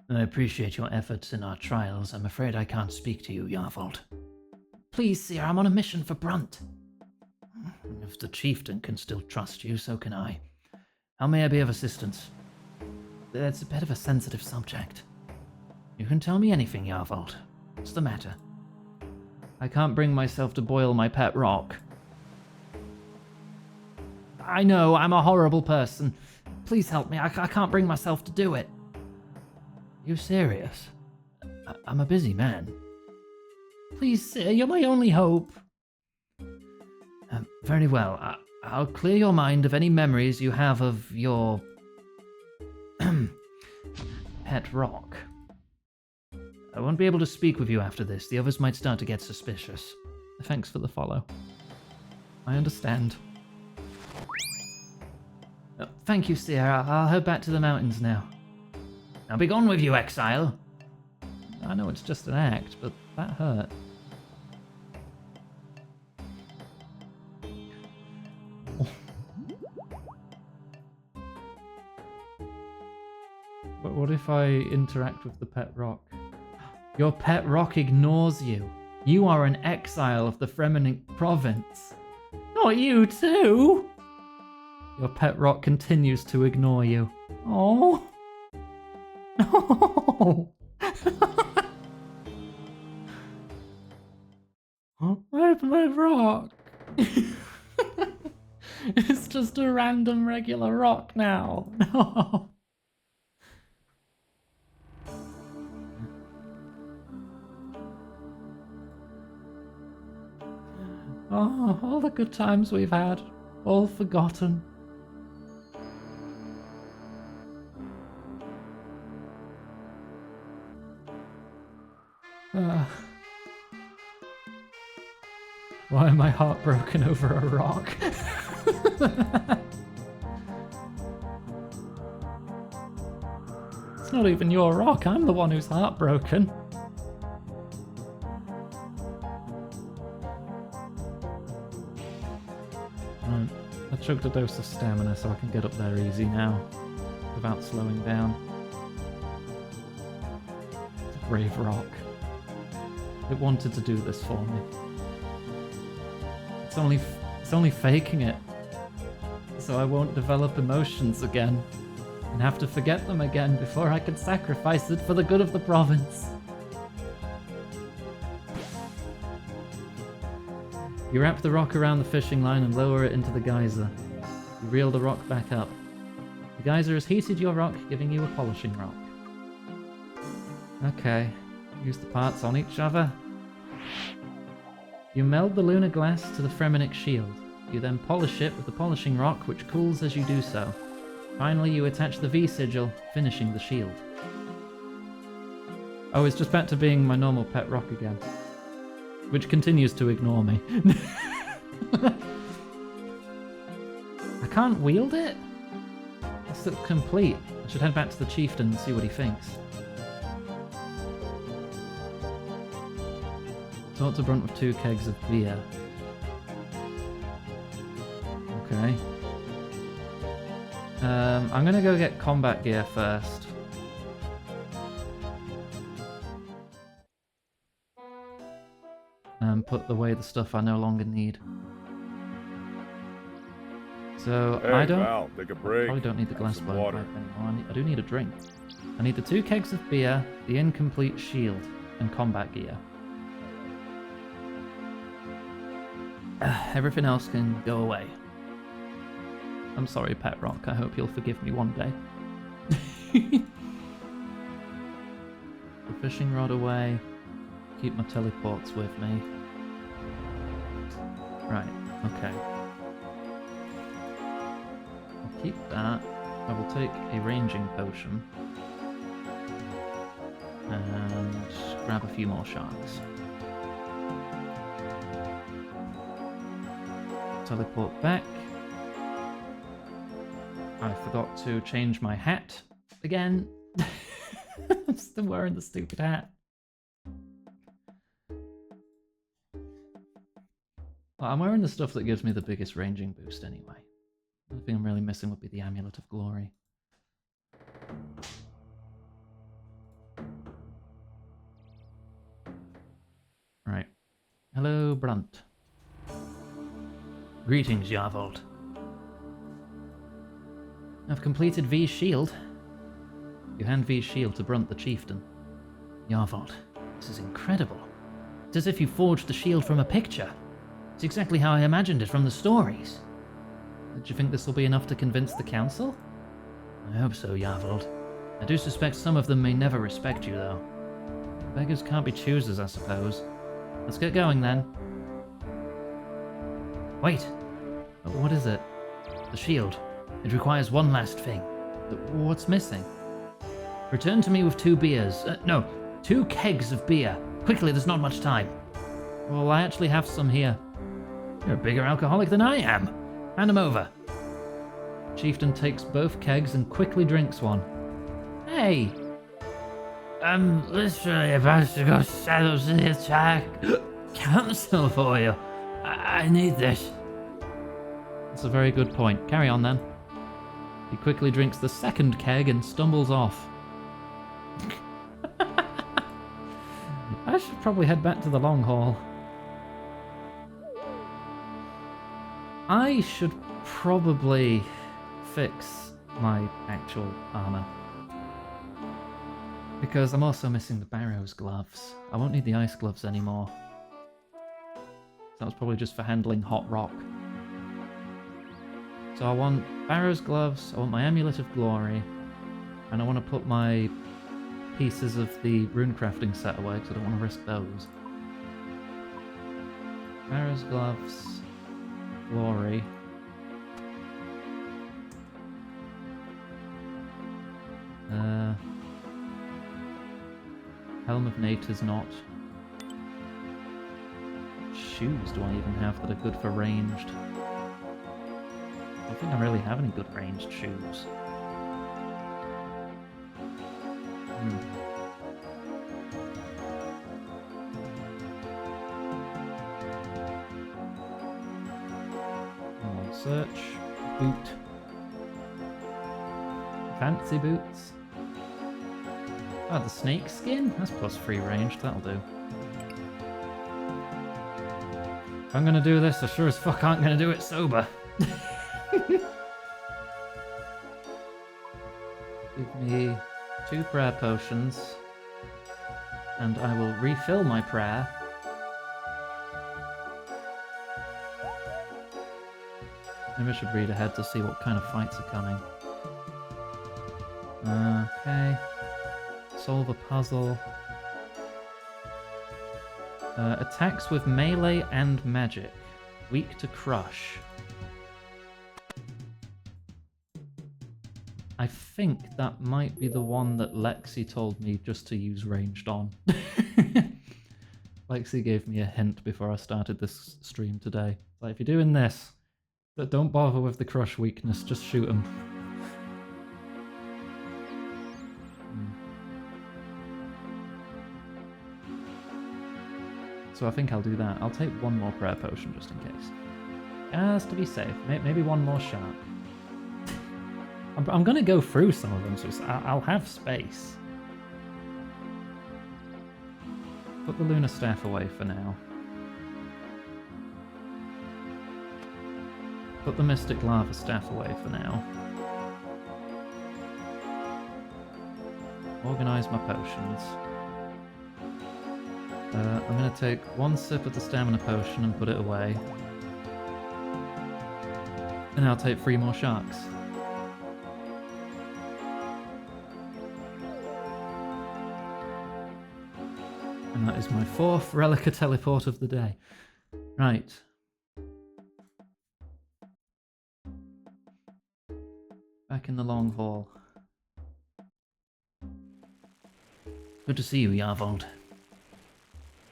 I appreciate your efforts in our trials. I'm afraid I can't speak to you, Yarvold. Please, Seer, I'm on a mission for Brunt. If the chieftain can still trust you, so can I. How may I be of assistance? It's a bit of a sensitive subject. You can tell me anything, Yarvold. What's the matter? I can't bring myself to boil my pet rock. I know, I'm a horrible person. Please help me, I can't bring myself to do it. You serious? I'm a busy man. Please, sir, you're my only hope. Very well, I'll clear your mind of any memories you have of your... pet rock. I won't be able to speak with you after this. The others might start to get suspicious. Thanks for the follow. I understand. Thank you, Sierra. I'll head back to the mountains now. Now be gone with you, exile! I know it's just an act, but that hurt. But what if I interact with the pet rock? Your pet rock ignores you. You are an exile of the Fremennik province. Not you too! Your pet rock continues to ignore you. Oh. No! My rock! It's just a random regular rock now. No! Oh, all the good times we've had, all forgotten. Why am I heartbroken over a rock? It's not even your rock, I'm the one who's heartbroken. I chugged a dose of stamina so I can get up there easy now, without slowing down. It's a brave rock. It wanted to do this for me. It's only faking it, so I won't develop emotions again, and have to forget them again before I can sacrifice it for the good of the province. You wrap the rock around the fishing line and lower it into the geyser. You reel the rock back up. The geyser has heated your rock, giving you a polishing rock. Okay, use the parts on each other. You meld the lunar glass to the Fremennik shield. You then polish it with the polishing rock, which cools as you do so. Finally, you attach the V sigil, finishing the shield. Oh, it's just back to being my normal pet rock again. Which continues to ignore me. I can't wield it? It's complete. I should head back to the chieftain and see what he thinks. Talk to Brunt with 2 kegs of beer. Okay. I'm gonna go get combat gear first. And put away the stuff I no longer need. So Hey, I don't. Val, take a break. Probably don't need the glass Some bone water. pipe anymore. I do need a drink. I need the 2 kegs of beer, the incomplete shield, and combat gear. Everything else can go away. I'm sorry, Pet Rock. I hope you'll forgive me one day. The fishing rod away. Keep my teleports with me. Right, okay. I'll keep that. I will take a ranging potion. And grab a few more shards. Teleport back. I forgot to change my hat again. I'm still wearing the stupid hat. Well, I'm wearing the stuff that gives me the biggest ranging boost anyway. The only thing I'm really missing would be the Amulet of Glory. Right. Hello, Brunt. Greetings, Yarvold. I've completed V's shield. You hand V's shield to Brunt the chieftain. Yarvold, this is incredible. It's as if you forged the shield from a picture. It's exactly how I imagined it from the stories. Do you think this will be enough to convince the council? I hope so, Yarvold. I do suspect some of them may never respect you, though. Beggars can't be choosers, I suppose. Let's get going, then. Wait! What is it? The shield. It requires one last thing. What's missing? Return to me with 2 beers. No, 2 kegs of beer. Quickly, there's not much time. Well, I actually have some here. You're a bigger alcoholic than I am. Hand them over. Chieftain takes both kegs and quickly drinks one. Hey! I'm literally about to go settle the attack council for you. I need this. That's a very good point. Carry on then. He quickly drinks the second keg and stumbles off. I should probably head back to the long haul. I should probably fix my actual armor. Because I'm also missing the Barrow's gloves. I won't need the ice gloves anymore. That was probably just for handling hot rock. So I want Barrow's gloves, I want my Amulet of Glory, and I want to put my pieces of the runecrafting set away because I don't want to risk those. Barrow's gloves, Glory. Helm of Nature's not. What shoes do I even have that are good for ranged? I don't think I really have any good ranged shoes. I'll search. Boot. Fancy boots. Oh, the snake skin? That's +3 ranged, that'll do. If I'm gonna do this, I sure as fuck aren't gonna do it sober. Give me 2 prayer potions, and I will refill my prayer. Maybe I should read ahead to see what kind of fights are coming. Okay. Solve a puzzle. Attacks with melee and magic. Weak to crush. I think that might be the one that Lexi told me just to use ranged on. Lexi gave me a hint before I started this stream today. Like, if you're doing this, don't bother with the crush weakness, just shoot him. So I think I'll do that. I'll take 1 more prayer potion just in case. Just to be safe. Maybe 1 more sharp. I'm going to go through some of them, so I'll have space. Put the Lunar Staff away for now. Put the Mystic Lava Staff away for now. Organize my potions. I'm going to take 1 sip of the Stamina Potion and put it away. And I'll take 3 more sharks. And that is my 4th Relica Teleport of the day. Right. Back in the long haul. Good to see you, Yarvold.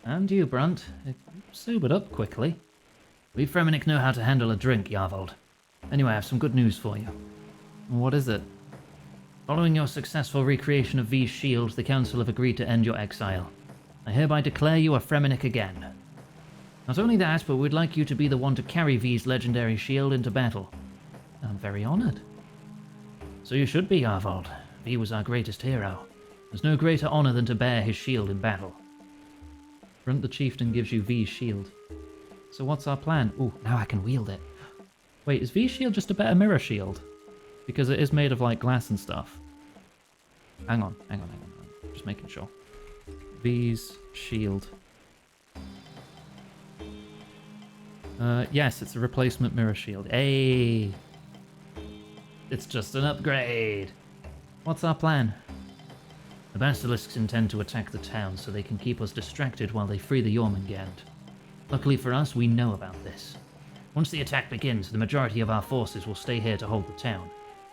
And you, Brunt. It sobered up quickly. We Fremennik know how to handle a drink, Yarvold. Anyway, I have some good news for you. What is it? Following your successful recreation of V's shield, the Council have agreed to end your exile. I hereby declare you a Fremennik again. Not only that, but we'd like you to be the one to carry V's legendary shield into battle. I'm very honoured. So you should be, Yarvold. V was our greatest hero. There's no greater honour than to bear his shield in battle. Brunt the Chieftain gives you V's shield. So what's our plan? Ooh, now I can wield it. Wait, is V's shield just a better mirror shield? Because it is made of, like, glass and stuff. Hang on. Just making sure. V's shield. Yes, it's a replacement mirror shield. Hey! It's just an upgrade. What's our plan? The basilisks intend to attack the town so they can keep us distracted while they free the Jormungand. Luckily for us, we know about this. Once the attack begins, the majority of our forces will stay here to hold the town.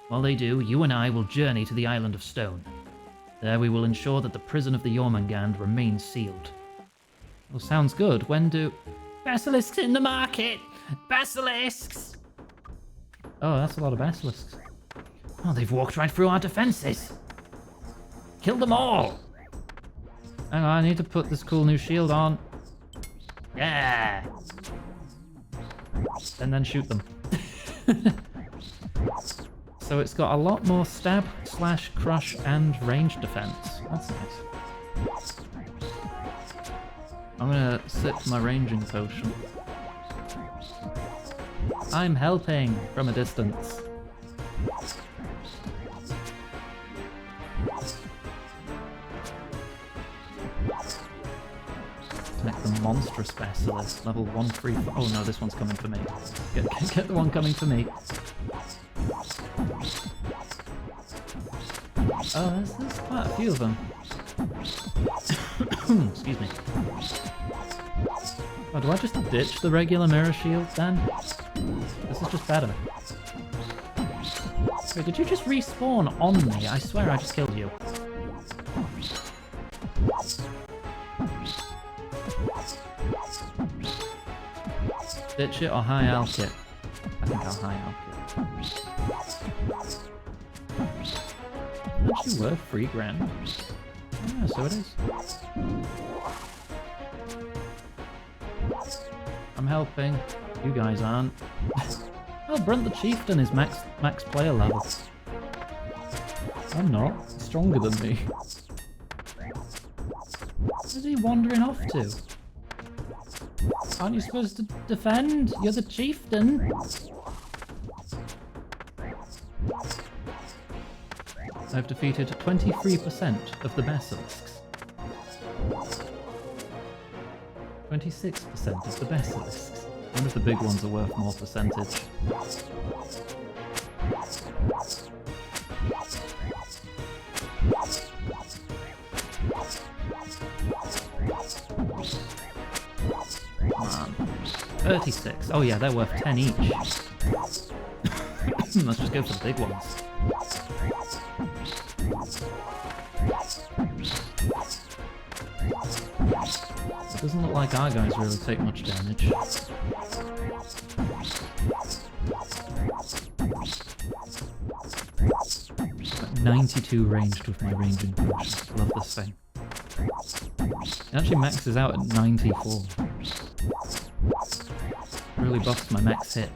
While they do, you and I will journey to the Island of Stone. There we will ensure that the prison of the Jormungand remains sealed. Well, sounds good. When do... Basilisks in the market! Basilisks! Oh, that's a lot of basilisks. Oh, they've walked right through our defenses! Kill them all! Hang on, I need to put this cool new shield on. Yeah! And then shoot them. So it's got a lot more stab, slash, crush, and range defense. That's nice. I'm gonna sip my ranging potion. I'm helping from a distance. Like the monstrous basilisk, level 134. Oh no, this one's coming for me. Get the one coming for me. Oh, there's quite a few of them. Excuse me. Oh, do I just ditch the regular mirror shields then? This is just better. Wait, did you just respawn on me? I swear I just killed you. Ditch it or high alch it? I think I'll high alch it. Actually worth 3 grand. Yeah, so it is. I'm helping. You guys aren't. Oh, Brunt the Chieftain is max player level. I'm not. He's stronger than me. Where's he wandering off to? Aren't you supposed to defend? You're the chieftain. I've defeated 23% of the basilisks. 26% of the basilisks. I wonder if the big ones are worth more percentage. Come on. 36. Oh yeah, they're worth 10 each. Let's just go for the big ones. It doesn't look like our guys really take much damage. 92 ranged with my ranging potion. Love this thing. It actually maxes out at 94. Really buffs my max hit.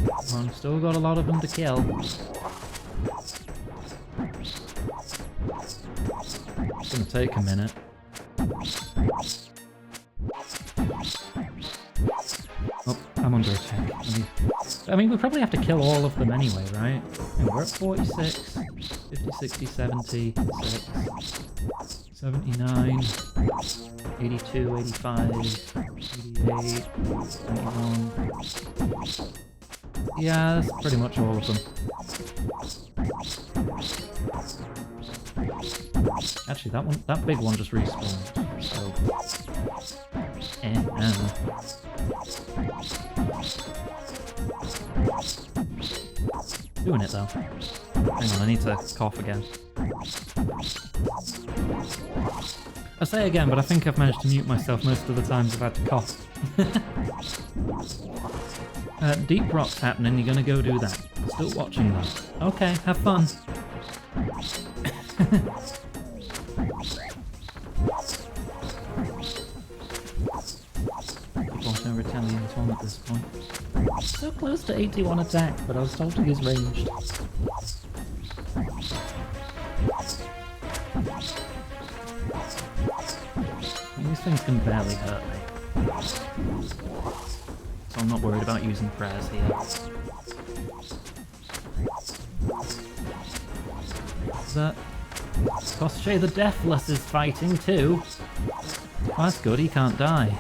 Come on, still got a lot of them to kill. It's gonna take a minute. Oh, I'm under attack. I mean, we probably have to kill all of them anyway, right? Yeah, we're at 46, 50, 60, 70, 79, 82, 85, 88, 21. Yeah, that's pretty much all of them. Actually, that big one just respawned, so... Doing it though. Hang on, I need to cough again. I say again, but I think I've managed to mute myself most of the times I've had to cough. Deep rock's happening, you're gonna go do that. Still watching that. Okay, have fun. No retaliate on at this point. So close to 81 attack, but I was told he is ranged. These things can barely hurt me. So I'm not worried about using prayers here. Is that Koschei the Deathless is fighting too. Oh, that's good, he can't die.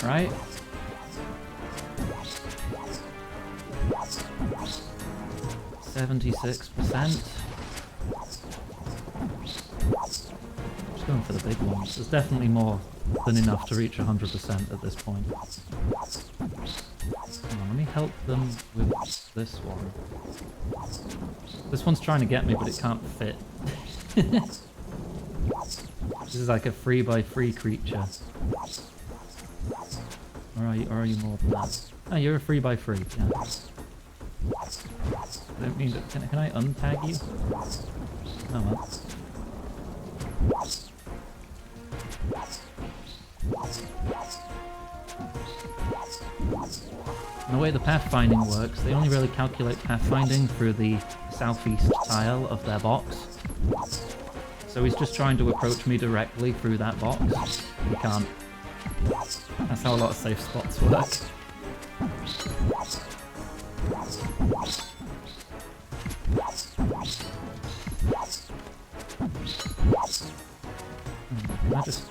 Right? %76%. Just going for the big ones. There's definitely more than enough to reach 100% at this point. Come on, let me help them with this one. This one's trying to get me, but it can't fit. This is like a 3x3 creature. Or are you more than that? Oh, you're a 3x3, yeah. I don't mean to, can I untag you? Oh well. And the way the pathfinding works, they only really calculate pathfinding through the southeast tile of their box. So he's just trying to approach me directly through that box. He can't. That's how a lot of safe spots work. I just...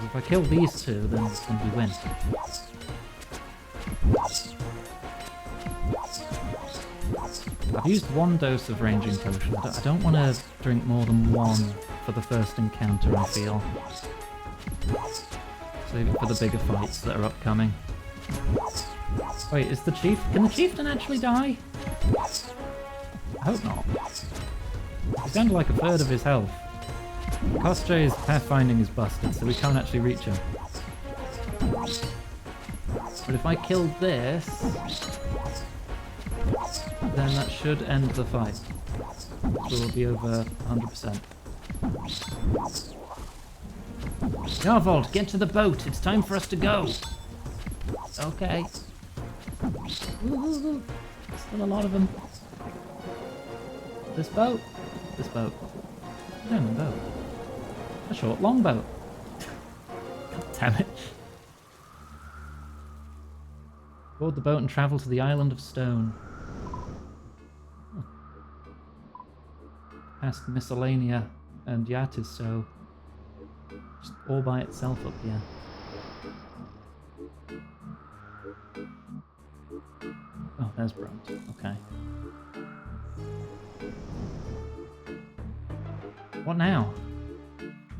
If I kill these two, then we win. I've used one dose of ranging potion. I don't want to drink more than one for the first encounter, I feel. Save it for the bigger fights that are upcoming. Wait, is the chief... Can the chieftain actually die? I hope not. He's down to like a third of his health. Koschei's pathfinding is busted, so we can't actually reach him. But if I kill this, then that should end the fight. So we'll be over 100%. Yarvold, get to the boat! It's time for us to go! Okay. Woo-hoo-hoo. Still a lot of them. This boat? This boat. Diamond boat. A short longboat. God damn it. Board the boat and travel to the island of Stone. Oh. Past Miscellanea and Yatiso. Just all by itself up here. Oh, there's Brunt. Okay. What now?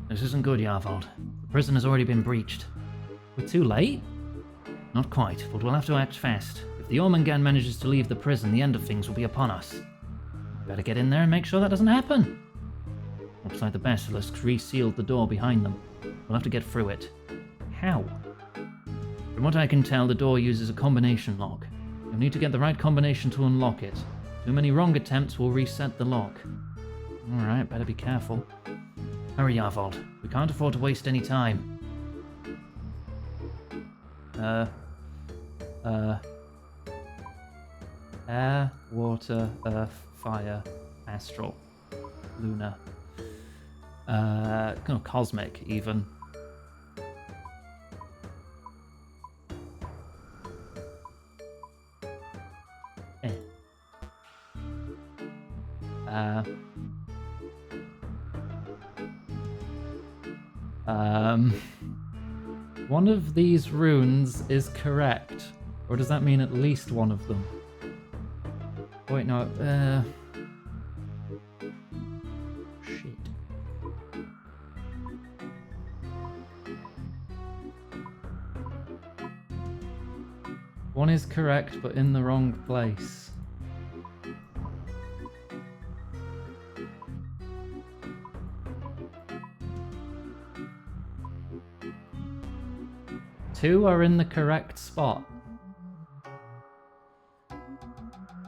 This isn't good, Yarvold. The prison has already been breached. We're too late? Not quite, but we'll have to act fast. If the Ormangan manages to leave the prison, the end of things will be upon us. Better get in there and make sure that doesn't happen. Looks like the basilisks resealed the door behind them. We'll have to get through it. How? From what I can tell, the door uses a combination lock. You'll need to get the right combination to unlock it. Too many wrong attempts will reset the lock. Alright, better be careful. Hurry, Yarvold. We can't afford to waste any time. Air, water, earth, fire, astral, lunar. Cosmic, even. One of these runes is correct. Or does that mean at least one of them? Wait, no, shit. One is correct, but in the wrong place. Two are in the correct spot.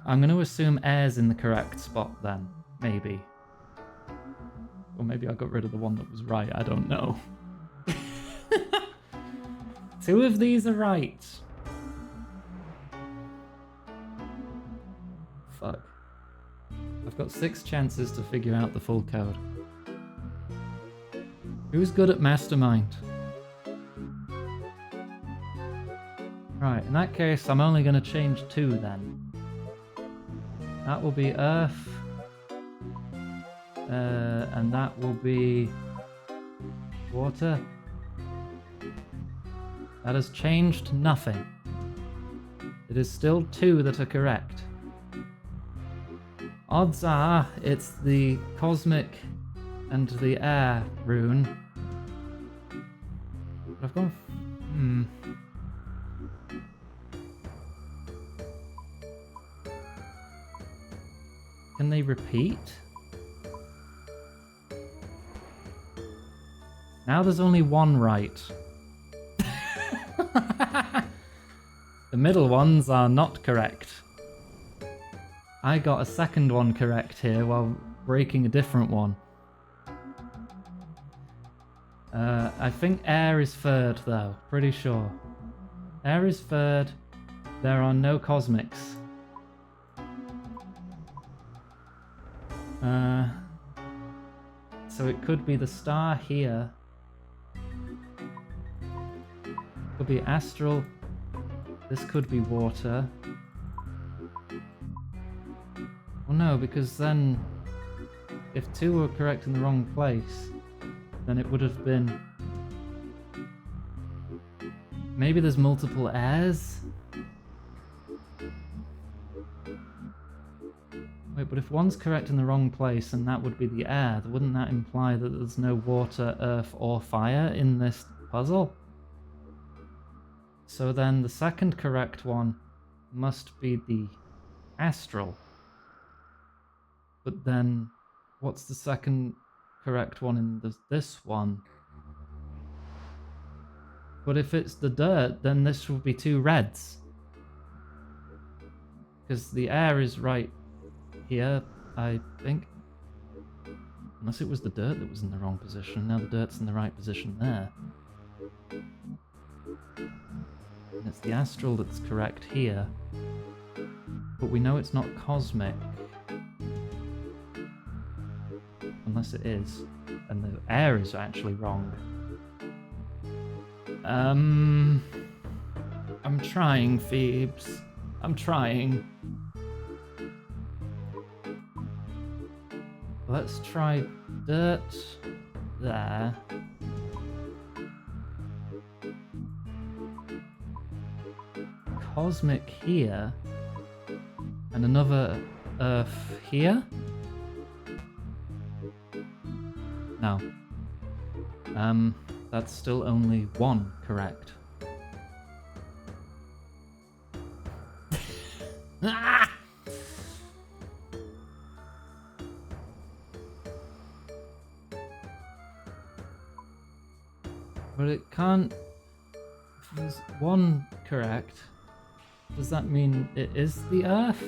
I'm going to assume air's in the correct spot then, maybe. Or maybe I got rid of the one that was right, I don't know. Two of these are right. Fuck. I've got 6 chances to figure out the full code. Who's good at mastermind? Right, in that case, I'm only going to change 2 then. That will be Earth. And that will be water. That has changed nothing. It is still 2 that are correct. Odds are it's the cosmic and the air rune. But I've gone... Can they repeat? Now there's only 1 right. The middle ones are not correct. I got a second one correct here while breaking a different one. I think air is third though, pretty sure. Air is third. There are no cosmics. So it could be the star here. Could be astral. This could be water. Well, no, because then if 2 were correct in the wrong place, then it would have been... Maybe there's multiple airs? Wait, but if 1's correct in the wrong place, and that would be the air, wouldn't that imply that there's no water, earth, or fire in this puzzle? So then the second correct one must be the astral. But then, what's the second correct one in this one? But if it's the dirt, then this would be 2 reds. Because the air is right here, I think. Unless it was the dirt that was in the wrong position. Now the dirt's in the right position there. And it's the astral that's correct here. But we know it's not cosmic. Unless it is. And the air is actually wrong. I'm trying, Phoebes. I'm trying. Let's try dirt there. Cosmic here. And another earth here? No. That's still only 1 correct. Ah! But it can't... If there's 1 correct, does that mean it is the Earth?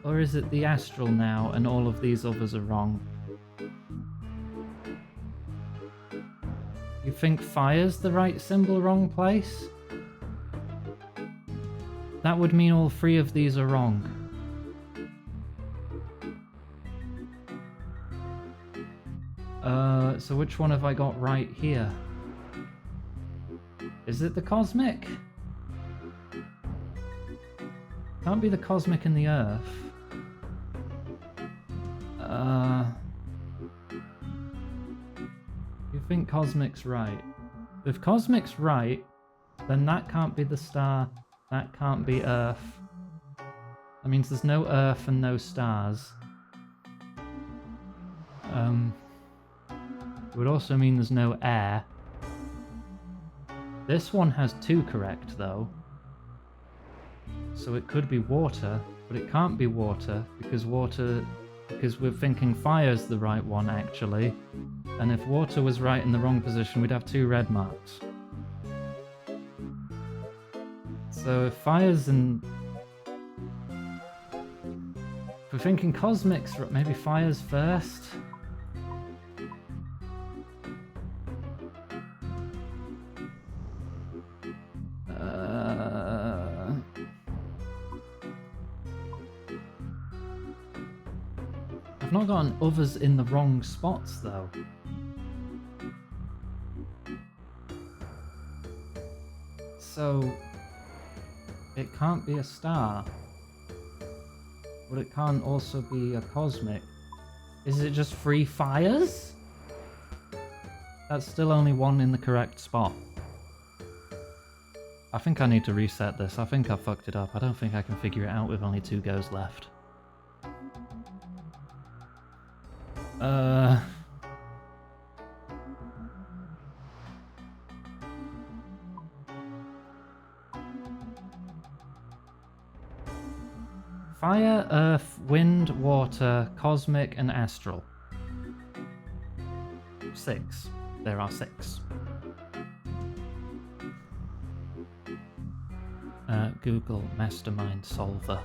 Or is it the astral now and all of these others are wrong? You think fire's the right symbol, wrong place? That would mean all 3 of these are wrong. So which one have I got right here? Is it the cosmic? Can't be the cosmic and the earth. You think cosmic's right? If cosmic's right, then that can't be the star, that can't be earth. That means there's no earth and no stars. It would also mean there's no air. This one has 2 correct though. So it could be water, but it can't be water because we're thinking fire's the right one actually. And if water was right in the wrong position, we'd have 2 red marks. So if fire's in... If we're thinking cosmics, maybe fire's first? I've not gotten others in the wrong spots though. So it can't be a star. But it can't also be a cosmic. Is it just three fires? That's still only one in the correct spot. I think I need to reset this. I think I fucked it up. I don't think I can figure it out with only 2 goes left. Fire, earth, wind, water, cosmic, and astral. 6. There are 6. Google Mastermind Solver.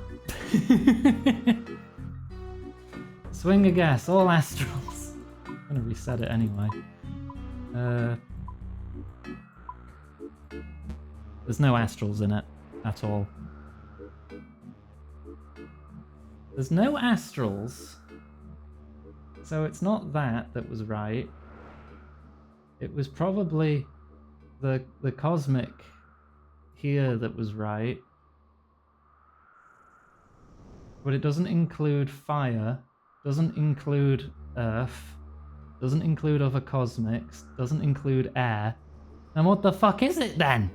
Swing a guess, all astrals. I'm gonna reset it anyway. There's no astrals in it at all. There's no astrals. So it's not that was right. It was probably the cosmic here that was right. But it doesn't include fire, doesn't include earth, doesn't include other cosmics, doesn't include air. And what the fuck is it then?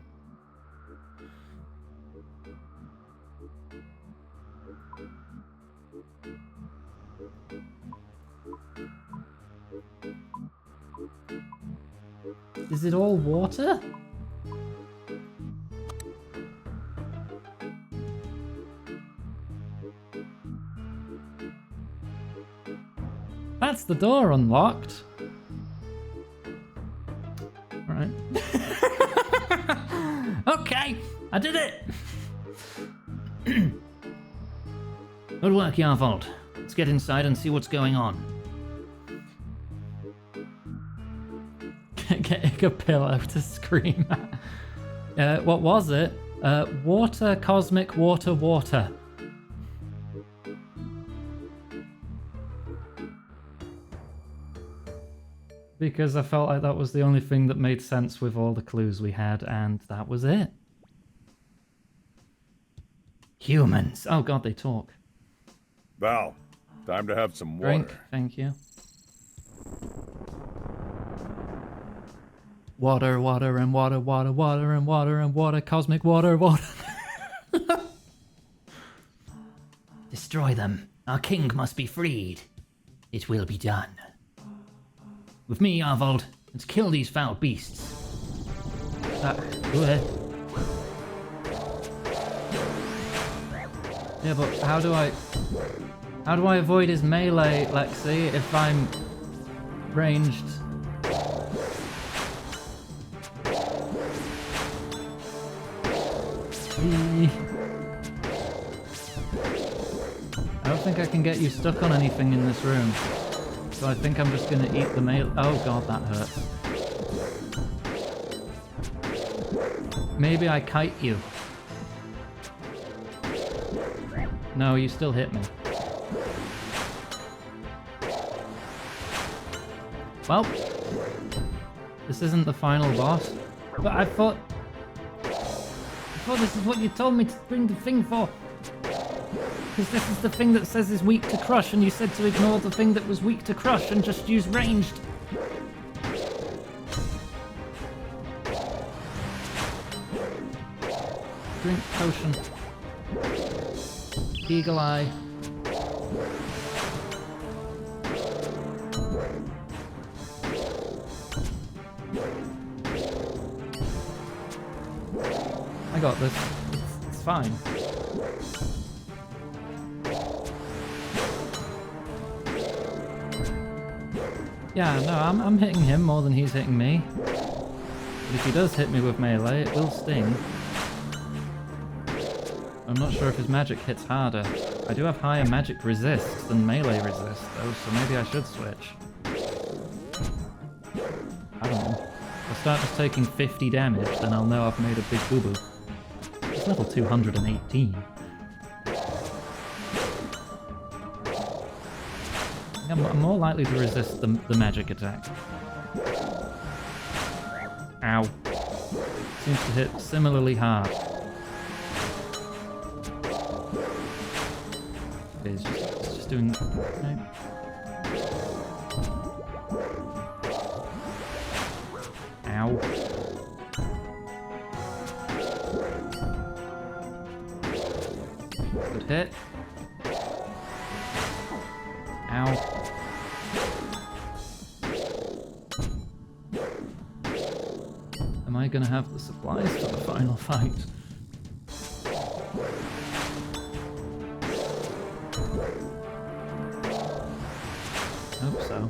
Is it all water? That's the door unlocked. Alright. Okay, I did it! Good work, Yarvold. Let's get inside and see what's going on. Getting a pillow to scream at. What was it? Water, cosmic, water, water. Because I felt like that was the only thing that made sense with all the clues we had, and that was it. Humans. Oh god, they talk. Val, time to have some water. Drink, thank you. Water, water, and water, water, water, and water, and water, cosmic water, water. Destroy them. Our king must be freed. It will be done. With me, Arvold, let's kill these foul beasts. Yeah, but how do I avoid his melee, Lexi, if I'm ranged? I don't think I can get you stuck on anything in this room. So I think I'm just gonna eat the melee. Oh god, that hurts. Maybe I kite you. No, you still hit me. Well, this isn't the final boss. But I thought this is what you told me to bring the thing for. Because this is the thing that says is weak to crush, and you said to ignore the thing that was weak to crush and just use ranged. Drink potion. Eagle eye. I got this. It's fine. Yeah, no, I'm hitting him more than he's hitting me. But if he does hit me with melee, it will sting. I'm not sure if his magic hits harder. I do have higher magic resist than melee resist, though, so maybe I should switch. I don't know. If I start just taking 50 damage, then I'll know I've made a big boo-boo. It's level 218. I'm more likely to resist the magic attack. Ow. Seems to hit similarly hard. Okay, it's just doing... Okay. Ow. Good hit. Ow. Am I gonna have the supplies for the final fight? Hope so.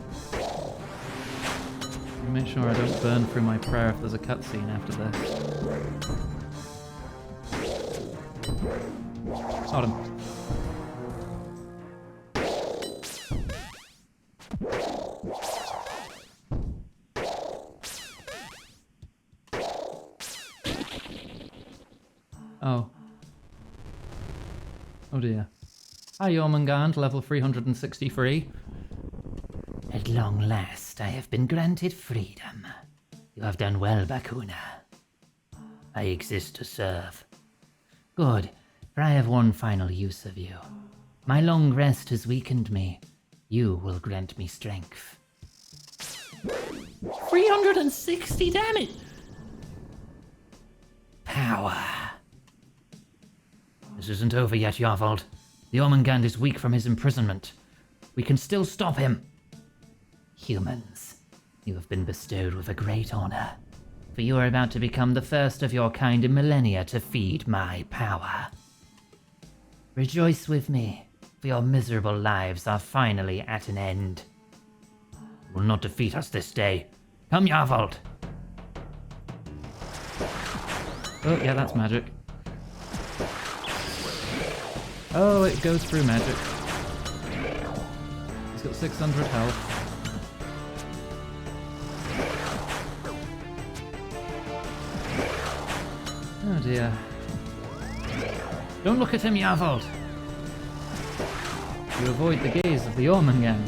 Make sure I don't burn through my prayer if there's a cutscene after this. Got him. Oh. Oh dear. Hi Jormungand, level 363. At long last, I have been granted freedom. You have done well, Bakuna. I exist to serve. Good, for I have one final use of you. My long rest has weakened me. You will grant me strength. 360 damage! Power. This isn't over yet, Yarvold. The Jormungand is weak from his imprisonment. We can still stop him. Humans, you have been bestowed with a great honor, for you are about to become the first of your kind in millennia to feed my power. Rejoice with me, for your miserable lives are finally at an end. You will not defeat us this day. Come, Yarvold! Oh, yeah, that's magic. Oh, it goes through magic. He's got 600 health. Oh dear. Don't look at him, Yarvold! You avoid the gaze of the Jormungand.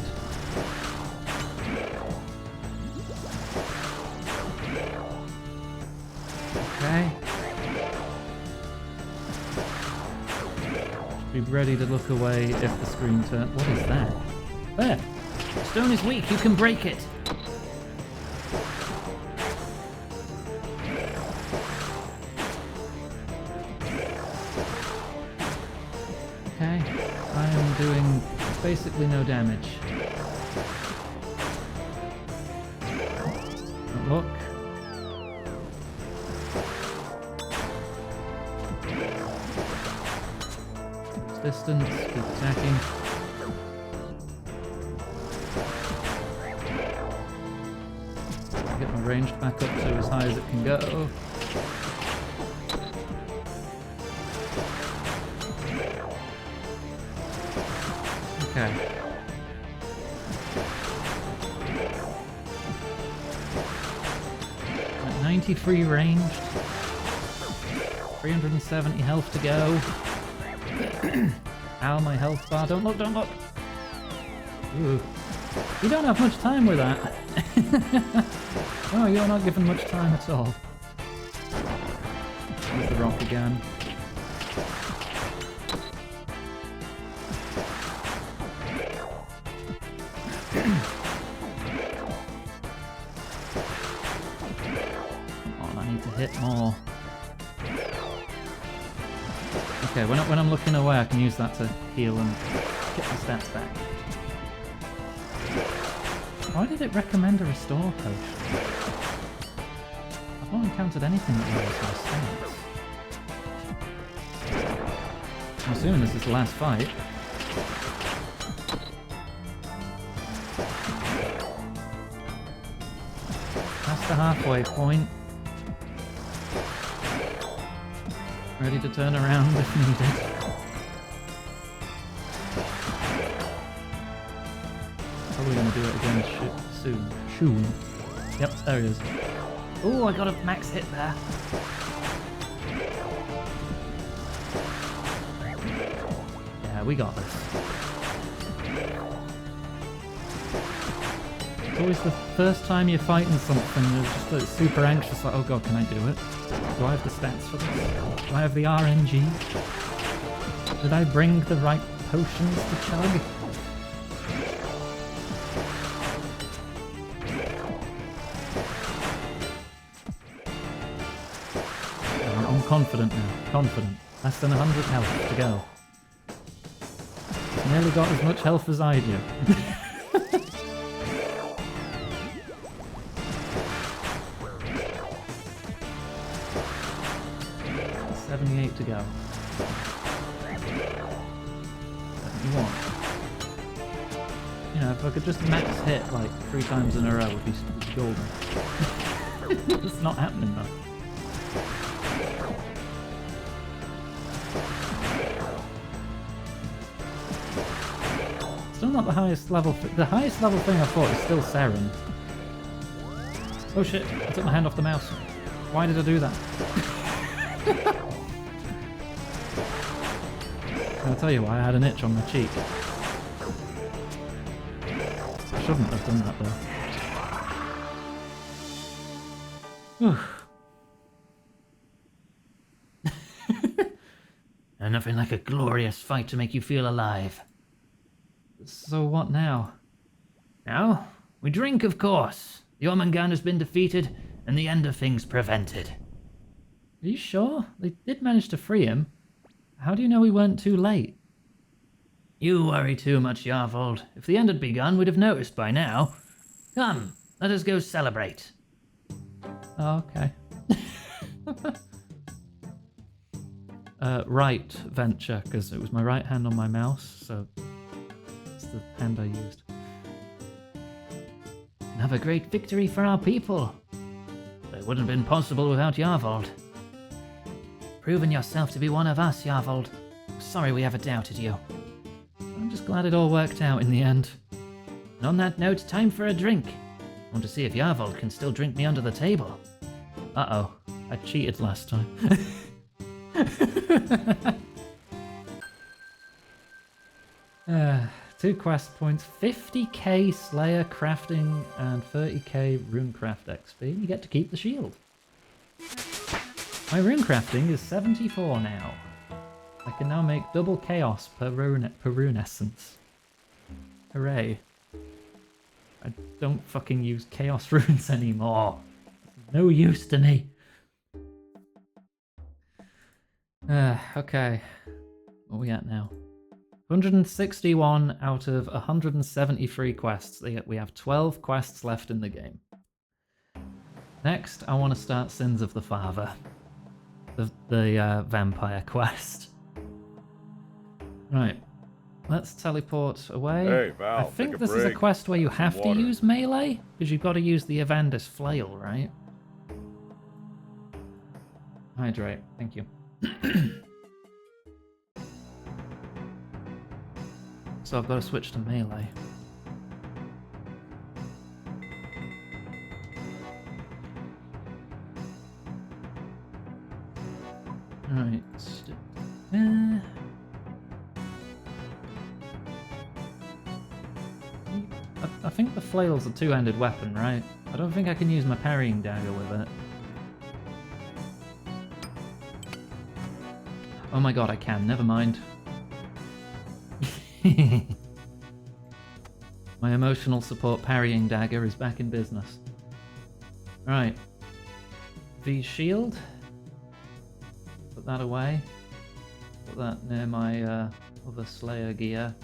Okay. Be ready to look away if the screen turns. What is that? There! Stone is weak, you can break it! Okay, I am doing basically no damage. Don't look. Distance, keep attacking. Get my range back up to as high as it can go. Okay. At 93 ranged. 370 health to go. Ow, my health bar. Don't look, don't look. Ooh. You don't have much time with that. Oh, you're not given much time at all. There's the rock again. Come on, I need to hit more. Okay, when I'm looking away, I can use that to heal and get the stats back. Why did it recommend a restore potion? I've not encountered anything that lowers my stats. I'm assuming this is the last fight. Past the halfway point. Ready to turn around if needed. Probably gonna do it again soon. Yep, there he is. Oh, I got a max hit there. Yeah, we got this. It's always the first time you're fighting something, you're just like, super anxious, like, oh god, can I do it? Do I have the stats for this? Do I have the RNG? Did I bring the right potions to chug? I'm confident now. Confident. Less than 100 health to go. Nearly got as much health as I do. 78 to go. 71. You know, if I could just max hit like 3 times in a row, it'd be golden. It's not happening though. Still not the highest level. The highest level thing I fought is still Seren. Oh shit! I took my hand off the mouse. Why did I do that? I'll tell you why. I had an itch on my cheek. I shouldn't have done that though. And nothing like a glorious fight to make you feel alive. So what now? Now, we drink, of course. The Jormungand has been defeated, and the end of things prevented. Are you sure? They did manage to free him. How do you know we weren't too late? You worry too much, Yarvold. If the end had begun, we'd have noticed by now. Come, let us go celebrate. Oh, okay. Right venture, because it was my right hand on my mouse, so it's the hand I used. Another great victory for our people. But it wouldn't have been possible without Yarvold. Proven yourself to be one of us, Yarvold. Sorry we ever doubted you. I'm just glad it all worked out in the end. And on that note, time for a drink. I want to see if Yarvold can still drink me under the table. Uh-oh. I cheated last time. 2 quest points, 50k Slayer crafting, and 30k runecraft XP. You get to keep the shield. My runecrafting is 74 now. I can now make double chaos per rune essence. Hooray. I don't fucking use chaos runes anymore. No use to me. Okay. What are we at now? 161 out of 173 quests. We have 12 quests left in the game. Next, I want to start Sins of the Father. The vampire quest. Right. Let's teleport away. Hey, Val, I think take a this is a break. quest where you have to Water. use melee, because you've got to use the Evandis flail, right? Hydrate. Thank you. So I've got to switch to melee. Right. I think the flail's a two-handed weapon, right? I don't think I can use my parrying dagger with it. Oh my god, I can. Never mind. My emotional support parrying dagger is back in business. Right. V shield. Put that away. Put that near my other Slayer gear.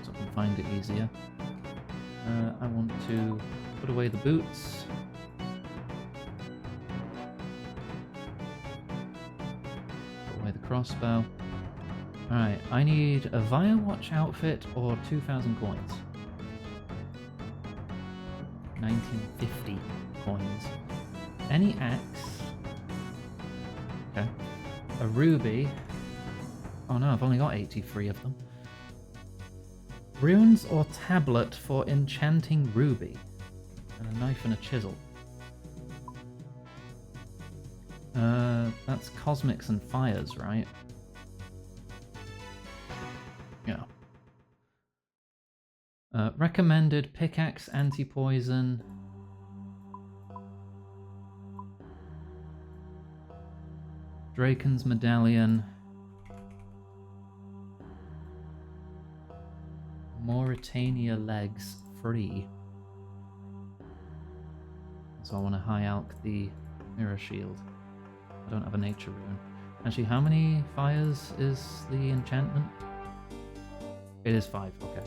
So I can find it easier. I want to put away the boots. The crossbow. Alright, I need a Firewatch outfit or 2,000 coins. 1950 coins. Any axe. Okay. A ruby. Oh no, I've only got 83 of them. Runes or tablet for enchanting ruby. And a knife and a chisel. That's cosmics and fires, right? Yeah. Recommended pickaxe anti-poison. Draken's medallion. Mauritania legs free. So I want to high alch the mirror shield. I don't have a nature rune. Actually, how many fires is the enchantment? It is 5, okay.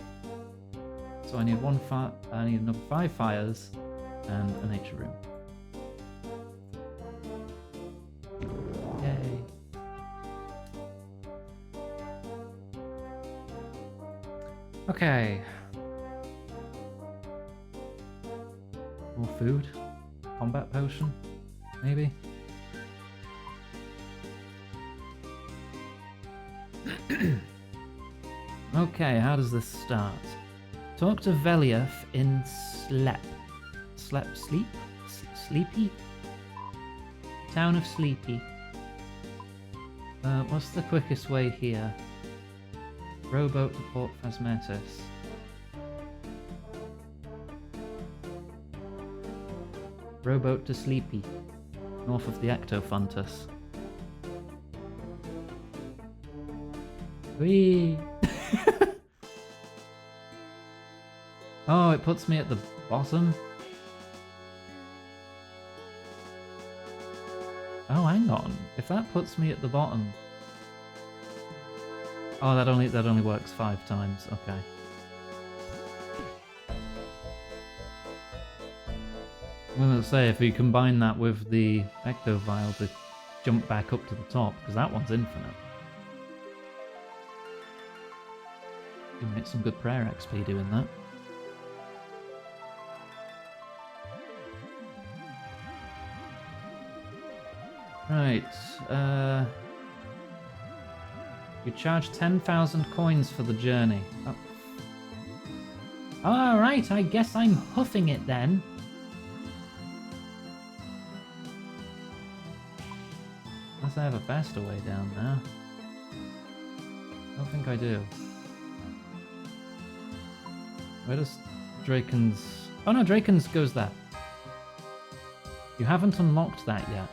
So I need I need another 5 fires and a nature rune. Yay. Okay. More food? Combat potion? Maybe? Okay, how does this start? Talk to Veliath in Sleepy? Town of Sleepy. What's the quickest way here? Rowboat to Port Phasmetis. Rowboat to Sleepy, north of the Ectofuntus. Whee! Oh, it puts me at the bottom? Oh, hang on. If that puts me at the bottom... Oh, that only works 5 times. Okay. I'm gonna say, if you combine that with the Ecto Vial to jump back up to the top, because that one's infinite. You make some good prayer XP doing that. Right, you charge 10,000 coins for the journey. Oh. Alright, I guess I'm huffing it then. Unless I have a faster way down there. I don't think I do. Where does Draken's... Oh no, Draken's goes there. You haven't unlocked that yet.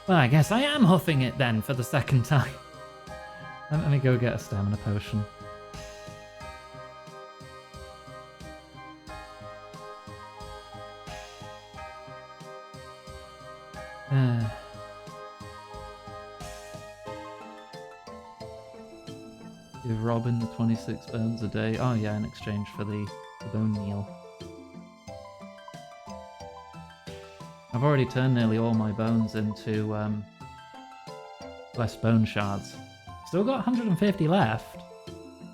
Well, I guess I am huffing it then for the second time. Let me go get a stamina potion. Give Robin the 26 bones a day. Oh yeah, in exchange for the bone meal. I've already turned nearly all my bones into blessed bone shards. Still got 150 left,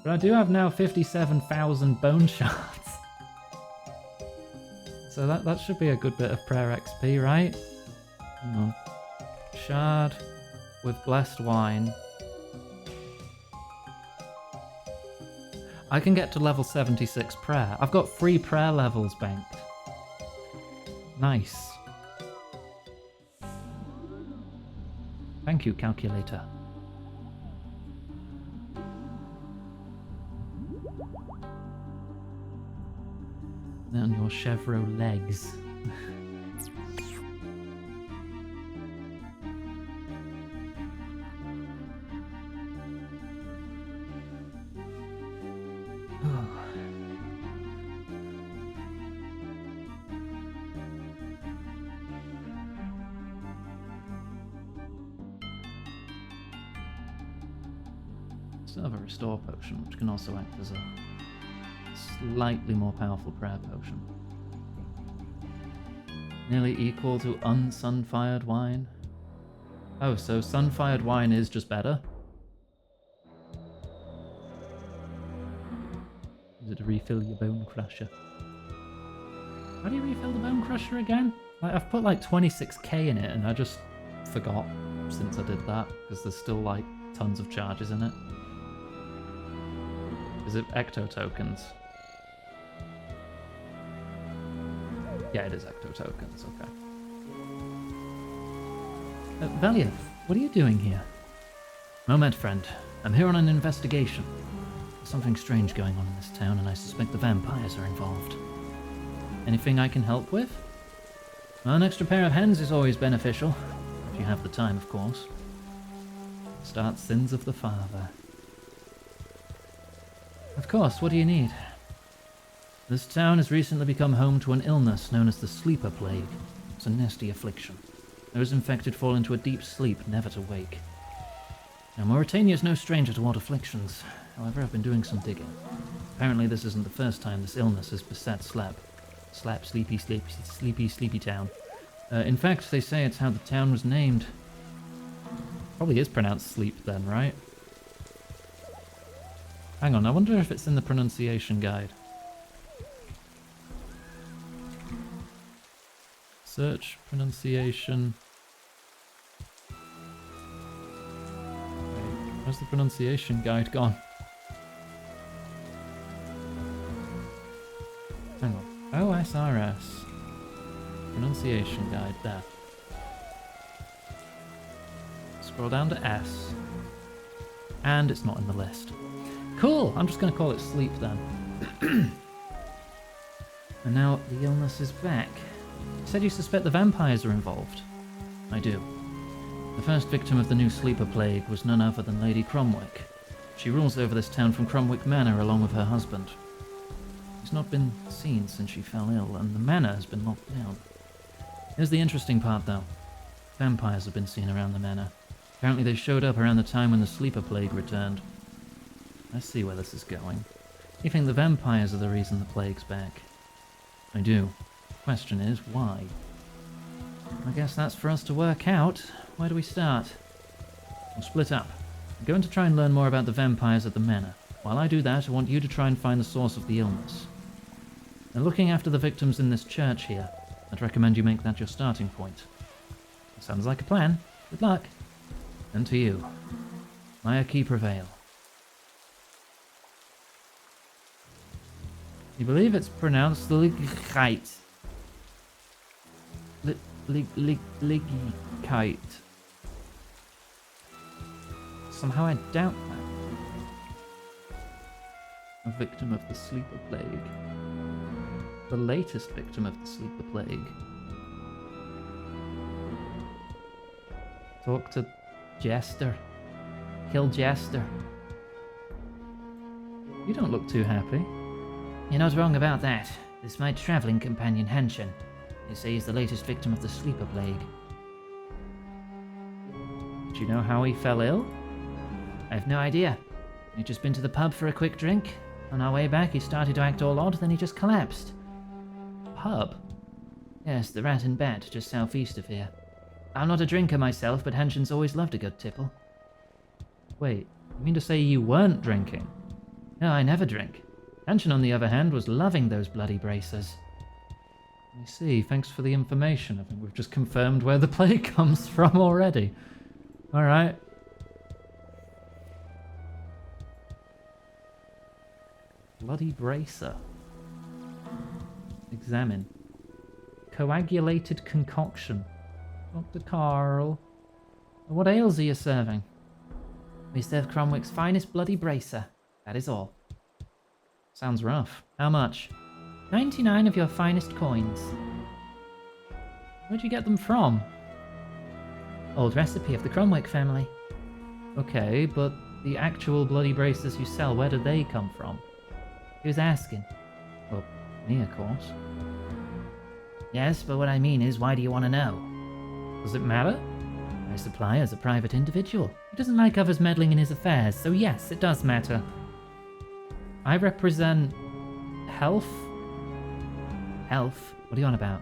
but I do have now 57,000 bone shards. So that should be a good bit of prayer XP, right? No. Shard with blessed wine. I can get to level 76 prayer. I've got 3 prayer levels banked. Nice. Thank you, calculator. On your chevron legs. Still have a restore potion, which can also act as a slightly more powerful prayer potion. Nearly equal to unsun-fired wine. Oh, so sun-fired wine is just better? Is it to refill your bone crusher? How do you refill the bone crusher again? I've put like 26k in it and I just forgot since I did that, because there's still like tons of charges in it. Is it ecto tokens? Yeah, it is ecto tokens, okay. Veliath, what are you doing here? Moment, friend. I'm here on an investigation. There's something strange going on in this town, and I suspect the vampires are involved. Anything I can help with? Well, an extra pair of hands is always beneficial. If you have the time, of course. Start sins of the father. Of course, what do you need? This town has recently become home to an illness known as the Sleeper Plague. It's a nasty affliction. Those infected fall into a deep sleep, never to wake. Now, Mauritania is no stranger to odd afflictions. However, I've been doing some digging. Apparently, this isn't the first time this illness has beset Sleepy Town. In fact, they say it's how the town was named. Probably is pronounced sleep then, right? Hang on, I wonder if it's in the pronunciation guide. Search pronunciation. Wait, where's the pronunciation guide gone? Hang on. OSRS. Pronunciation guide, there. Scroll down to S. And it's not in the list. Cool! I'm just going to call it sleep then. And now the illness is back. You said you suspect the vampires are involved. I do. The first victim of the new Sleeper Plague was none other than Lady Cromwick. She rules over this town from Cromwick Manor along with her husband. He's not been seen since she fell ill, and the manor has been locked down. Here's the interesting part, though. Vampires have been seen around the manor. Apparently they showed up around the time when the Sleeper Plague returned. I see where this is going. You think the vampires are the reason the plague's back? I do. The question is, why? I guess that's for us to work out. Where do we start? We'll split up. I'm going to try and learn more about the vampires at the manor. While I do that, I want you to try and find the source of the illness. Now, looking after the victims in this church here, I'd recommend you make that your starting point. Sounds like a plan. Good luck. And to you. May Key prevail. You believe it's pronounced Ligkite. Ligkite. Somehow I doubt that. A victim of the Sleeper Plague. The latest victim of the Sleeper Plague. Talk to Jester. Kill Jester. You don't look too happy. You're not wrong about that. This is my travelling companion, Hanshin. They say he's the latest victim of the Sleeper Plague. Do you know how he fell ill? I have no idea. He'd just been to the pub for a quick drink. On our way back, he started to act all odd, then he just collapsed. Pub? Yes, the Rat and Bat, just southeast of here. I'm not a drinker myself, but Hanshin's always loved a good tipple. Wait, you mean to say you weren't drinking? No, I never drink. Hanshin, on the other hand, was loving those bloody bracers. I see, thanks for the information. I think we've just confirmed where the plague comes from already. Alright. Bloody bracer. Examine. Coagulated concoction. Dr. Carl. What ales are you serving? We serve Cromwick's finest bloody bracer. That is all. Sounds rough. How much? 99 of your finest coins. Where'd you get them from? Old recipe of the Cromwick family. Okay, but the actual bloody bracers you sell, where do they come from? Who's asking? Well, me, of course. Yes, but what I mean is, why do you want to know? Does it matter? My supplier's a private individual. He doesn't like others meddling in his affairs, so yes, it does matter. I represent health? Health? What are you on about?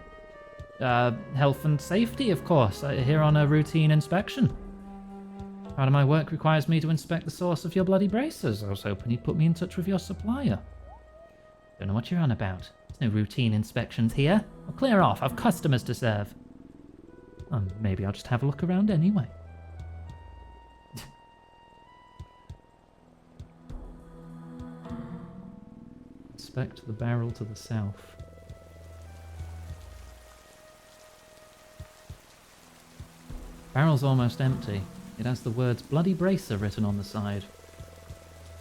Health and safety, of course. Here on a routine inspection. Part of my work requires me to inspect the source of your bloody bracers. I was hoping you'd put me in touch with your supplier. Don't know what you're on about. There's no routine inspections here. I'll clear off. I've customers to serve. Maybe I'll just have a look around anyway. Inspect the barrel to the south. Barrel's almost empty. It has the words Bloody Bracer written on the side.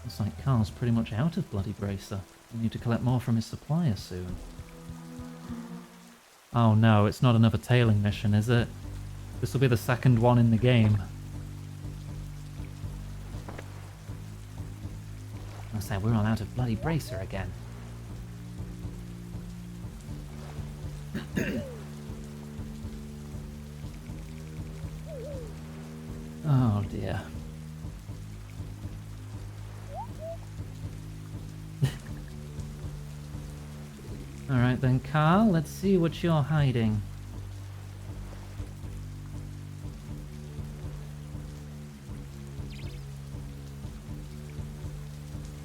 Looks like Carl's pretty much out of Bloody Bracer. We need to collect more from his supplier soon. Oh no, it's not another tailing mission, is it? This will be the second one in the game. I say we're all out of Bloody Bracer again. Oh dear. Alright then, Carl, let's see what you're hiding.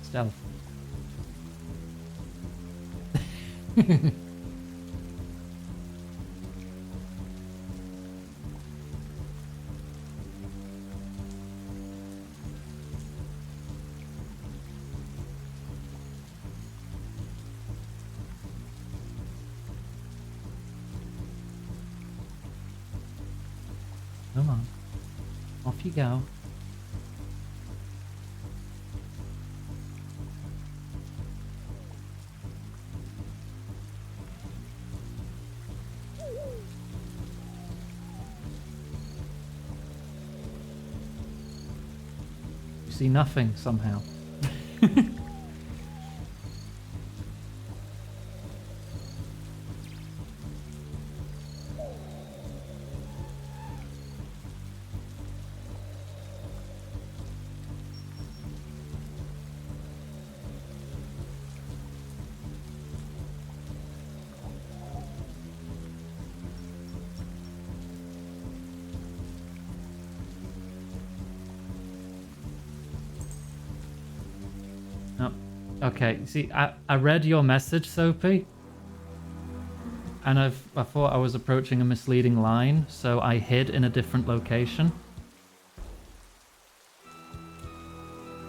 Stealth. Come on. Off you go. You see nothing somehow. Oh, okay. See, I read your message, Soapy, and I thought I was approaching a misleading line, so I hid in a different location.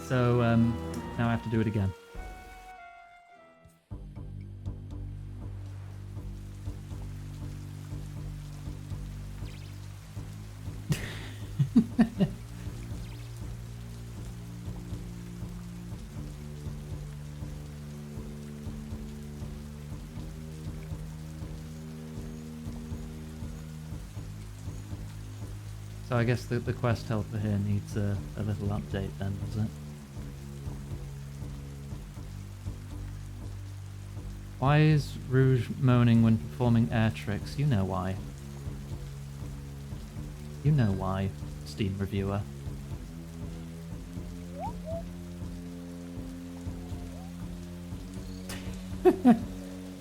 So now I have to do it again. So I guess the quest helper here needs a little update then, does it? Why is Rouge moaning when performing air tricks? You know why. You know why, Steam reviewer.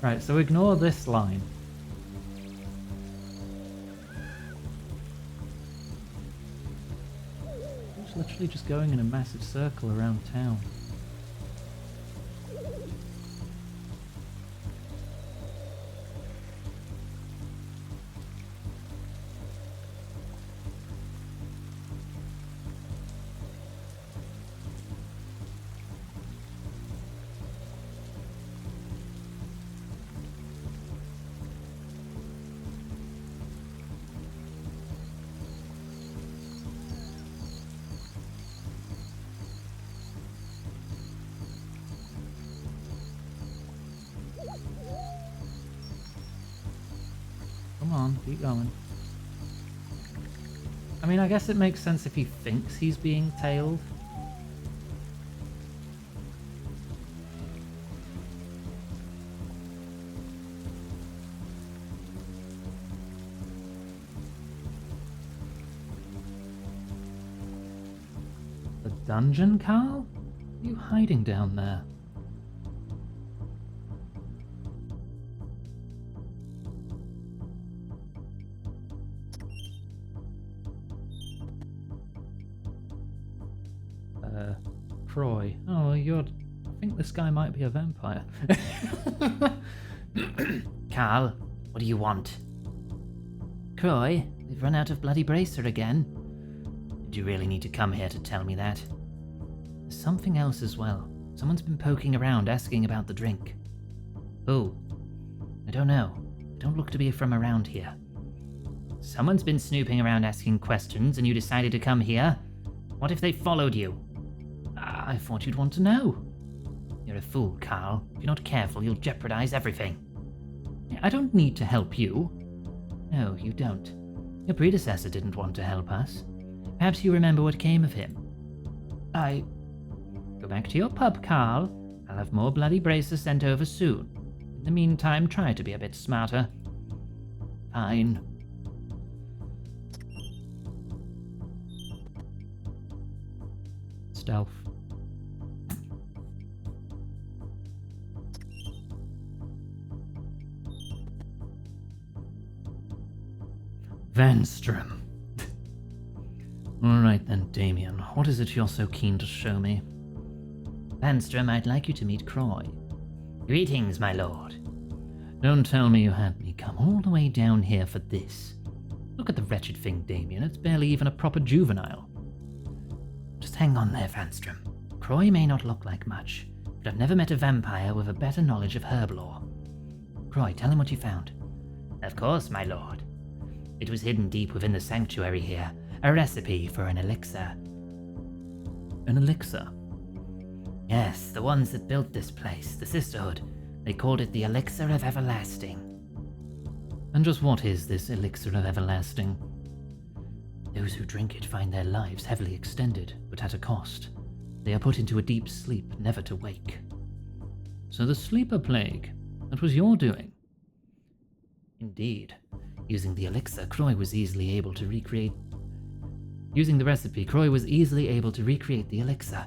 Right, so ignore this line. It's literally just going in a massive circle around town. Come on, keep going. I mean, I guess it makes sense if he thinks he's being tailed. The dungeon, Carl? What are you hiding down there? Croy. Oh, you're... I think this guy might be a vampire. Carl, what do you want? Croy, we've run out of Bloody Bracer again. Did you really need to come here to tell me that? There's something else as well. Someone's been poking around asking about the drink. Who? I don't know. They don't look to be from around here. Someone's been snooping around asking questions and you decided to come here? What if they followed you? Ah. I thought you'd want to know. You're a fool, Carl. If you're not careful, you'll jeopardize everything. I don't need to help you. No, you don't. Your predecessor didn't want to help us. Perhaps you remember what came of him. Go back to your pub, Carl. I'll have more bloody braces sent over soon. In the meantime, try to be a bit smarter. Fine. Stealth. Vanstrom. Alright then, Damien. What is it you're so keen to show me? Vanstrom, I'd like you to meet Croy. Greetings, my lord. Don't tell me you had me come all the way down here for this. Look at the wretched thing, Damien. It's barely even a proper juvenile. Just hang on there, Vanstrom. Croy may not look like much, but I've never met a vampire with a better knowledge of herb lore. Croy, tell him what you found. Of course, my lord. It was hidden deep within the sanctuary here, a recipe for an elixir. An elixir? Yes, the ones that built this place, the Sisterhood. They called it the Elixir of Everlasting. And just what is this elixir of everlasting? Those who drink it find their lives heavily extended, but at a cost. They are put into a deep sleep, never to wake. So the sleeper plague, that was your doing? Indeed. Using the elixir, Croy was easily able to recreate... Using the recipe, Croy was easily able to recreate the elixir.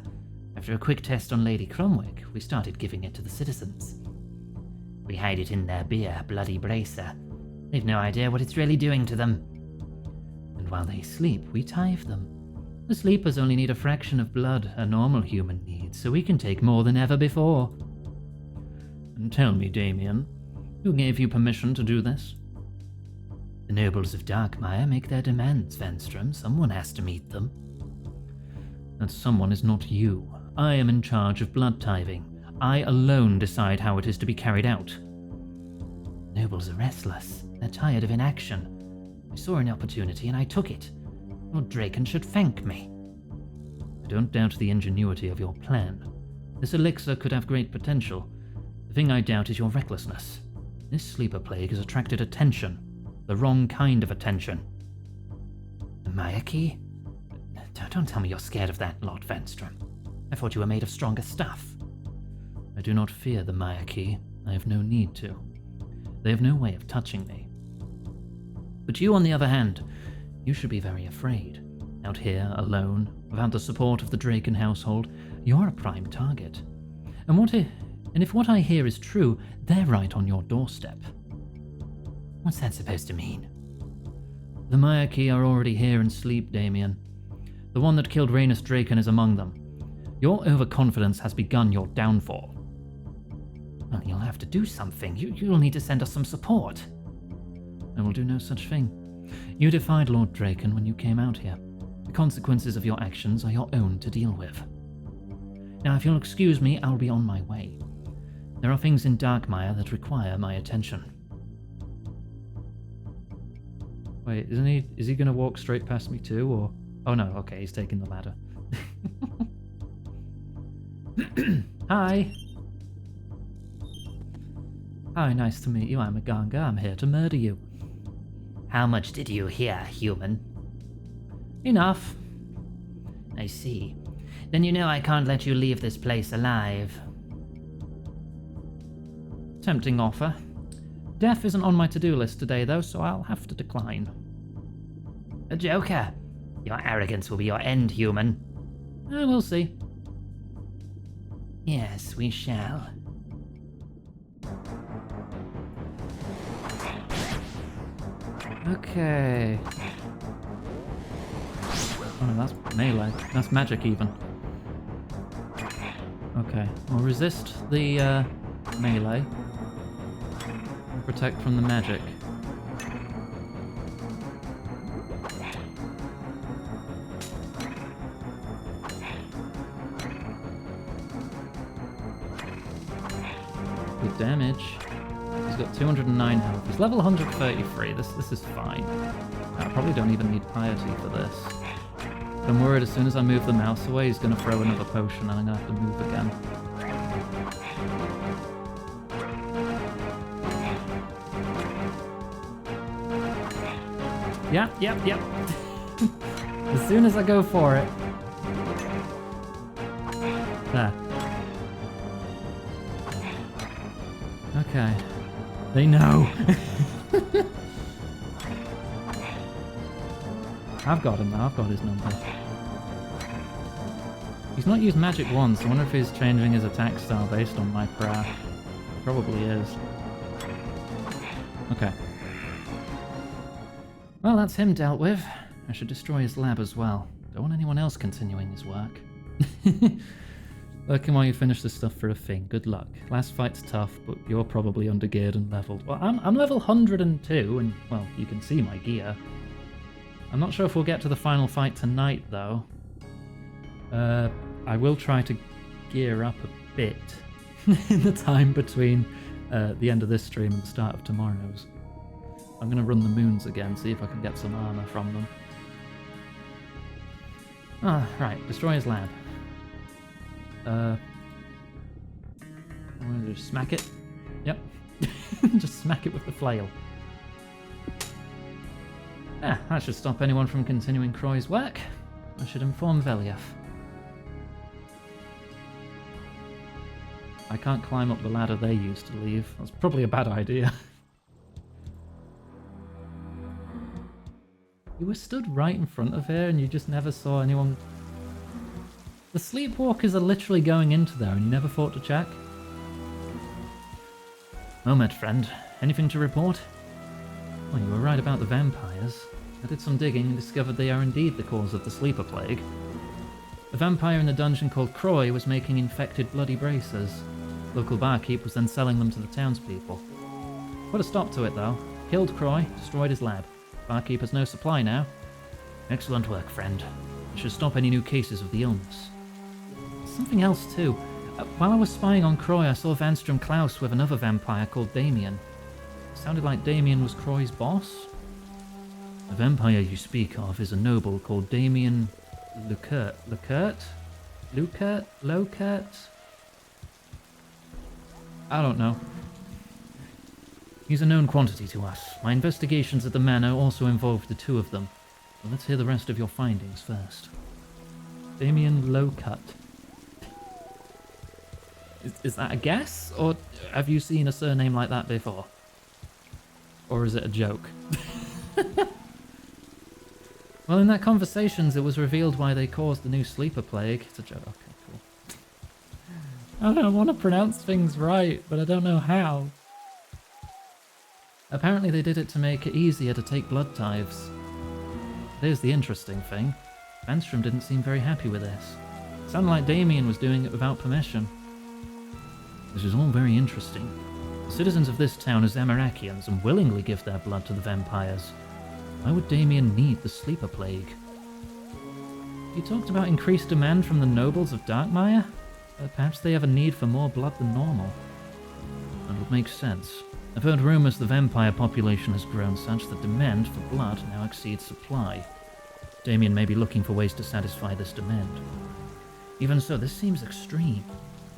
After a quick test on Lady Cromwick, we started giving it to the citizens. We hide it in their beer, Bloody Bracer. They've no idea what it's really doing to them. And while they sleep, we tithe them. The sleepers only need a fraction of blood a normal human needs, so we can take more than ever before. And tell me, Damien, who gave you permission to do this? The nobles of Darkmire make their demands, Venstrom. Someone has to meet them. That someone is not you. I am in charge of blood tithing. I alone decide how it is to be carried out. Nobles are restless. They're tired of inaction. I saw an opportunity and I took it. Lord Draken should thank me. I don't doubt the ingenuity of your plan. This elixir could have great potential. The thing I doubt is your recklessness. This sleeper plague has attracted attention. The wrong kind of attention. The Maya Key? Don't tell me you're scared of that, Lord Venstrom. I thought you were made of stronger stuff. I do not fear the Maya Key. I have no need to. They have no way of touching me. But you, on the other hand, you should be very afraid. Out here, alone, without the support of the Draken household, you're a prime target. And if what I hear is true, they're right on your doorstep. What's that supposed to mean? The Maya Key are already here and sleep, Damien. The one that killed Rhaenys Draken is among them. Your overconfidence has begun your downfall. Well, you'll have to do something. You'll need to send us some support. I will do no such thing. You defied Lord Draken when you came out here. The consequences of your actions are your own to deal with. Now, if you'll excuse me, I'll be on my way. There are things in Darkmire that require my attention. Wait, is he going to walk straight past me too, or... Oh no, okay, he's taking the ladder. Hi. Hi, nice to meet you. I'm a Ganga. I'm here to murder you. How much did you hear, human? Enough. I see. Then you know I can't let you leave this place alive. Tempting offer. Death isn't on my to-do list today, though, so I'll have to decline. A joker. Your arrogance will be your end, human. We'll see. Yes, we shall. Okay. Oh no, that's melee. That's magic even. Okay, we'll resist the melee. And protect from the magic. Good damage. He's got 209 health. He's level 133. This is fine. I probably don't even need piety for this. I'm worried as soon as I move the mouse away, he's going to throw another potion and I'm going to have to move again. Yep. As soon as I go for it. There. Okay. They know. I've got him now. I've got his number. He's not used magic once. I wonder if he's changing his attack style based on my prayer. Probably is. Okay. Well, that's him dealt with. I should destroy his lab as well. Don't want anyone else continuing his work. Lurking while you finish this stuff for a thing. Good luck. Last fight's tough, but you're probably undergeared and leveled. Well, I'm level 102, and, well, you can see my gear. I'm not sure if we'll get to the final fight tonight, though. I will try to gear up a bit in the time between the end of this stream and the start of tomorrow's. I'm going to run the moons again, see if I can get some armor from them. Ah, right. Destroy his lab. I'm going to just smack it. Yep. Just smack it with the flail. Ah, that should stop anyone from continuing Croy's work. I should inform Veliath. I can't climb up the ladder they used to leave. That's probably a bad idea. You were stood right in front of here and you just never saw anyone... The sleepwalkers are literally going into there and you never thought to check? Moment, friend. Anything to report? Well, you were right about the vampires. I did some digging and discovered they are indeed the cause of the sleeper plague. A vampire in the dungeon called Croy was making infected bloody braces. Local barkeep was then selling them to the townspeople. Put a stop to it though. Killed Croy, destroyed his lab. Barkeep has no supply now. Excellent work, friend. It should stop any new cases of the illness. Something else too. While I was spying on Croy, I saw Vanstrom Klaus with another vampire called Damien. It sounded like Damien was Croy's boss. The vampire you speak of is a noble called Damien Locurt? I don't know. He's a known quantity to us. My investigations at the manor also involved the two of them. But let's hear the rest of your findings first. Damien Lowcut. Is that a guess? Or have you seen a surname like that before? Or is it a joke? Well, in that conversations, it was revealed why they caused the new sleeper plague. It's a joke. Okay, cool. I don't want to pronounce things right, but I don't know how. Apparently they did it to make it easier to take blood tithes. Here's the interesting thing. Vanstrom didn't seem very happy with this. It sounded like Damien was doing it without permission. This is all very interesting. The citizens of this town are Zamarakians and willingly give their blood to the vampires. Why would Damien need the sleeper plague? You talked about increased demand from the nobles of Darkmire? Perhaps they have a need for more blood than normal. That would make sense. I've heard rumours the vampire population has grown such that demand for blood now exceeds supply. Damien may be looking for ways to satisfy this demand. Even so, this seems extreme.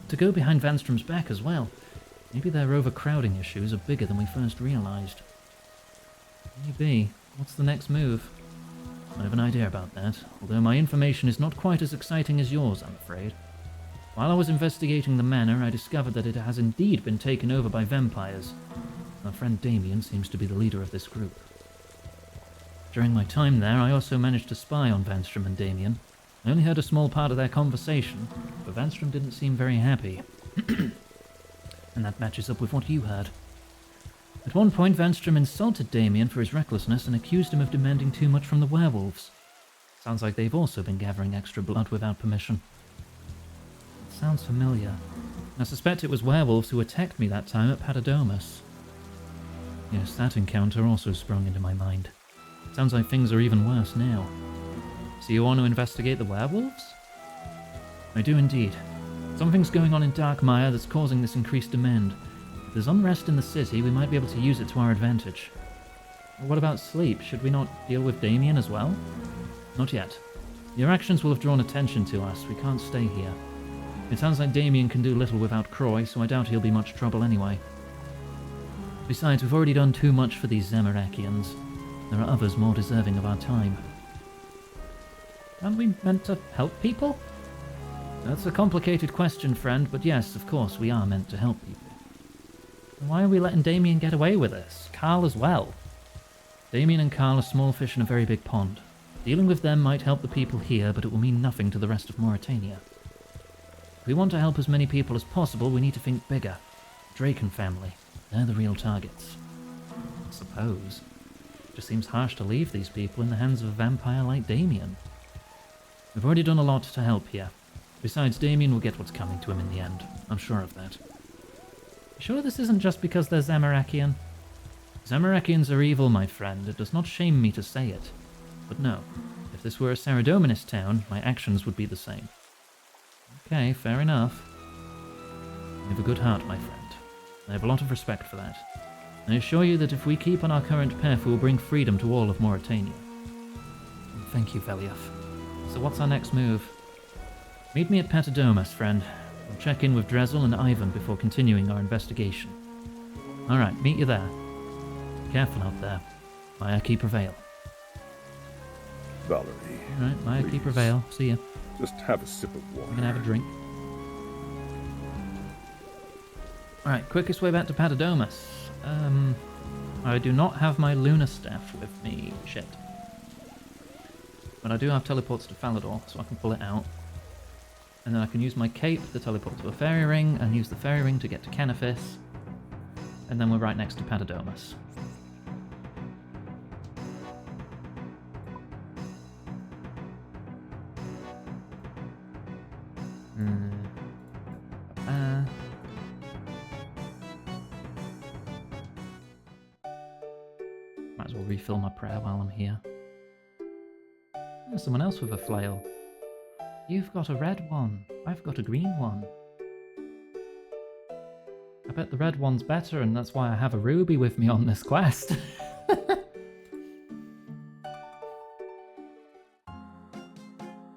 To go behind Vanstrom's back as well. Maybe their overcrowding issues are bigger than we first realised. Maybe. What's the next move? I have an idea about that, although my information is not quite as exciting as yours, I'm afraid. While I was investigating the manor, I discovered that it has indeed been taken over by vampires. Our friend Damien seems to be the leader of this group. During my time there, I also managed to spy on Vanstrom and Damien. I only heard a small part of their conversation, but Vanstrom didn't seem very happy. And that matches up with what you heard. At one point, Vanstrom insulted Damien for his recklessness and accused him of demanding too much from the werewolves. Sounds like they've also been gathering extra blood without permission. It sounds familiar. I suspect it was werewolves who attacked me that time at Patadomus. Yes, that encounter also sprung into my mind. Sounds like things are even worse now. So you want to investigate the werewolves? I do indeed. Something's going on in Darkmire that's causing this increased demand. If there's unrest in the city, we might be able to use it to our advantage. What about sleep? Should we not deal with Damien as well? Not yet. Your actions will have drawn attention to us. We can't stay here. It sounds like Damien can do little without Croy, so I doubt he'll be much trouble anyway. Besides, we've already done too much for these Zamarakians. There are others more deserving of our time. Aren't we meant to help people? That's a complicated question, friend, but yes, of course, we are meant to help people. Why are we letting Damien get away with this? Carl as well. Damien and Carl are small fish in a very big pond. Dealing with them might help the people here, but it will mean nothing to the rest of Mauritania. If we want to help as many people as possible, we need to think bigger. Draken family, they're the real targets. I suppose. It just seems harsh to leave these people in the hands of a vampire like Damien. We've already done a lot to help here. Besides, Damien will get what's coming to him in the end. I'm sure of that. Sure this isn't just because they're Zamarakian? Zamarakians are evil, my friend. It does not shame me to say it. But no, if this were a Saradominist town, my actions would be the same. Okay, fair enough. You have a good heart, my friend. I have a lot of respect for that. I assure you that if we keep on our current path, we will bring freedom to all of Mauritania. Thank you, Veliaf. So what's our next move? Meet me at Patadomus, friend. I'll check in with Drezel and Ivan before continuing our investigation. Alright, meet you there. Careful out there. Mayaki prevail. Valerie. Alright, Mayaki please. prevail. See ya. Just have a sip of water. I'm gonna have a drink. Alright, quickest way back to Patadomus. I do not have my Lunar Staff with me. Shit. But I do have teleports to Falador, so I can pull it out. And then I can use my cape to teleport to a fairy ring, and use the fairy ring to get to Canifis. And then we're right next to Patadomus. Might as well refill my prayer while I'm here. There's someone else with a flail. You've got a red one. I've got a green one. I bet the red one's better, and that's why I have a ruby with me on this quest.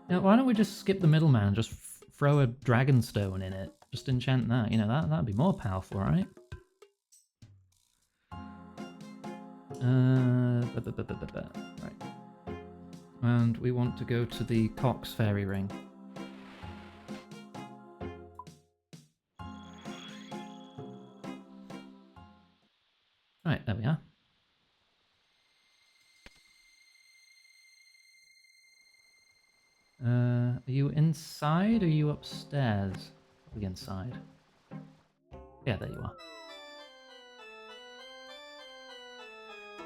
Yeah, why don't we just skip the middleman and just throw a dragonstone in it? Just enchant that. You know, that'd be more powerful, right? Right. And we want to go to the Cox fairy ring. Right, there we are. Are you inside or are you upstairs? Probably inside. Yeah, there you are.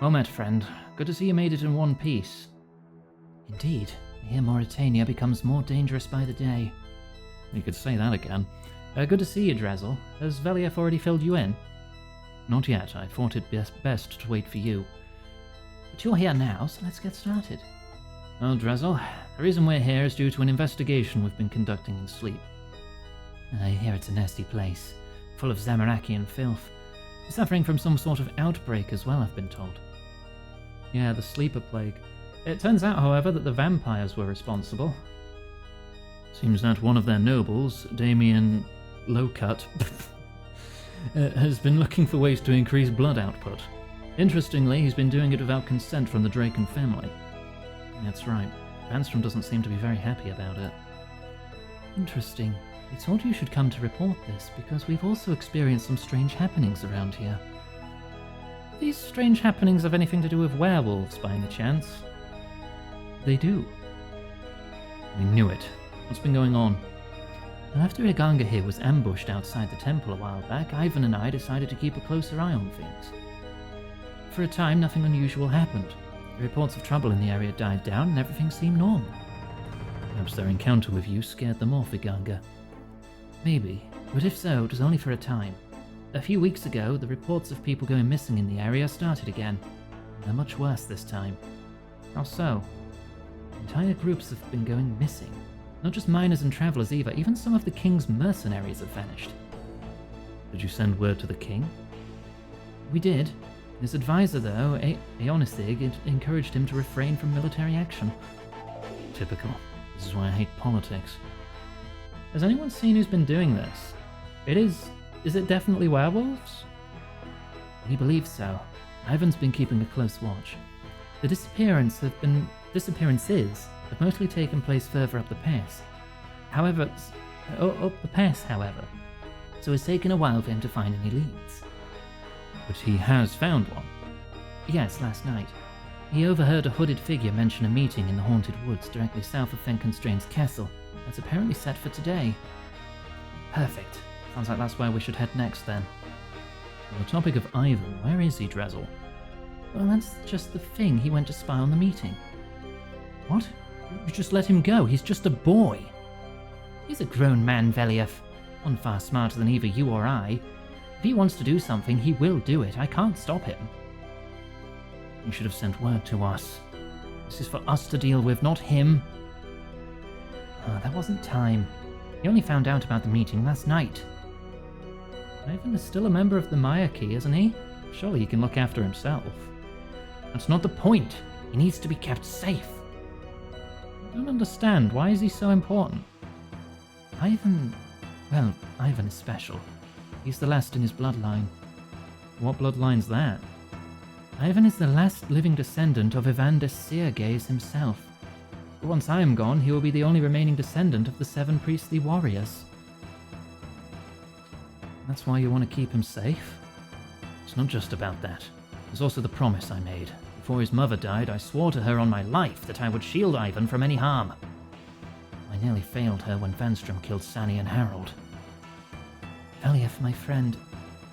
Well met, friend. Good to see you made it in one piece. Indeed. I hear Mauritania becomes more dangerous by the day. You could say that again. Good to see you, Drezel. Has Veliaf already filled you in? Not yet. I thought it best to wait for you. But you're here now, so let's get started. Well, Drezel, the reason we're here is due to an investigation we've been conducting in Sleep. I hear it's a nasty place, full of Zamarakian filth. Suffering from some sort of outbreak as well, I've been told. Yeah, the Sleeper Plague. It turns out, however, that the vampires were responsible. Seems that one of their nobles, Damien Lowcut, has been looking for ways to increase blood output. Interestingly, he's been doing it without consent from the Draken family. That's right. Vanstrom doesn't seem to be very happy about it. Interesting. I told you should come to report this, because we've also experienced some strange happenings around here. Do these strange happenings have anything to do with werewolves, by any chance? They do. We knew it. What's been going on? After Iganga here was ambushed outside the temple a while back, Ivan and I decided to keep a closer eye on things. For a time, nothing unusual happened. The reports of trouble in the area died down and everything seemed normal. Perhaps their encounter with you scared them off, Iganga. Maybe, but if so, it was only for a time. A few weeks ago, the reports of people going missing in the area started again. They're much worse this time. How so? Entire groups have been going missing. Not just miners and travellers either, even some of the king's mercenaries have vanished. Did you send word to the king? We did. His advisor, though, Aeonisig, encouraged him to refrain from military action. Typical. This is why I hate politics. Has anyone seen who's been doing this? Is it definitely werewolves? We believe so. Ivan's been keeping a close watch. The disappearances have mostly taken place further up the pass. However, so it's taken a while for him to find any leads. But he has found one. Yes, last night. He overheard a hooded figure mention a meeting in the haunted woods directly south of Fenkenstrain's castle that's apparently set for today. Perfect. Sounds like that's where we should head next then. On the topic of Ivan, where is he, Drezel? Well, that's just the thing. He went to spy on the meeting. What? You just let him go. He's just a boy. He's a grown man, Veliev. One far smarter than either you or I. If he wants to do something, he will do it. I can't stop him. You should have sent word to us. This is for us to deal with, not him. Oh, there wasn't time. He only found out about the meeting last night. Ivan is still a member of the Mayaki, isn't he? Surely he can look after himself. That's not the point. He needs to be kept safe. I don't understand. Why is he so important? Ivan is special. He's the last in his bloodline. What bloodline's that? Ivan is the last living descendant of Evander Seergaze himself. But once I am gone, he will be the only remaining descendant of the 7 priestly warriors. That's why you want to keep him safe? It's not just about that. There's also the promise I made. Before his mother died, I swore to her on my life that I would shield Ivan from any harm. I nearly failed her when Vanstrom killed Sani and Harold. Veliev, my friend,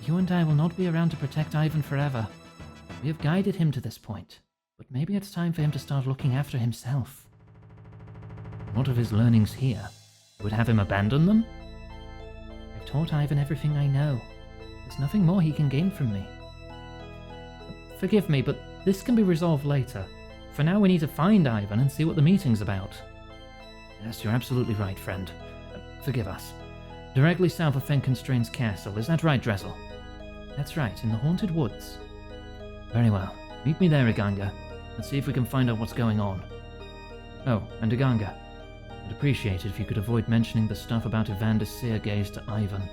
you and I will not be around to protect Ivan forever. We have guided him to this point, but maybe it's time for him to start looking after himself. What of his learnings here? You would have him abandon them? I've taught Ivan everything I know. There's nothing more he can gain from me. Forgive me, but this can be resolved later. For now, we need to find Ivan and see what the meeting's about. Yes, you're absolutely right, friend. Forgive us. Directly south of Fenkenstrain's castle, is that right, Drezel? That's right, in the haunted woods. Very well. Meet me there, Iganga. Let's see if we can find out what's going on. Oh, and Iganga, I'd appreciate it if you could avoid mentioning the stuff about Evander Seergaze to Ivan.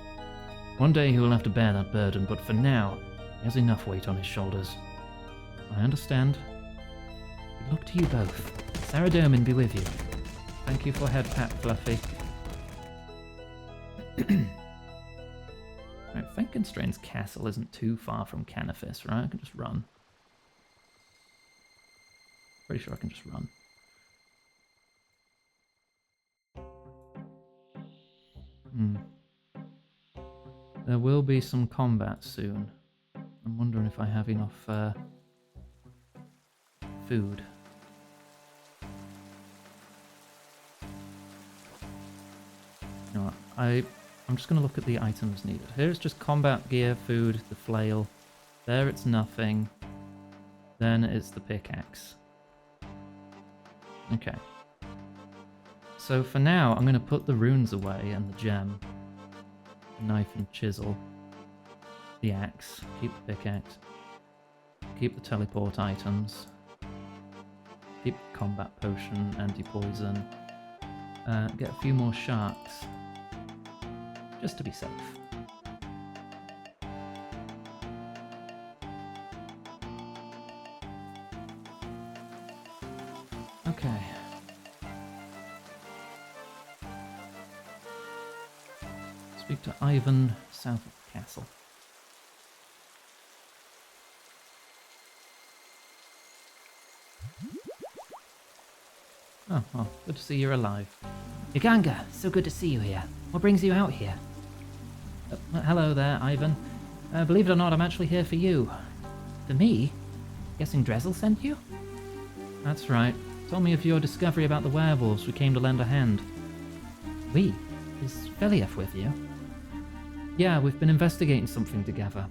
One day he will have to bear that burden, but for now, he has enough weight on his shoulders. I understand. Good luck to you both. Saradomin be with you. Thank you for head pat, Fluffy. Right, Fenkenstrain's castle isn't too far from Canifis, right? I can just run. Pretty sure I can just run. There will be some combat soon. I'm wondering if I have enough food. You know what? I'm just going to look at the items needed. Here it's just combat gear, food, the flail. There it's nothing. Then it's the pickaxe. Okay. So for now, I'm going to put the runes away and the gem. Knife and chisel. The axe. Keep the pickaxe. Keep the teleport items. Keep the combat potion, anti-poison. Get a few more sharks. Just to be safe. Okay. Speak to Ivan south of the castle. Oh, well, good to see you're alive. Iganga, so good to see you here. What brings you out here? Hello there, Ivan. Believe it or not, I'm actually here for you. For me? Guessing Drezel sent you? That's right. Told me of your discovery about the werewolves. We came to lend a hand. We? Is Veliev with you? Yeah, we've been investigating something together.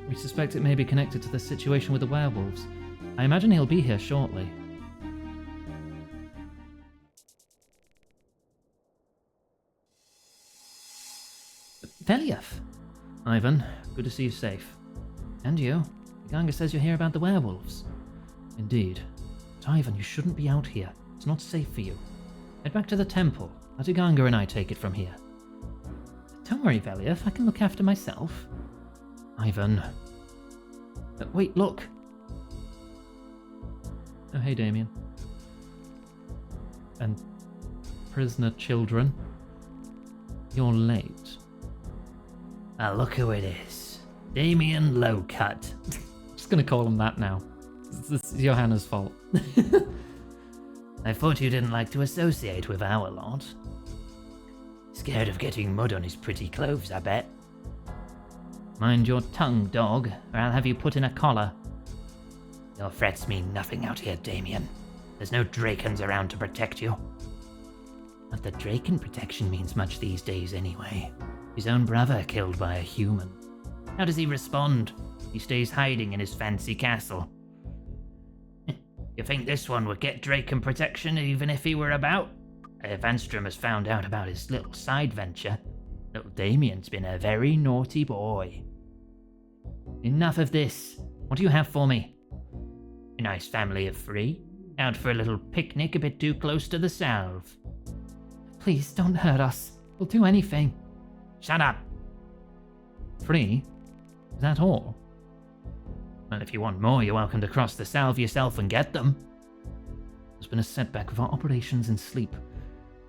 We suspect it may be connected to the situation with the werewolves. I imagine he'll be here shortly. Veliev! Ivan, good to see you safe. And you. Iganga says you're here about the werewolves. Indeed. But Ivan, you shouldn't be out here. It's not safe for you. Head back to the temple. Let Iganga and I take it from here. Don't worry, Veliev, I can look after myself. Ivan. Wait, look! Oh, hey, Damien. And prisoner children. You're late. Ah, look who it is. Damien Lowcut. Just gonna call him that now. It's Johanna's fault. I thought you didn't like to associate with our lot. Scared of getting mud on his pretty clothes, I bet. Mind your tongue, dog, or I'll have you put in a collar. Your threats mean nothing out here, Damien. There's no Drakens around to protect you. Not that Draken protection means much these days anyway. His own brother killed by a human. How does he respond? He stays hiding in his fancy castle. You think this one would get Draken protection even if he were about? If Anstrom has found out about his little side venture, little Damien's been a very naughty boy. Enough of this. What do you have for me? A nice family of 3, out for a little picnic a bit too close to the salve. Please, don't hurt us. We'll do anything. Shut up! 3? Is that all? Well, if you want more, you're welcome to cross the salve yourself and get them. There's been a setback with our operations in sleep.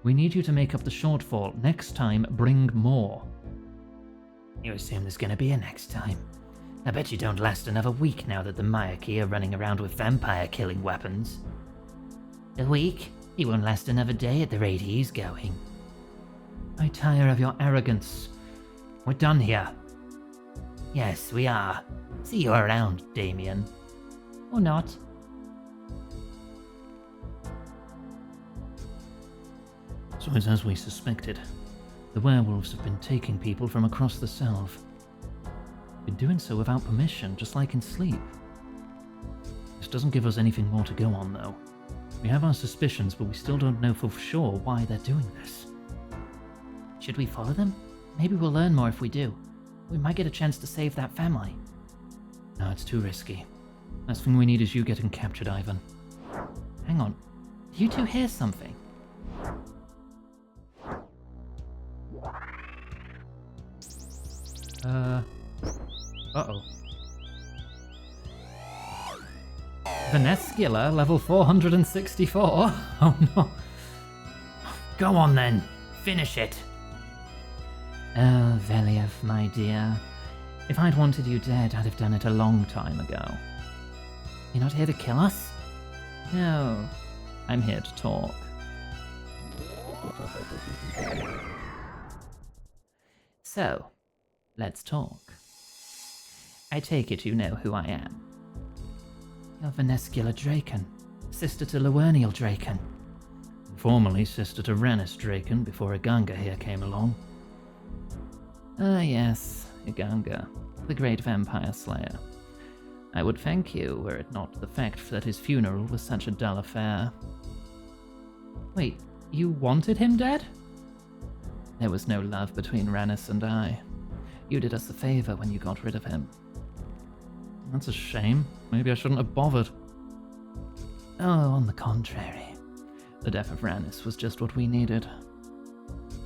We need you to make up the shortfall. Next time, bring more. You assume there's gonna be a next time. I bet you don't last another week now that the Mayaki are running around with vampire-killing weapons. A week? He won't last another day at the rate he's going. I tire of your arrogance. We're done here. Yes, we are. See you around, Damien. Or not. So it's as we suspected. The werewolves have been taking people from across the salve. Been doing so without permission, just like in sleep. This doesn't give us anything more to go on, though. We have our suspicions, but we still don't know for sure why they're doing this. Should we follow them? Maybe we'll learn more if we do. We might get a chance to save that family. No, it's too risky. Last thing we need is you getting captured, Ivan. Hang on. Do you two hear something? Uh-oh. Venescula, level 464? Oh no. Go on then. Finish it. Oh, Veliev, my dear. If I'd wanted you dead, I'd have done it a long time ago. You're not here to kill us? No. I'm here to talk. So, let's talk. I take it you know who I am. You're Venescula Draken, sister to Lawernial Draken. Formerly sister to Rannis Draken before Iganga here came along. Ah yes, Iganga, the great vampire slayer. I would thank you were it not the fact that his funeral was such a dull affair. Wait, you wanted him dead? There was no love between Rannis and I. You did us a favor when you got rid of him. That's a shame. Maybe I shouldn't have bothered. Oh, on the contrary. The death of Rannis was just what we needed.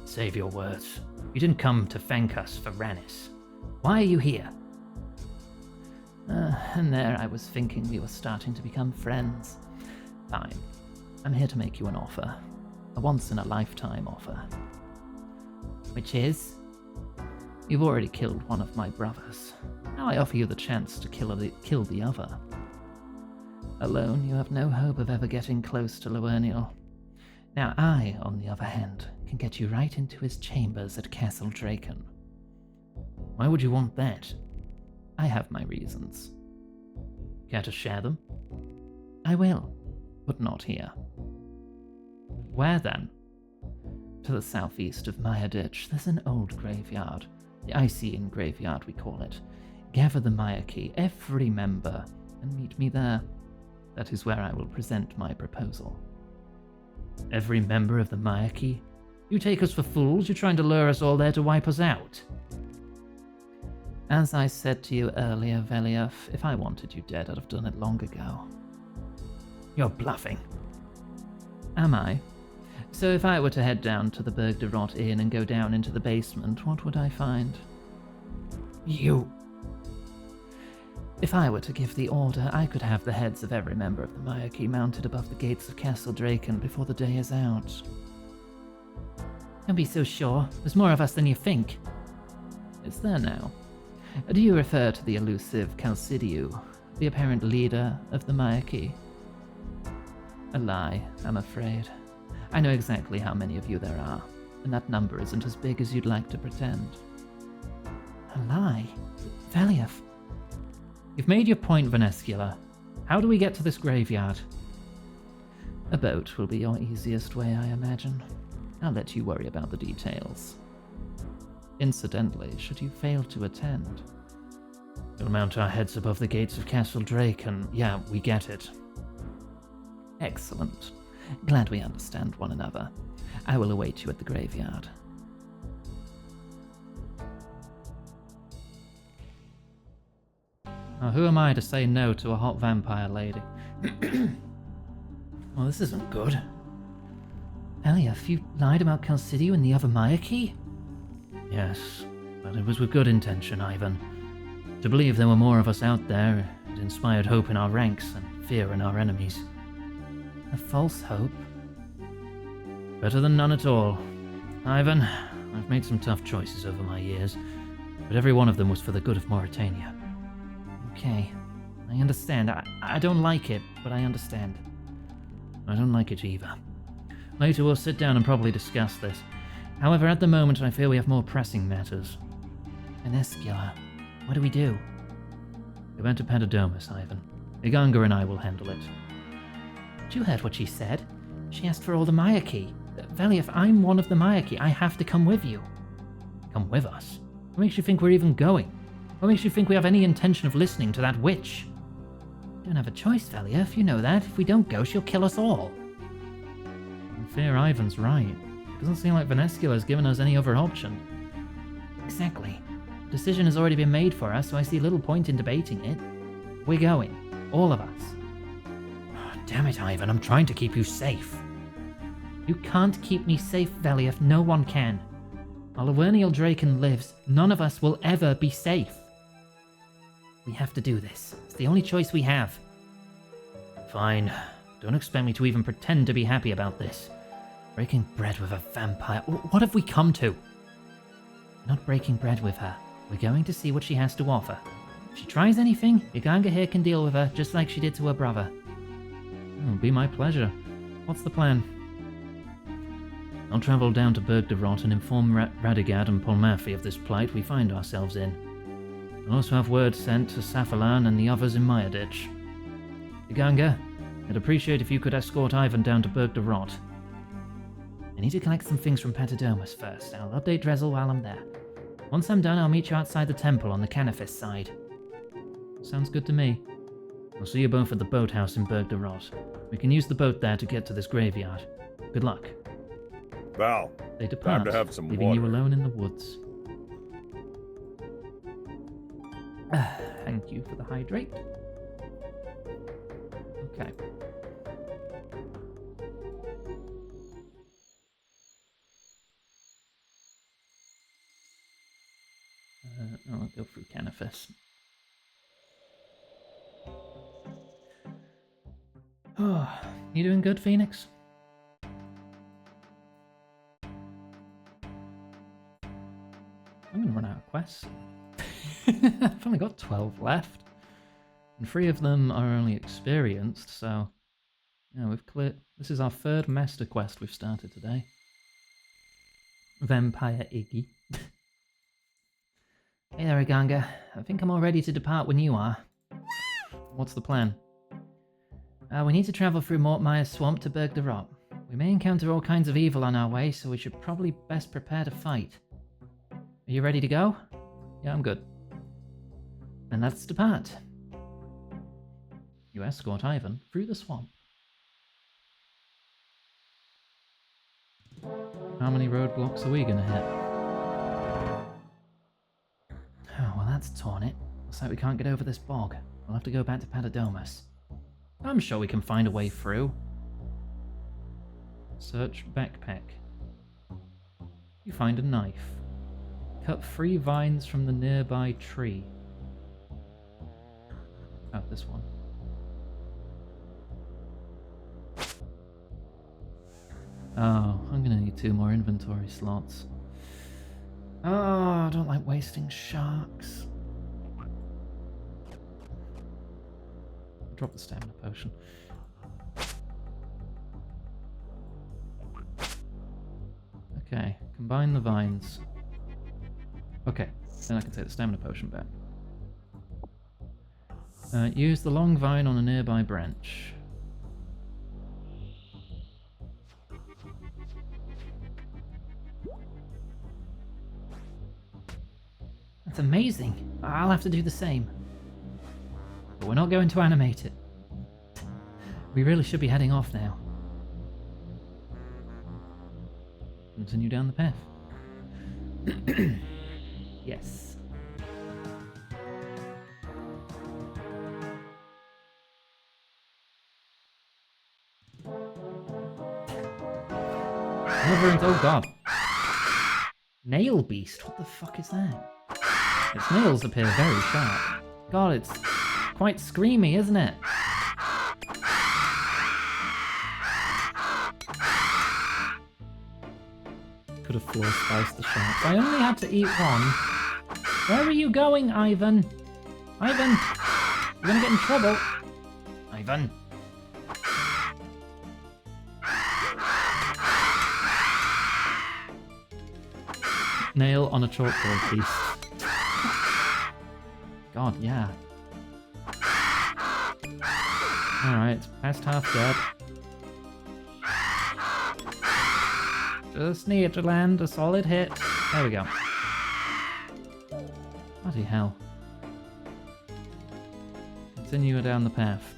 Save your words. You didn't come to thank us for Rannis. Why are you here? And there I was thinking we were starting to become friends. Fine. I'm here to make you an offer. A once-in-a-lifetime offer. Which is? You've already killed one of my brothers. Now I offer you the chance to kill the other. Alone, you have no hope of ever getting close to Lawernial. Now I, on the other hand, can get you right into his chambers at Castle Draken. Why would you want that? I have my reasons. Care to share them? I will, but not here. Where then? To the southeast of Mayaditch, there's an old graveyard. The Icean graveyard, we call it. Gather the Mayaki, every member, and meet me there. That is where I will present my proposal. Every member of the Mayaki? You take us for fools? You're trying to lure us all there to wipe us out? As I said to you earlier, Veliev, if I wanted you dead, I'd have done it long ago. You're bluffing. Am I? So if I were to head down to the Berg de Rot Inn and go down into the basement, what would I find? You. If I were to give the order, I could have the heads of every member of the monarchy mounted above the gates of Castle Draken before the day is out. Don't be so sure. There's more of us than you think. It's there now. Do you refer to the elusive Calcidiu, the apparent leader of the monarchy? A lie, I'm afraid. I know exactly how many of you there are, and that number isn't as big as you'd like to pretend. A lie? Valiath? You've made your point, Venescula. How do we get to this graveyard? A boat will be your easiest way, I imagine. I'll let you worry about the details. Incidentally, should you fail to attend, we'll mount our heads above the gates of Castle Draken. Yeah, we get it. Excellent. Glad we understand one another. I will await you at the graveyard. Now, who am I to say no to a hot vampire lady? Well, this isn't good. Valiath, you lied about Calcidiu and the other monarchy? Yes, but it was with good intention, Ivan. To believe there were more of us out there, it inspired hope in our ranks and fear in our enemies. A false hope? Better than none at all. Ivan, I've made some tough choices over my years, but every one of them was for the good of Mauritania. Okay, I understand. I don't like it, but I understand. I don't like it either. Later we'll sit down and probably discuss this. However, at the moment I fear we have more pressing matters. Venescula, what do we do? Go back to Patadomus, Ivan. Iganga and I will handle it. You heard what she said. She asked for all the monarchy. Valiath, I'm one of the monarchy. I have to come with you. Come with us? What makes you think we're even going? What makes you think we have any intention of listening to that witch? We don't have a choice, Valiath, you know that. If we don't go, she'll kill us all. I fear Ivan's right. It doesn't seem like Venescula's given us any other option. Exactly. The decision has already been made for us, so I see little point in debating it. We're going. All of us. Damn it, Ivan, I'm trying to keep you safe. You can't keep me safe, Valiath. No one can. While Avernial Draken lives, none of us will ever be safe. We have to do this. It's the only choice we have. Fine. Don't expect me to even pretend to be happy about this. Breaking bread with a vampire. What have we come to? We're not breaking bread with her. We're going to see what she has to offer. If she tries anything, Iganga here can deal with her, just like she did to her brother. It'll be my pleasure. What's the plan? I'll travel down to Berg de Rot and inform Radigad and Polmafi of this plight we find ourselves in. I'll also have word sent to Safalan and the others in Mayaditch. Iganga, I'd appreciate if you could escort Ivan down to Berg de Rot. I need to collect some things from Patadomus first. I'll update Drezel while I'm there. Once I'm done, I'll meet you outside the temple on the Canifis side. Sounds good to me. I'll see you both at the boathouse in Berg de Rot. We can use the boat there to get to this graveyard. Good luck. Val, They depart, time to have some leaving water. you alone in the woods. Thank you for the hydrate. Okay. I'll go through Canifis. Oh, you doing good, Phoenix? I'm gonna run out of quests. I've only got 12 left. And 3 of them are only experienced, so... Yeah, we've cleared... This is our 3rd master quest we've started today. Vampire Iggy. Hey there, Iganga. I think I'm all ready to depart when you are. What's the plan? We need to travel through Mortmire's swamp to Berg de Rot. We may encounter all kinds of evil on our way, so we should probably best prepare to fight. Are you ready to go? Yeah, I'm good. Then let's depart. You escort Ivan through the swamp. How many roadblocks are we gonna hit? Oh, well that's torn it. Looks like we can't get over this bog. We'll have to go back to Patadomus. I'm sure we can find a way through. Search backpack. You find a knife. Cut 3 vines from the nearby tree. Oh, this one. Oh, I'm gonna need 2 more inventory slots. Oh, I don't like wasting sharks. Drop the stamina potion. Okay, combine the vines. Okay, then I can take the stamina potion back. Use the long vine on a nearby branch. That's amazing. I'll have to do the same. But we're not going to animate it. We really should be heading off now. Continue down the path. Yes. Oh god. Nail beast? What the fuck is that? Its nails appear very sharp. God, it's quite screamy, isn't it? Could have floor spiced the sharks. I only had to eat one. Where are you going, Ivan? Ivan! You're gonna get in trouble. Ivan! Nail on a chalkboard piece. God, yeah. Alright, it's past half dead. Just need to land a solid hit. There we go. Bloody hell. Continue down the path.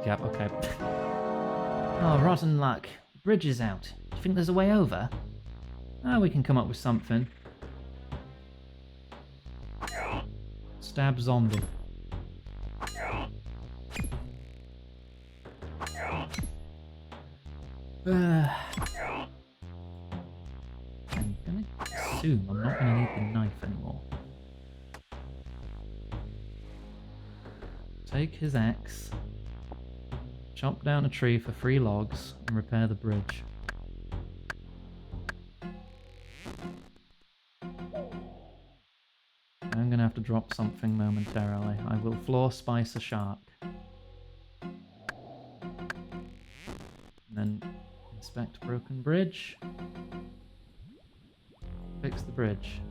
Yep, okay. Oh, rotten luck. The bridge is out. Do you think there's a way over? We can come up with something. Stab zombie. I'm gonna assume I'm not gonna need the knife anymore. Take his axe, chop down a tree for 3 logs, and repair the bridge. I'm gonna have to drop something momentarily. I will floor spice a shark. And then inspect broken bridge. Fix the bridge.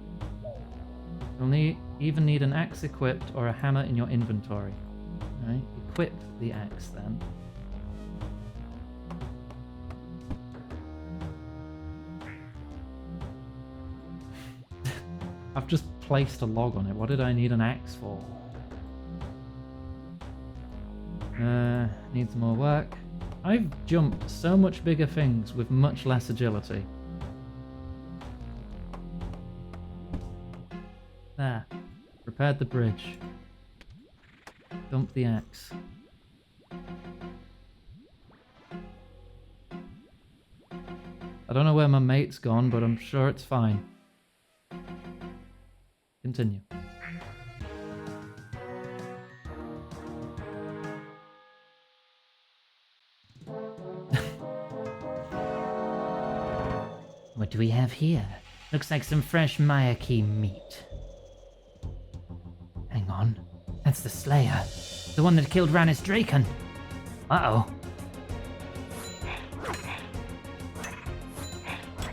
You'll even need an axe equipped or a hammer in your inventory. Right? Equip the axe then. I've just placed a log on it. What did I need an axe for? Needs more work. I've jumped so much bigger things with much less agility. There. Repaired the bridge. Dump the axe. I don't know where my mate's gone, but I'm sure it's fine. Continue. What do we have here? Looks like some fresh Mayaki meat. Hang on. That's the Slayer. The one that killed Ranis Draken. Uh-oh.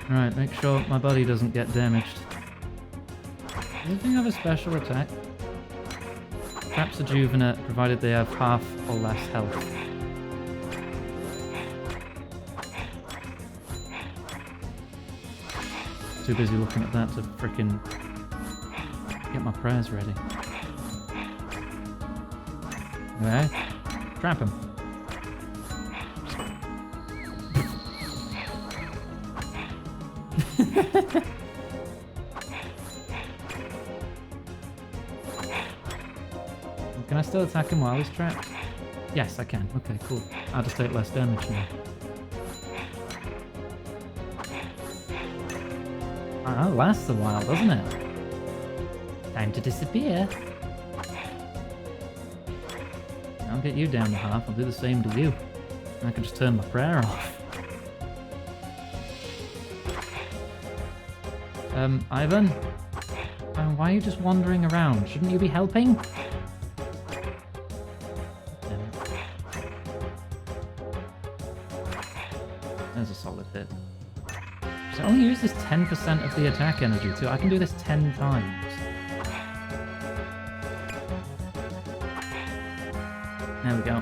Right, make sure my body doesn't get damaged. Does anything have a special attack? Traps a Juvenate, provided they have half or less health. Too busy looking at that to frickin' get my prayers ready. Okay, trap him. still attack him while he's trapped? Yes, I can. Okay, cool. I'll just take less damage now. That lasts a while, doesn't it? Time to disappear. I'll get you down to half. I'll do the same to you. I can just turn my prayer off. Ivan? Why are you just wandering around? Shouldn't you be helping? There's a solid hit. So it only uses 10% of the attack energy too. I can do this 10 times. There we go.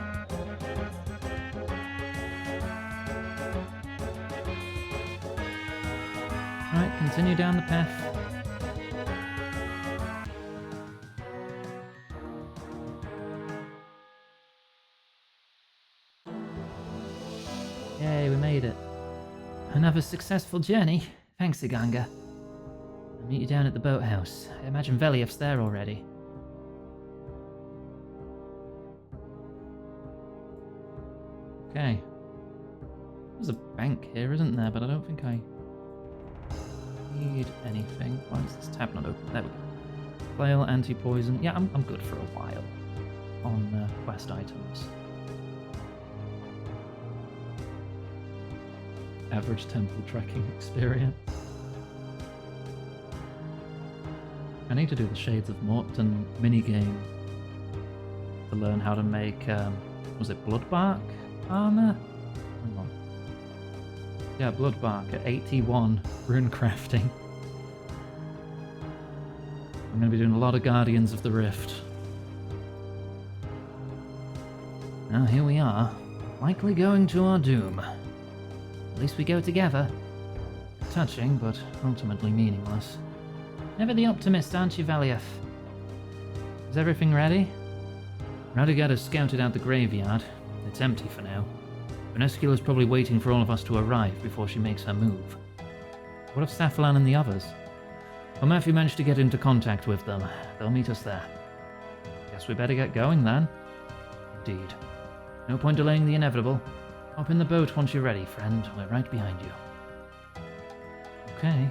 Right, continue down the path. Yay, we made it. Another successful journey. Thanks, Iganga. I'll meet you down at the boathouse. I imagine Veliev's there already. Okay. There's a bank here, isn't there? But I don't think I need anything. Why is this tab not open? There we go. Flail, anti-poison. Yeah, I'm good for a while on quest items. Average temple tracking experience. I need to do the Shades of Morton minigame to learn how to make, was it Bloodbark armor? Hang on. Yeah, Bloodbark at 81 rune crafting. I'm going to be doing a lot of Guardians of the Rift. Now here we are, likely going to our doom. At least we go together. Touching, but ultimately meaningless. Never the optimist, aren't you, Valiev? Is everything ready? Radegard has scouted out the graveyard. It's empty for now. Venescula's probably waiting for all of us to arrive before she makes her move. What of Safalan and the others? Well, Matthew managed to get into contact with them. They'll meet us there. Guess we better get going then. Indeed. No point delaying the inevitable. Hop in the boat once you're ready, friend. We're right behind you. Okay.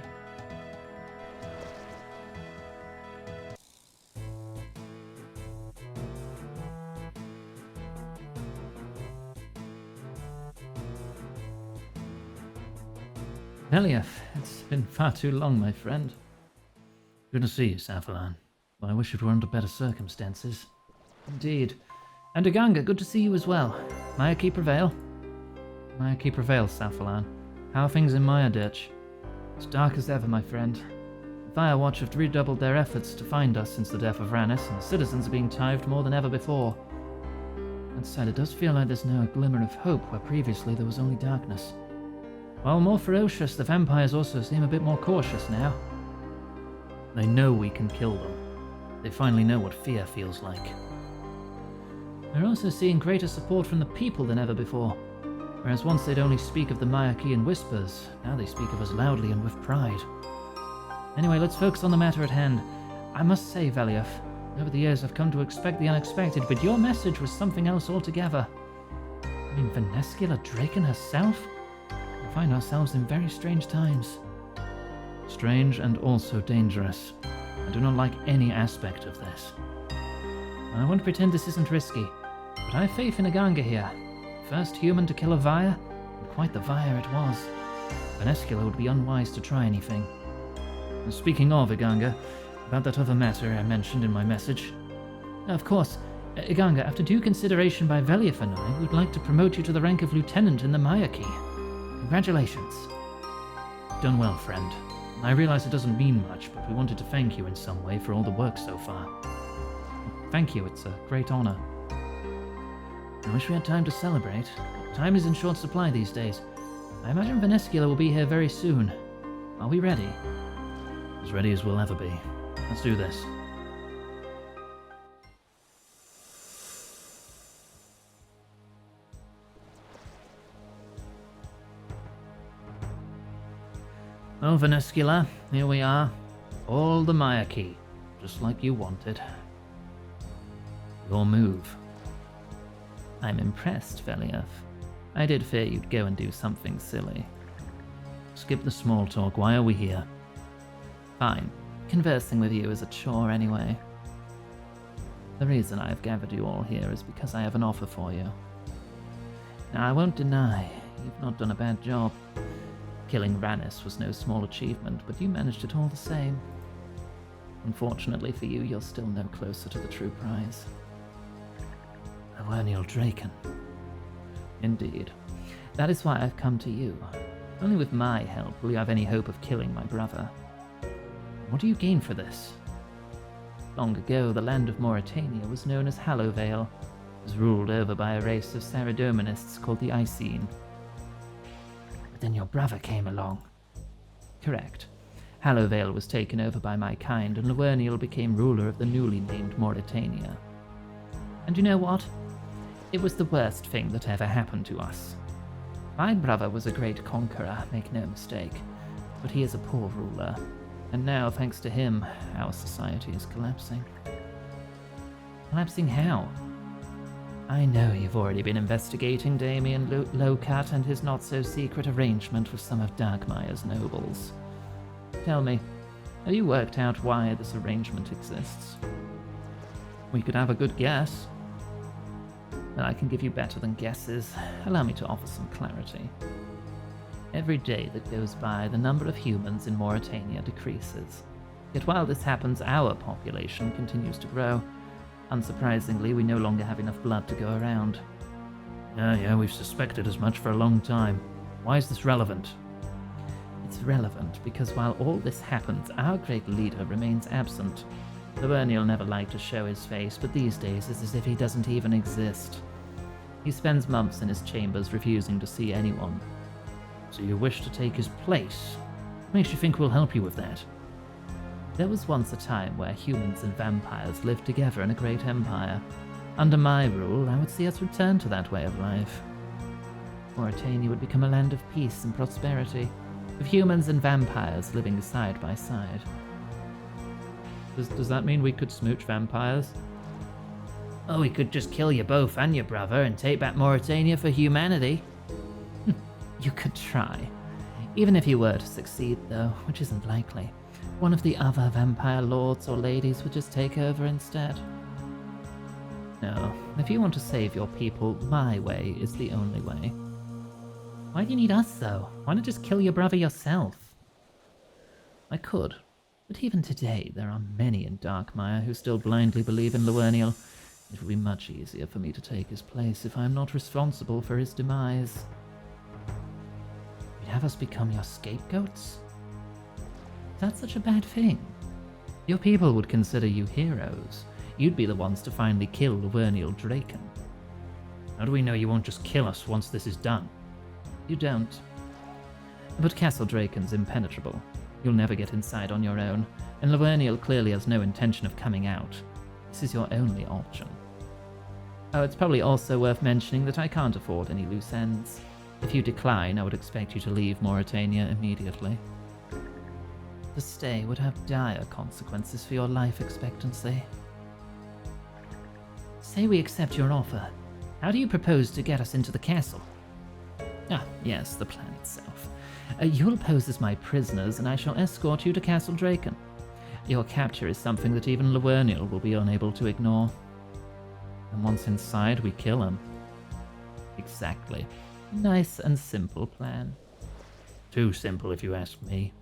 Velief, it's been far too long, my friend. Good to see you, Safalan. Well, I wish it were under better circumstances. Indeed. And Iganga, good to see you as well. Mayaki prevail? Mayaki prevails, Safalan. How are things in Maya Ditch? It's dark as ever, my friend. The Firewatch have redoubled their efforts to find us since the death of Rannis, and the citizens are being tithed more than ever before. That said, it does feel like there's now a glimmer of hope where previously there was only darkness. While more ferocious, the vampires also seem a bit more cautious now. They know we can kill them. They finally know what fear feels like. We're also seeing greater support from the people than ever before. Whereas once they'd only speak of the Mayaki in whispers, now they speak of us loudly and with pride. Anyway, let's focus on the matter at hand. I must say, Valiev, over the years I've come to expect the unexpected, but your message was something else altogether. I mean, Venescula Draken herself? We find ourselves in very strange times. Strange and also dangerous. I do not like any aspect of this. I won't pretend this isn't risky, but I have faith in Iganga here. First human to kill a Vire, and quite the Vire it was. Venescula would be unwise to try anything. And speaking of Iganga, about that other matter I mentioned in my message. Of course, Iganga, after due consideration by Velief and I, would like to promote you to the rank of Lieutenant in the Mayaki. Congratulations. Done well, friend. I realize it doesn't mean much, but we wanted to thank you in some way for all the work so far. Thank you, it's a great honor. I wish we had time to celebrate. Time is in short supply these days. I imagine Venescula will be here very soon. Are we ready? As ready as we'll ever be. Let's do this. Oh, Venescula, here we are. All the Mayaki, just like you wanted. Your move. I'm impressed, Veliev. I did fear you'd go and do something silly. Skip the small talk, why are we here? Fine. Conversing with you is a chore anyway. The reason I've gathered you all here is because I have an offer for you. Now, I won't deny, you've not done a bad job. Killing Rannis was no small achievement, but you managed it all the same. Unfortunately for you, you're still no closer to the true prize. Lawerniel Draken. Indeed. That is why I've come to you. Only with my help will you have any hope of killing my brother. What do you gain for this? Long ago, the land of Mauritania was known as Hallowvale. It was ruled over by a race of Saradominists called the Icene. But then your brother came along. Correct. Hallowvale was taken over by my kind, and Lawerniel became ruler of the newly named Mauritania. And you know what? It was the worst thing that ever happened to us. My brother was a great conqueror, make no mistake, but he is a poor ruler, and now, thanks to him, our society is collapsing. Collapsing how? I know you've already been investigating Damien Locat and his not-so-secret arrangement with some of Darkmire's nobles. Tell me, have you worked out why this arrangement exists? We could have a good guess. But I can give you better than guesses. Allow me to offer some clarity. Every day that goes by, the number of humans in Mauritania decreases. Yet while this happens, our population continues to grow. Unsurprisingly, we no longer have enough blood to go around. Yeah, we've suspected as much for a long time. Why is this relevant? It's relevant because while all this happens, our great leader remains absent. Lawerniel never liked to show his face, but these days it's as if he doesn't even exist. He spends months in his chambers refusing to see anyone. So you wish to take his place? What makes you think we'll help you with that? There was once a time where humans and vampires lived together in a great empire. Under my rule, I would see us return to that way of life. Mauritania would become a land of peace and prosperity, with humans and vampires living side by side. Does that mean we could smooch vampires? Oh, we could just kill you both and your brother and take back Mauritania for humanity. You could try. Even if you were to succeed, though, which isn't likely, one of the other vampire lords or ladies would just take over instead. No, if you want to save your people, my way is the only way. Why do you need us, though? Why not just kill your brother yourself? I could. But even today, there are many in Darkmire who still blindly believe in Lawerniel. It would be much easier for me to take his place if I am not responsible for his demise. You'd have us become your scapegoats? Is that such a bad thing? Your people would consider you heroes. You'd be the ones to finally kill Lawerniel Draken. How do we know you won't just kill us once this is done? You don't. But Castle Draken's impenetrable. You'll never get inside on your own, and Lawerniel clearly has no intention of coming out. This is your only option. Oh, it's probably also worth mentioning that I can't afford any loose ends. If you decline, I would expect you to leave Mauritania immediately. To stay would have dire consequences for your life expectancy. Say we accept your offer. How do you propose to get us into the castle? Ah, yes, the plan itself. You'll pose as my prisoners, and I shall escort you to Castle Draken. Your capture is something that even Lawerniel will be unable to ignore. And once inside, we kill him. Exactly. Nice and simple plan. Too simple, if you ask me.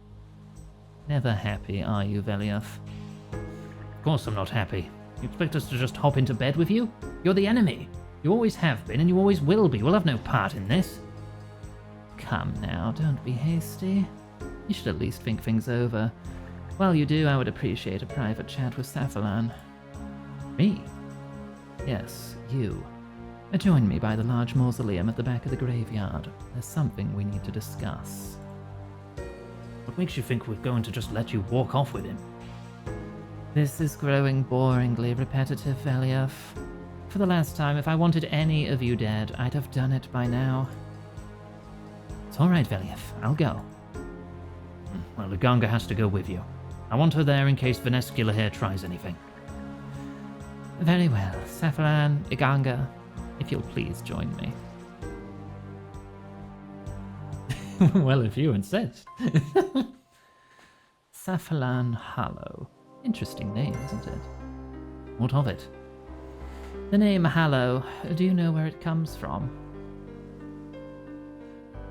Never happy, are you, Veliev? Of course I'm not happy. You expect us to just hop into bed with you? You're the enemy. You always have been, and you always will be. We'll have no part in this. Come now, don't be hasty. You should at least think things over. While you do, I would appreciate a private chat with Safalan. Me? Yes, you. Join me by the large mausoleum at the back of the graveyard. There's something we need to discuss. What makes you think we're going to just let you walk off with him? This is growing boringly repetitive, Veliev. For the last time, if I wanted any of you dead, I'd have done it by now. It's alright, Veliev. I'll go. Well, Luganga has to go with you. I want her there in case Vanescula here tries anything. Very well, Safalan, Iganga, if you'll please join me. Well, if you insist. Safalan Hallow. Interesting name, isn't it? What of it? The name Hallow, do you know where it comes from?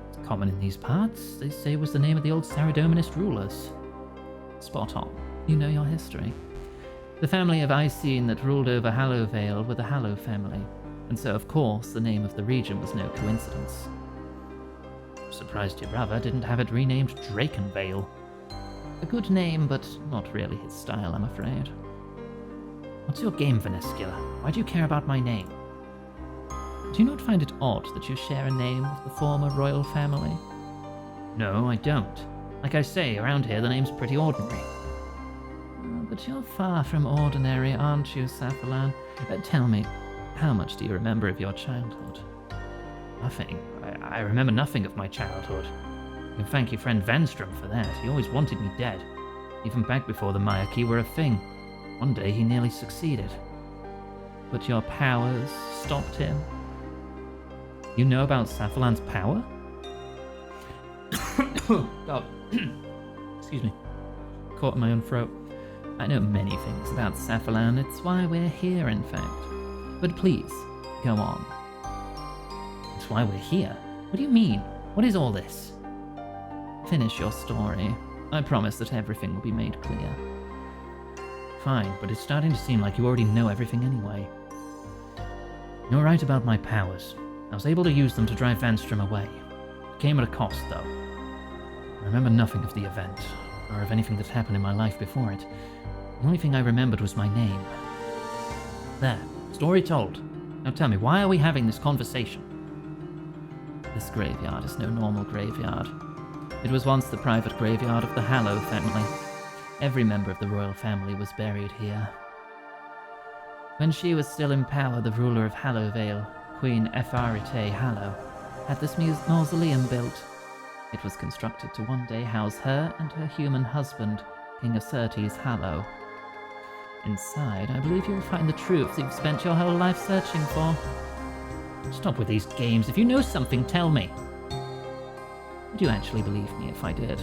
It's common in these parts. They say it was the name of the old Saradominist rulers. Spot on. You know your history. The family of Icene that ruled over Hallowvale were the Hallow family, and so of course the name of the region was no coincidence. Surprised your brother didn't have it renamed Drakenvale. A good name, but not really his style, I'm afraid. What's your game, Venescula? Why do you care about my name? Do you not find it odd that you share a name with the former royal family? No, I don't. Like I say, around here the name's pretty ordinary. But you're far from ordinary, aren't you, Safalan? Tell me, how much do you remember of your childhood? Nothing. I remember nothing of my childhood. You can thank your friend Venstrom for that. He always wanted me dead. Even back before the Mayaki were a thing. One day he nearly succeeded. But your powers stopped him? You know about Safalan's power? God. Excuse me. Caught in my own throat. I know many things about Safalan. It's why we're here, in fact. But please, go on. That's why we're here? What do you mean? What is all this? Finish your story. I promise that everything will be made clear. Fine, but it's starting to seem like you already know everything anyway. You're right about my powers. I was able to use them to drive Vanstrom away. It came at a cost, though. I remember nothing of the event, or of anything that happened in my life before it. The only thing I remembered was my name. There, story told. Now tell me, why are we having this conversation? This graveyard is no normal graveyard. It was once the private graveyard of the Hallow family. Every member of the royal family was buried here. When she was still in power, the ruler of Hallowvale, Queen Efarite Hallow, had this mausoleum built. It was constructed to one day house her and her human husband, King Acertes Hallow. Inside, I believe you will find the truth that you've spent your whole life searching for. Stop with these games. If you know something, tell me. Would you actually believe me if I did?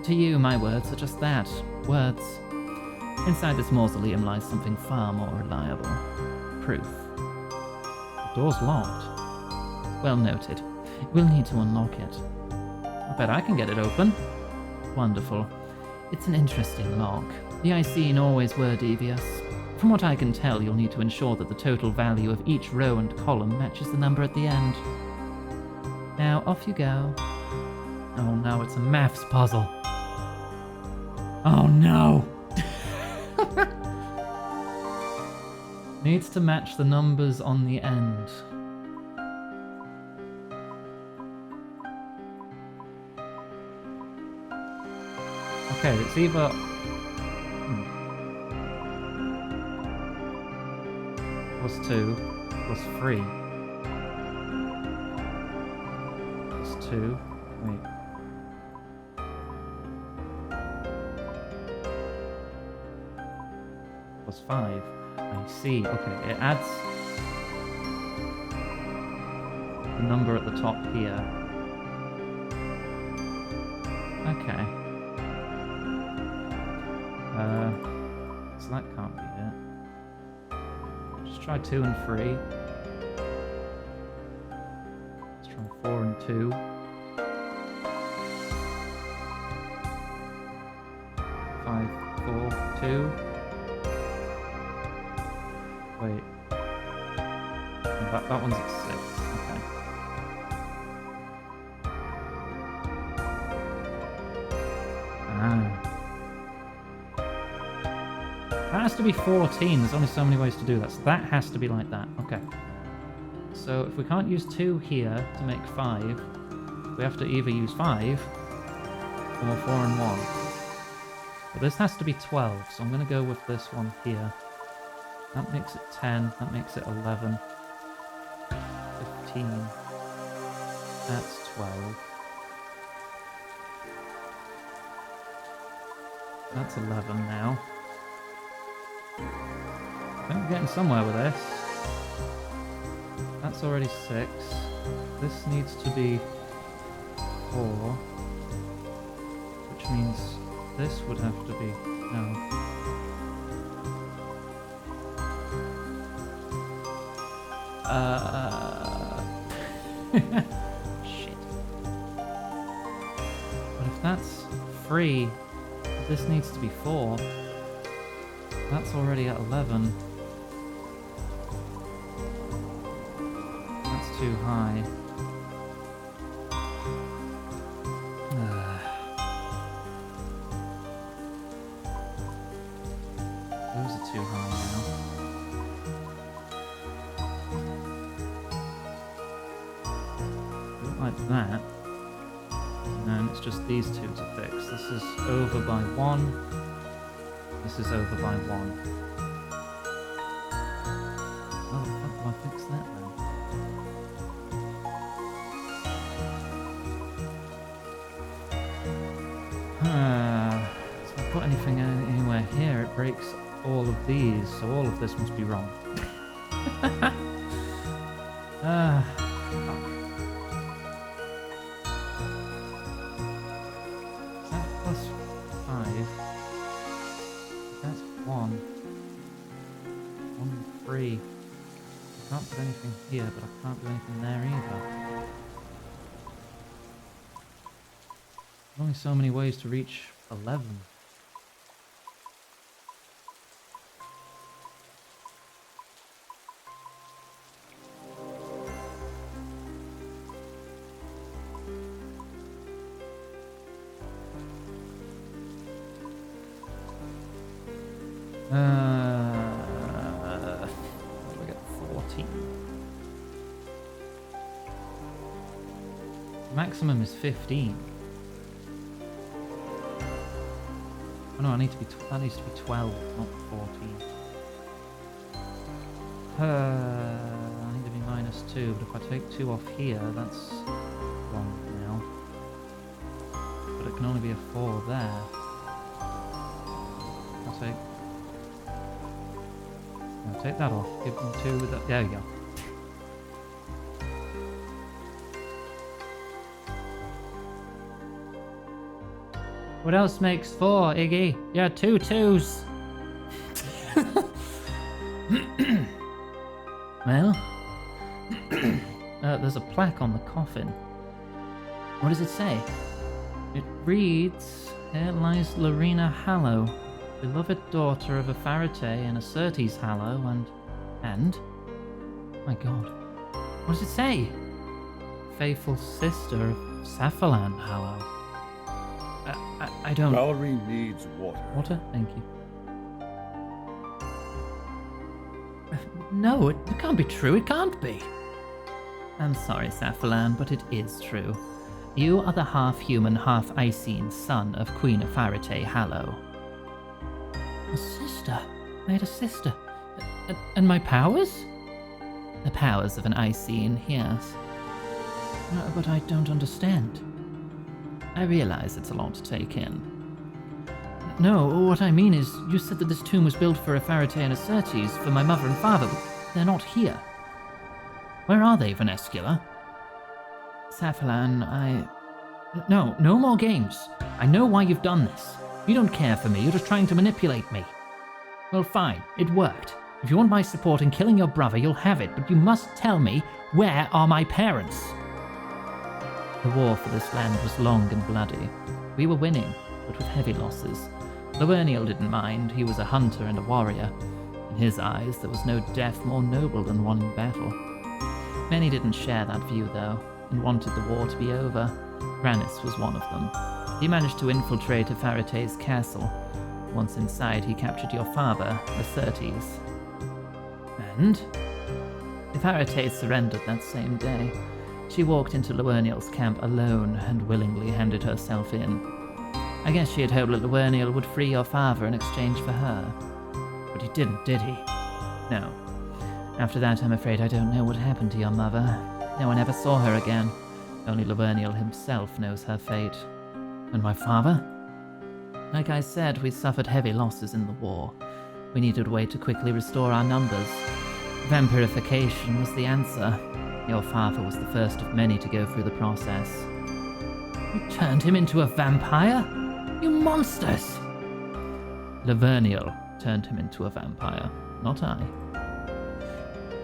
To you, my words are just that, words. Inside this mausoleum lies something far more reliable. Proof. The door's locked. Well noted. We'll need to unlock it. I bet I can get it open. Wonderful. It's an interesting lock. The Icene always were devious. From what I can tell, you'll need to ensure that the total value of each row and column matches the number at the end. Now, off you go. Oh no, it's a maths puzzle. Oh no! Needs to match the numbers on the end. Okay, it's either... +2, +3. +2, wait. +5. I see. Okay, it adds the number at the top here. Okay. So that can't be it. Just try 2 and 3. Let's try 4 and 2. 5, 4, 2. Wait. That one's at 6. Okay. Ah. That has to be 14. There's only so many ways to do that. So that has to be like that. Okay. So if we can't use 2 here to make 5, we have to either use 5 or 4 and 1. But this has to be 12, so I'm going to go with this one here. That makes it 10, that makes it 11, 15, that's 12. That's 11 now. think we're getting somewhere with this. That's already 6. This needs to be 4. Which means this would have to be... No. Shit. But if that's 3, this needs to be 4. That's already at 11. That's too high. Those are too high now. Don't like that. And then it's just these two to fix. This is over by 1. This is over by 1. How the fuck do I fix that then? So if I put anything anywhere here, it breaks all of these, so all of this must be wrong. Fuck. Is that plus 5? That's 1. 1 and 3. I can't put anything here, but I can't do anything there either. There's only so many ways to reach 11. How do I get 14? Maximum is 15. Oh no, that needs to be 12, not 14. I need to be -2, but if I take 2 off here, that's 1 now. But it can only be a 4 there. I'll take that off. Give them 2 with that. There we go. What else makes 4, Iggy? Yeah, 2 2s. Well, there's a plaque on the coffin. What does it say? It reads, "Here lies Lorena Hallow, beloved daughter of a Faratay and a Surtees Hallow, and... My god. What does it say? Faithful sister of Saphalan Hallow. I don't... Valerie needs water. Water? Thank you. No, it can't be true. It can't be. I'm sorry, Saphalan, but it is true. You are the half-human, half-Icene son of Queen of Faratay Hallow. A sister? I had a sister. And my powers? The powers of an Icene, yes. No, but I don't understand. I realize it's a lot to take in. No, what I mean is, you said that this tomb was built for a Faratay and a Surtees, for my mother and father, but they're not here. Where are they, Vanescula? Saphalan, No, no more games. I know why you've done this. You don't care for me, you're just trying to manipulate me. Well, fine, it worked. If you want my support in killing your brother, you'll have it, but you must tell me, where are my parents? The war for this land was long and bloody. We were winning, but with heavy losses. Laverniel didn't mind, he was a hunter and a warrior. In his eyes, there was no death more noble than one in battle. Many didn't share that view, though, and wanted the war to be over. Rannis was one of them. He managed to infiltrate a Faratay's castle. Once inside, he captured your father, the Surtees. And? The Faratay surrendered that same day. She walked into Laverniel's camp alone and willingly handed herself in. I guess she had hoped that Laverniel would free your father in exchange for her. But he didn't, did he? No. After that, I'm afraid I don't know what happened to your mother. No one ever saw her again. Only Laverniel himself knows her fate. And my father? Like I said, we suffered heavy losses in the war. We needed a way to quickly restore our numbers. Vampirification was the answer. Your father was the first of many to go through the process. You turned him into a vampire? You monsters! Lavernial turned him into a vampire, not I.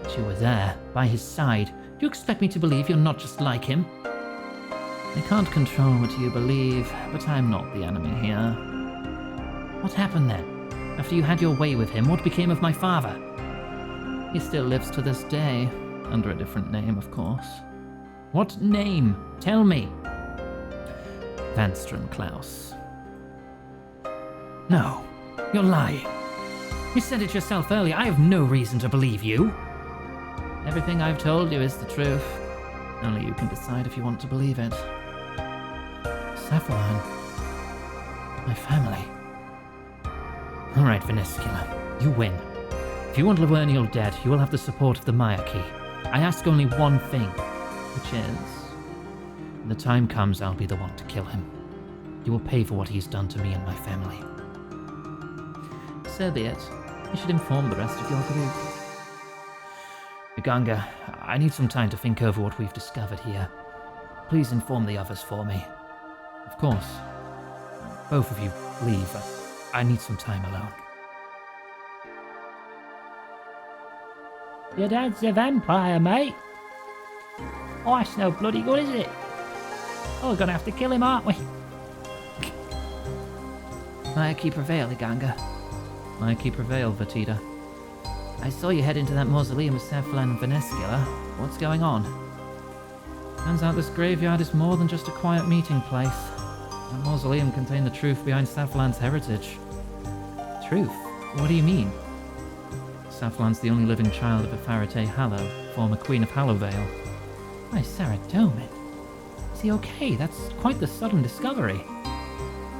But you were there, by his side. Do you expect me to believe you're not just like him? I can't control what you believe, but I'm not the enemy here. What happened then? After you had your way with him, what became of my father? He still lives to this day, under a different name, of course. What name? Tell me. Vanstrom Klaus. No, you're lying. You said it yourself earlier. I have no reason to believe you. Everything I've told you is the truth. Only you can decide if you want to believe it. Cephalon. My family. Alright, Venescula. You win. If you want Lavernial dead, you will have the support of the Myarchy. I ask only one thing, which is... when the time comes, I'll be the one to kill him. You will pay for what he's done to me and my family. So be it. You should inform the rest of your group. Uganga, I need some time to think over what we've discovered here. Please inform the others for me. Of course. Both of you leave. I need some time alone. Your dad's a vampire, mate. Oh, that's no bloody good, is it? Oh, we're gonna have to kill him, aren't we? Myarchy prevail, Iganga. Myarchy prevail, Vatida. I saw you head into that mausoleum with Cephalon and Venescula. What's going on? Turns out this graveyard is more than just a quiet meeting place. That mausoleum contained the truth behind Cephalon's heritage. Truth? What do you mean? Cephalon's the only living child of a Faratay Hallow, former Queen of Hallowvale. Why, Sarah Doman. Is he okay? That's quite the sudden discovery.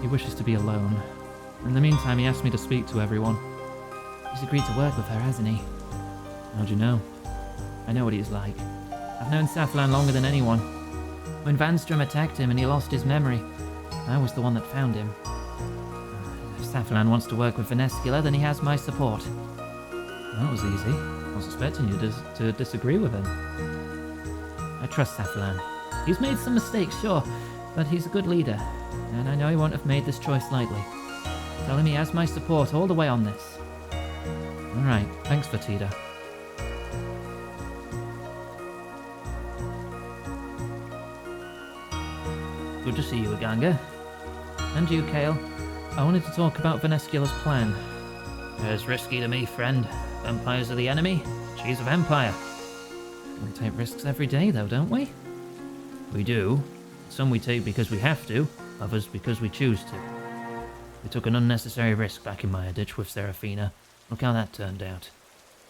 He wishes to be alone. In the meantime, he asked me to speak to everyone. He's agreed to work with her, hasn't he? How'd you know? I know what he's like. I've known Cephalon longer than anyone. When Vanstrom attacked him and he lost his memory, I was the one that found him. If Cephalon wants to work with Venescula, then he has my support. That was easy. I was expecting you to disagree with him. I trust Cephalon. He's made some mistakes, sure, but he's a good leader, and I know he won't have made this choice lightly. Tell him he has my support all the way on this. Alright, thanks, Vatida. Good to see you, Aganga. And you, Kale. I wanted to talk about Venescula's plan. It's risky to me, friend. Vampires are the enemy. She's a vampire. We take risks every day, though, don't we? We do. Some we take because we have to, others because we choose to. We took an unnecessary risk back in Maya Ditch with Seraphina. Look how that turned out.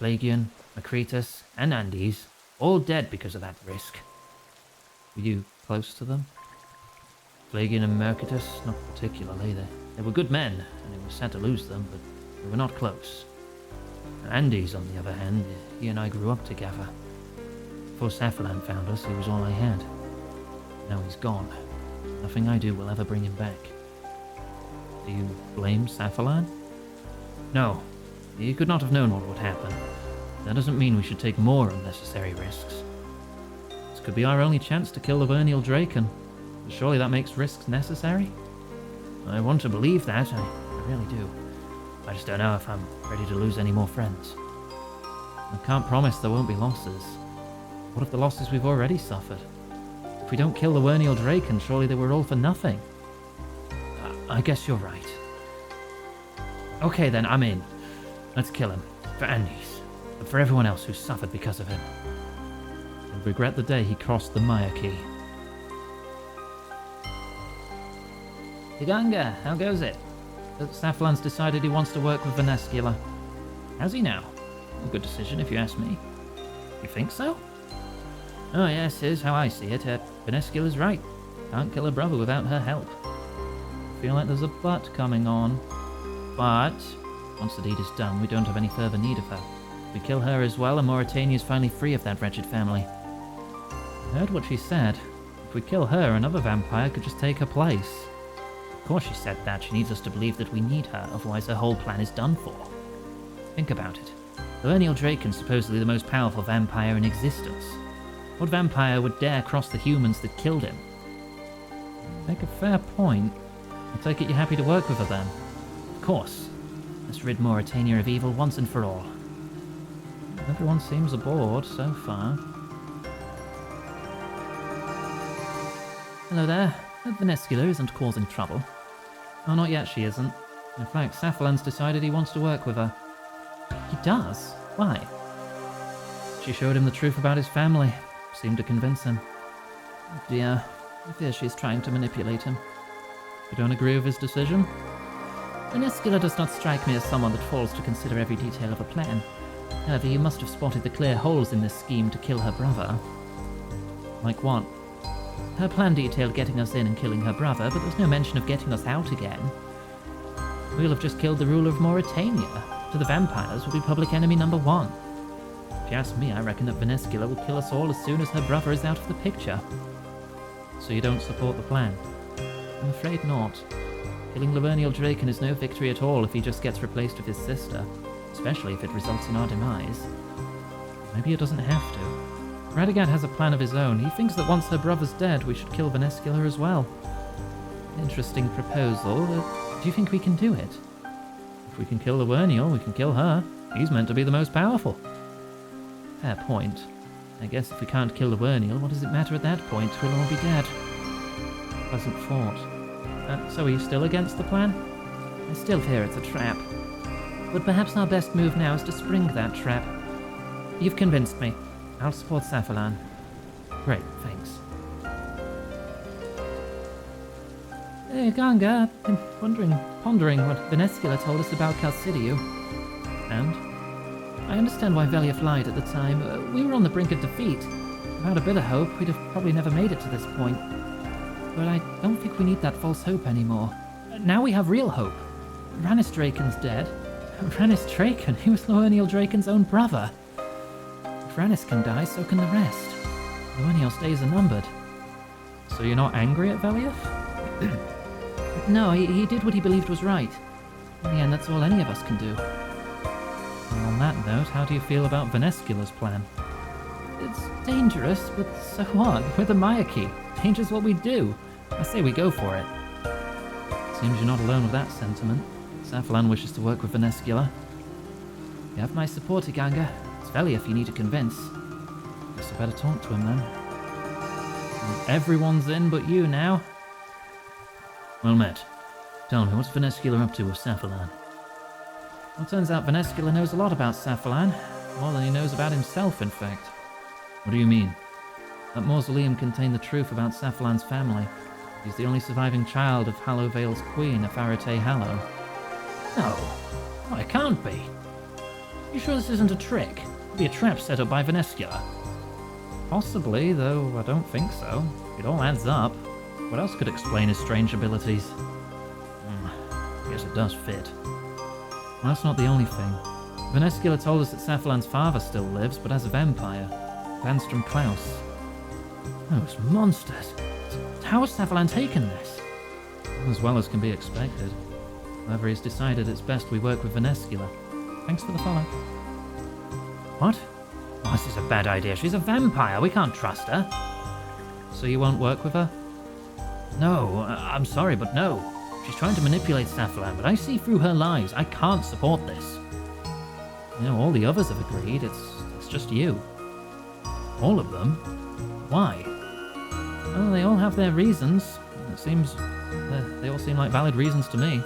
Plagian, Makritus, and Andes, all dead because of that risk. Were you close to them? Plagian and Mercatus, not particularly. They were good men, and it was sad to lose them, but we were not close. Andes, on the other hand, he and I grew up together. Before Cephalon found us, he was all I had. Now he's gone. Nothing I do will ever bring him back. Do you blame Cephalon? No. He could not have known what would happen. That doesn't mean we should take more unnecessary risks. This could be our only chance to kill the Lavernial Draken. But surely that makes risks necessary? I want to believe that, I really do. I just don't know if I'm ready to lose any more friends. I can't promise there won't be losses. What of the losses we've already suffered? If we don't kill the Lavernial Draken, surely they were all for nothing. I guess you're right. Okay then, I'm in. Let's kill him. For Andes. And for everyone else who suffered because of him. I regret the day he crossed the Myarchy. Iganga, how goes it? Cephalon's decided he wants to work with Venescula. Has he now? A good decision if you ask me. You think so? Oh yes, here's how I see it. Venescula's right. Can't kill a brother without her help. I feel like there's a but coming on. But, once the deed is done, we don't have any further need of her. If we kill her as well, and Mauritania's finally free of that wretched family. I heard what she said. If we kill her, another vampire could just take her place. Of course she said that. She needs us to believe that we need her, otherwise her whole plan is done for. Think about it. Livernial Draken's supposedly the most powerful vampire in existence. What vampire would dare cross the humans that killed him? Make a fair point. I take it you're happy to work with her then? Of course. Let's rid Mauritania of evil once and for all. Everyone seems aboard so far. Hello there. Hope Venescula isn't causing trouble. Oh, not yet she isn't. In fact, Safalan's decided he wants to work with her. He does? Why? She showed him the truth about his family. Seemed to convince him. Oh dear. I fear she's trying to manipulate him. You don't agree with his decision? Venescula does not strike me as someone that falls to consider every detail of a plan. However, you must have spotted the clear holes in this scheme to kill her brother. Like what? Her plan detailed getting us in and killing her brother, but there was no mention of getting us out again. We'll have just killed the ruler of Mauritania. To the vampires, we'll be public enemy number 1. If you ask me, I reckon that Venescula will kill us all as soon as her brother is out of the picture. So you don't support the plan? I'm afraid not. Killing Livernial Draken is no victory at all if he just gets replaced with his sister, especially if it results in our demise. Maybe it doesn't have to. Radagast has a plan of his own. He thinks that once her brother's dead, we should kill Venescula as well. Interesting proposal. Do you think we can do it? If we can kill Livernial, we can kill her. He's meant to be the most powerful. Fair point. I guess if we can't kill Livernial, what does it matter at that point? We'll all be dead. Pleasant thought. So are you still against the plan? I still fear it's a trap. But perhaps our best move now is to spring that trap. You've convinced me. I'll support Safalan. Great, thanks. Hey, Ganga, I've been pondering what Venescula told us about Calcidiu. And? I understand why Veliath lied at the time. We were on the brink of defeat. Without a bit of hope, we'd have probably never made it to this point. But I don't think we need that false hope anymore. Now we have real hope. Ranis Draken's dead. Ranis Draken? He was Livernial Draken's own brother. If Ranis can die, so can the rest. Livernial's days are numbered. So you're not angry at Veliath? No, he did what he believed was right. In the end, that's all any of us can do. And on that note, how do you feel about Venescula's plan? It's dangerous, but so what? We're the Mayaki. Danger's what we do. I say we go for it. Seems you're not alone with that sentiment. Safalan wishes to work with Venescula. You have my support, Iganga. It's Veliath you need to convince. Guess I better talk to him then. And everyone's in but you now. Well met. Tell me, what's Venescula up to with Safalan? Well, turns out Venescula knows a lot about Safalan. More than he knows about himself, in fact. What do you mean? That mausoleum contained the truth about Safalan's family. He's the only surviving child of Hallowvale's queen, Afarite Hallow. No. Oh, it can't be. You sure this isn't a trick? It'd be a trap set up by Venescula. Possibly, though I don't think so. It all adds up. What else could explain his strange abilities? I guess it does fit. Well, that's not the only thing. Venescula told us that Safalan's father still lives, but as a vampire. Vanstrom Klaus. Those monsters. How has Safalan taken this? As well as can be expected. However, he's decided it's best we work with Venescula. Thanks for the follow. What? Oh, this is a bad idea. She's a vampire. We can't trust her. So you won't work with her? No, I'm sorry, but no. She's trying to manipulate Safalan, but I see through her lies. I can't support this. You know, all the others have agreed. It's just you. All of them? Why? Well, they all have their reasons. It seems they all seem like valid reasons to me.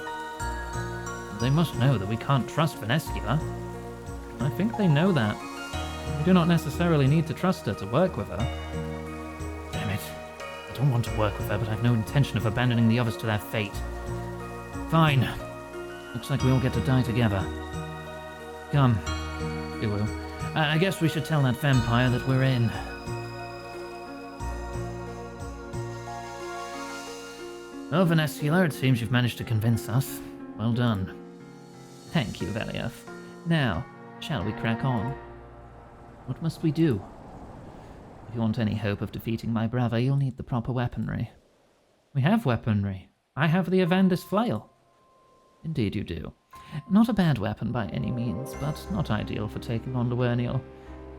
They must know that we can't trust Venescula. I think they know that. We do not necessarily need to trust her to work with her. Damn it. I don't want to work with her, but I've no intention of abandoning the others to their fate. Fine. Looks like we all get to die together. Come. You will. I guess we should tell that vampire that we're in. Oh, Venescula, it seems you've managed to convince us. Well done. Thank you, Veliath. Now, shall we crack on? What must we do? If you want any hope of defeating my brother, you'll need the proper weaponry. We have weaponry. I have the Avandis flail. Indeed you do. Not a bad weapon by any means, but not ideal for taking on Lavernial.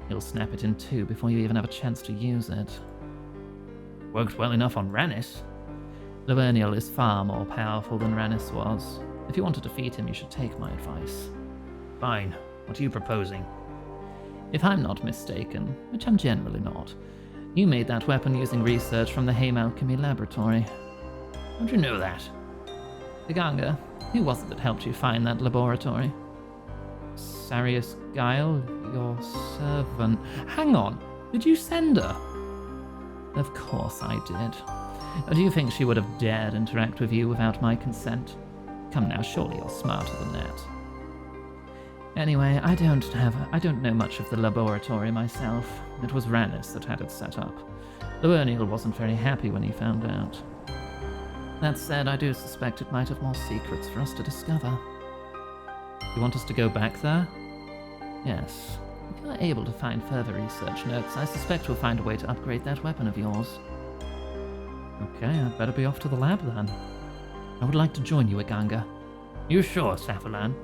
He'll snap it in two before you even have a chance to use it. Worked well enough on Rannis. Lavernial is far more powerful than Rannis was. If you want to defeat him, you should take my advice. Fine. What are you proposing? If I'm not mistaken, which I'm generally not, you made that weapon using research from the Haim Alchemy Laboratory. How'd you know that? Iganga, who was it that helped you find that laboratory? Sarius Guile, your servant. Hang on, did you send her? Of course I did. Do you think she would have dared interact with you without my consent? Come now, surely you're smarter than that. Anyway, I don't know much of the laboratory myself. It was Rannis that had it set up. Lavernial wasn't very happy when he found out. That said, I do suspect it might have more secrets for us to discover. You want us to go back there? Yes. If you are able to find further research notes, I suspect we'll find a way to upgrade that weapon of yours. Okay, I'd better be off to the lab then. I would like to join you, Iganga. You sure, Safalan?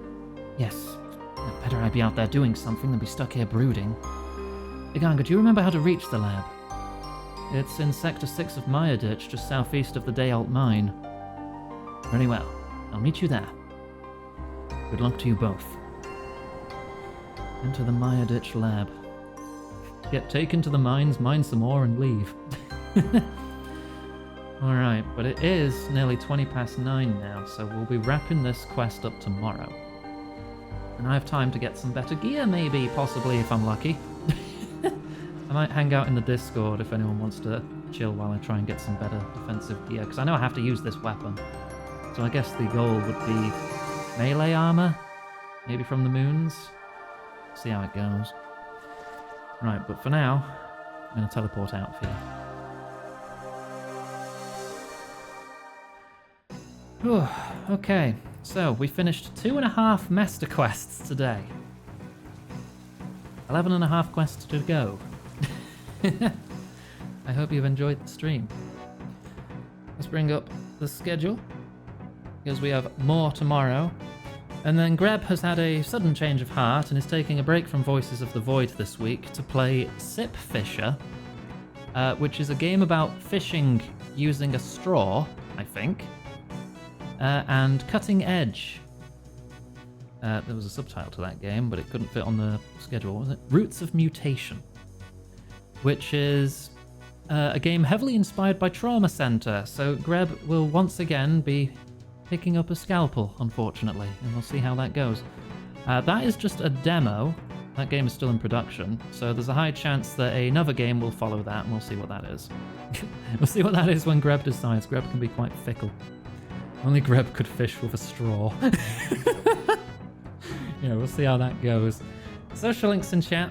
Yes. Better I be out there doing something than be stuck here brooding. Iganga, do you remember how to reach the lab? It's in Sector 6 of Mayaditch, just southeast of the Dayalt mine. Very well. I'll meet you there. Good luck to you both. Enter the Mayaditch lab. Get taken to the mines, mine some more, and leave. Alright, but it is nearly 20 past 9 now, so we'll be wrapping this quest up tomorrow. And I have time to get some better gear, maybe, possibly, if I'm lucky. I might hang out in the Discord if anyone wants to chill while I try and get some better defensive gear, because I know I have to use this weapon. So I guess the goal would be melee armor, maybe from the moons. See how it goes. Right, but for now, I'm going to teleport out for you. Whew, okay, so we finished 2.5 master quests today. 11.5 quests to go. I hope you've enjoyed the stream. Let's bring up the schedule, because we have more tomorrow. And then Greb has had a sudden change of heart and is taking a break from Voices of the Void this week to play Sip Fisher, which is a game about fishing using a straw, I think. And Cutting Edge. There was a subtitle to that game, but it couldn't fit on the schedule. What was it? Roots of Mutation, which is a game heavily inspired by Trauma Center. So Greb will once again be picking up a scalpel, unfortunately, and we'll see how that goes. That is just a demo. That game is still in production, so there's a high chance that another game will follow that, and we'll see what that is. We'll see what that is when Greb decides. Greb can be quite fickle. Only Greb could fish with a straw. Yeah, we'll see how that goes. Social links in chat.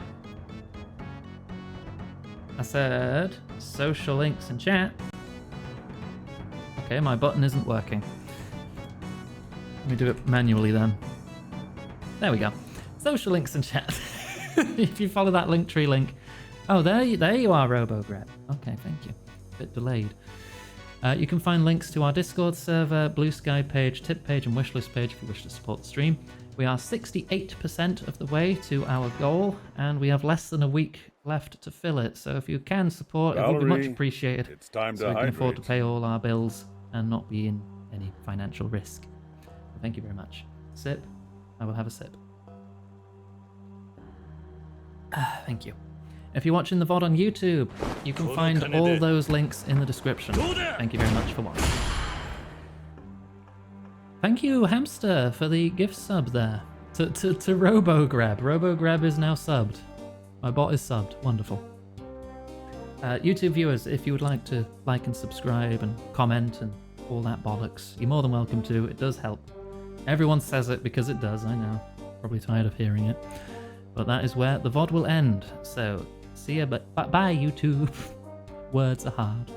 I said social links in chat. Okay, my button isn't working. Let me do it manually then. There we go. Social links in chat. If you follow that Linktree link. Oh, there you are, RoboGrab. Okay, thank you. Bit delayed. You can find links to our Discord server, Blue Sky page, tip page, and wishlist page if you wish to support the stream. We are 68% of the way to our goal, and we have less than a week left to fill it. So if you can support, it would be much appreciated. It's time so to we can hydrate. afford to pay all our bills and not be in any financial risk. Thank you very much. Sip. I will have a sip. Thank you. If you're watching the VOD on YouTube, you can find all those links in the description. Thank you very much for watching. Thank you, Hamster, for the gift sub there. To RoboGrab. RoboGrab is now subbed. My bot is subbed. Wonderful. YouTube viewers, if you would like to like and subscribe and comment and all that bollocks, you're more than welcome to. It does help. Everyone says it because it does, I know. Probably tired of hearing it. But that is where the VOD will end. So, see ya, bye YouTube. Words are hard.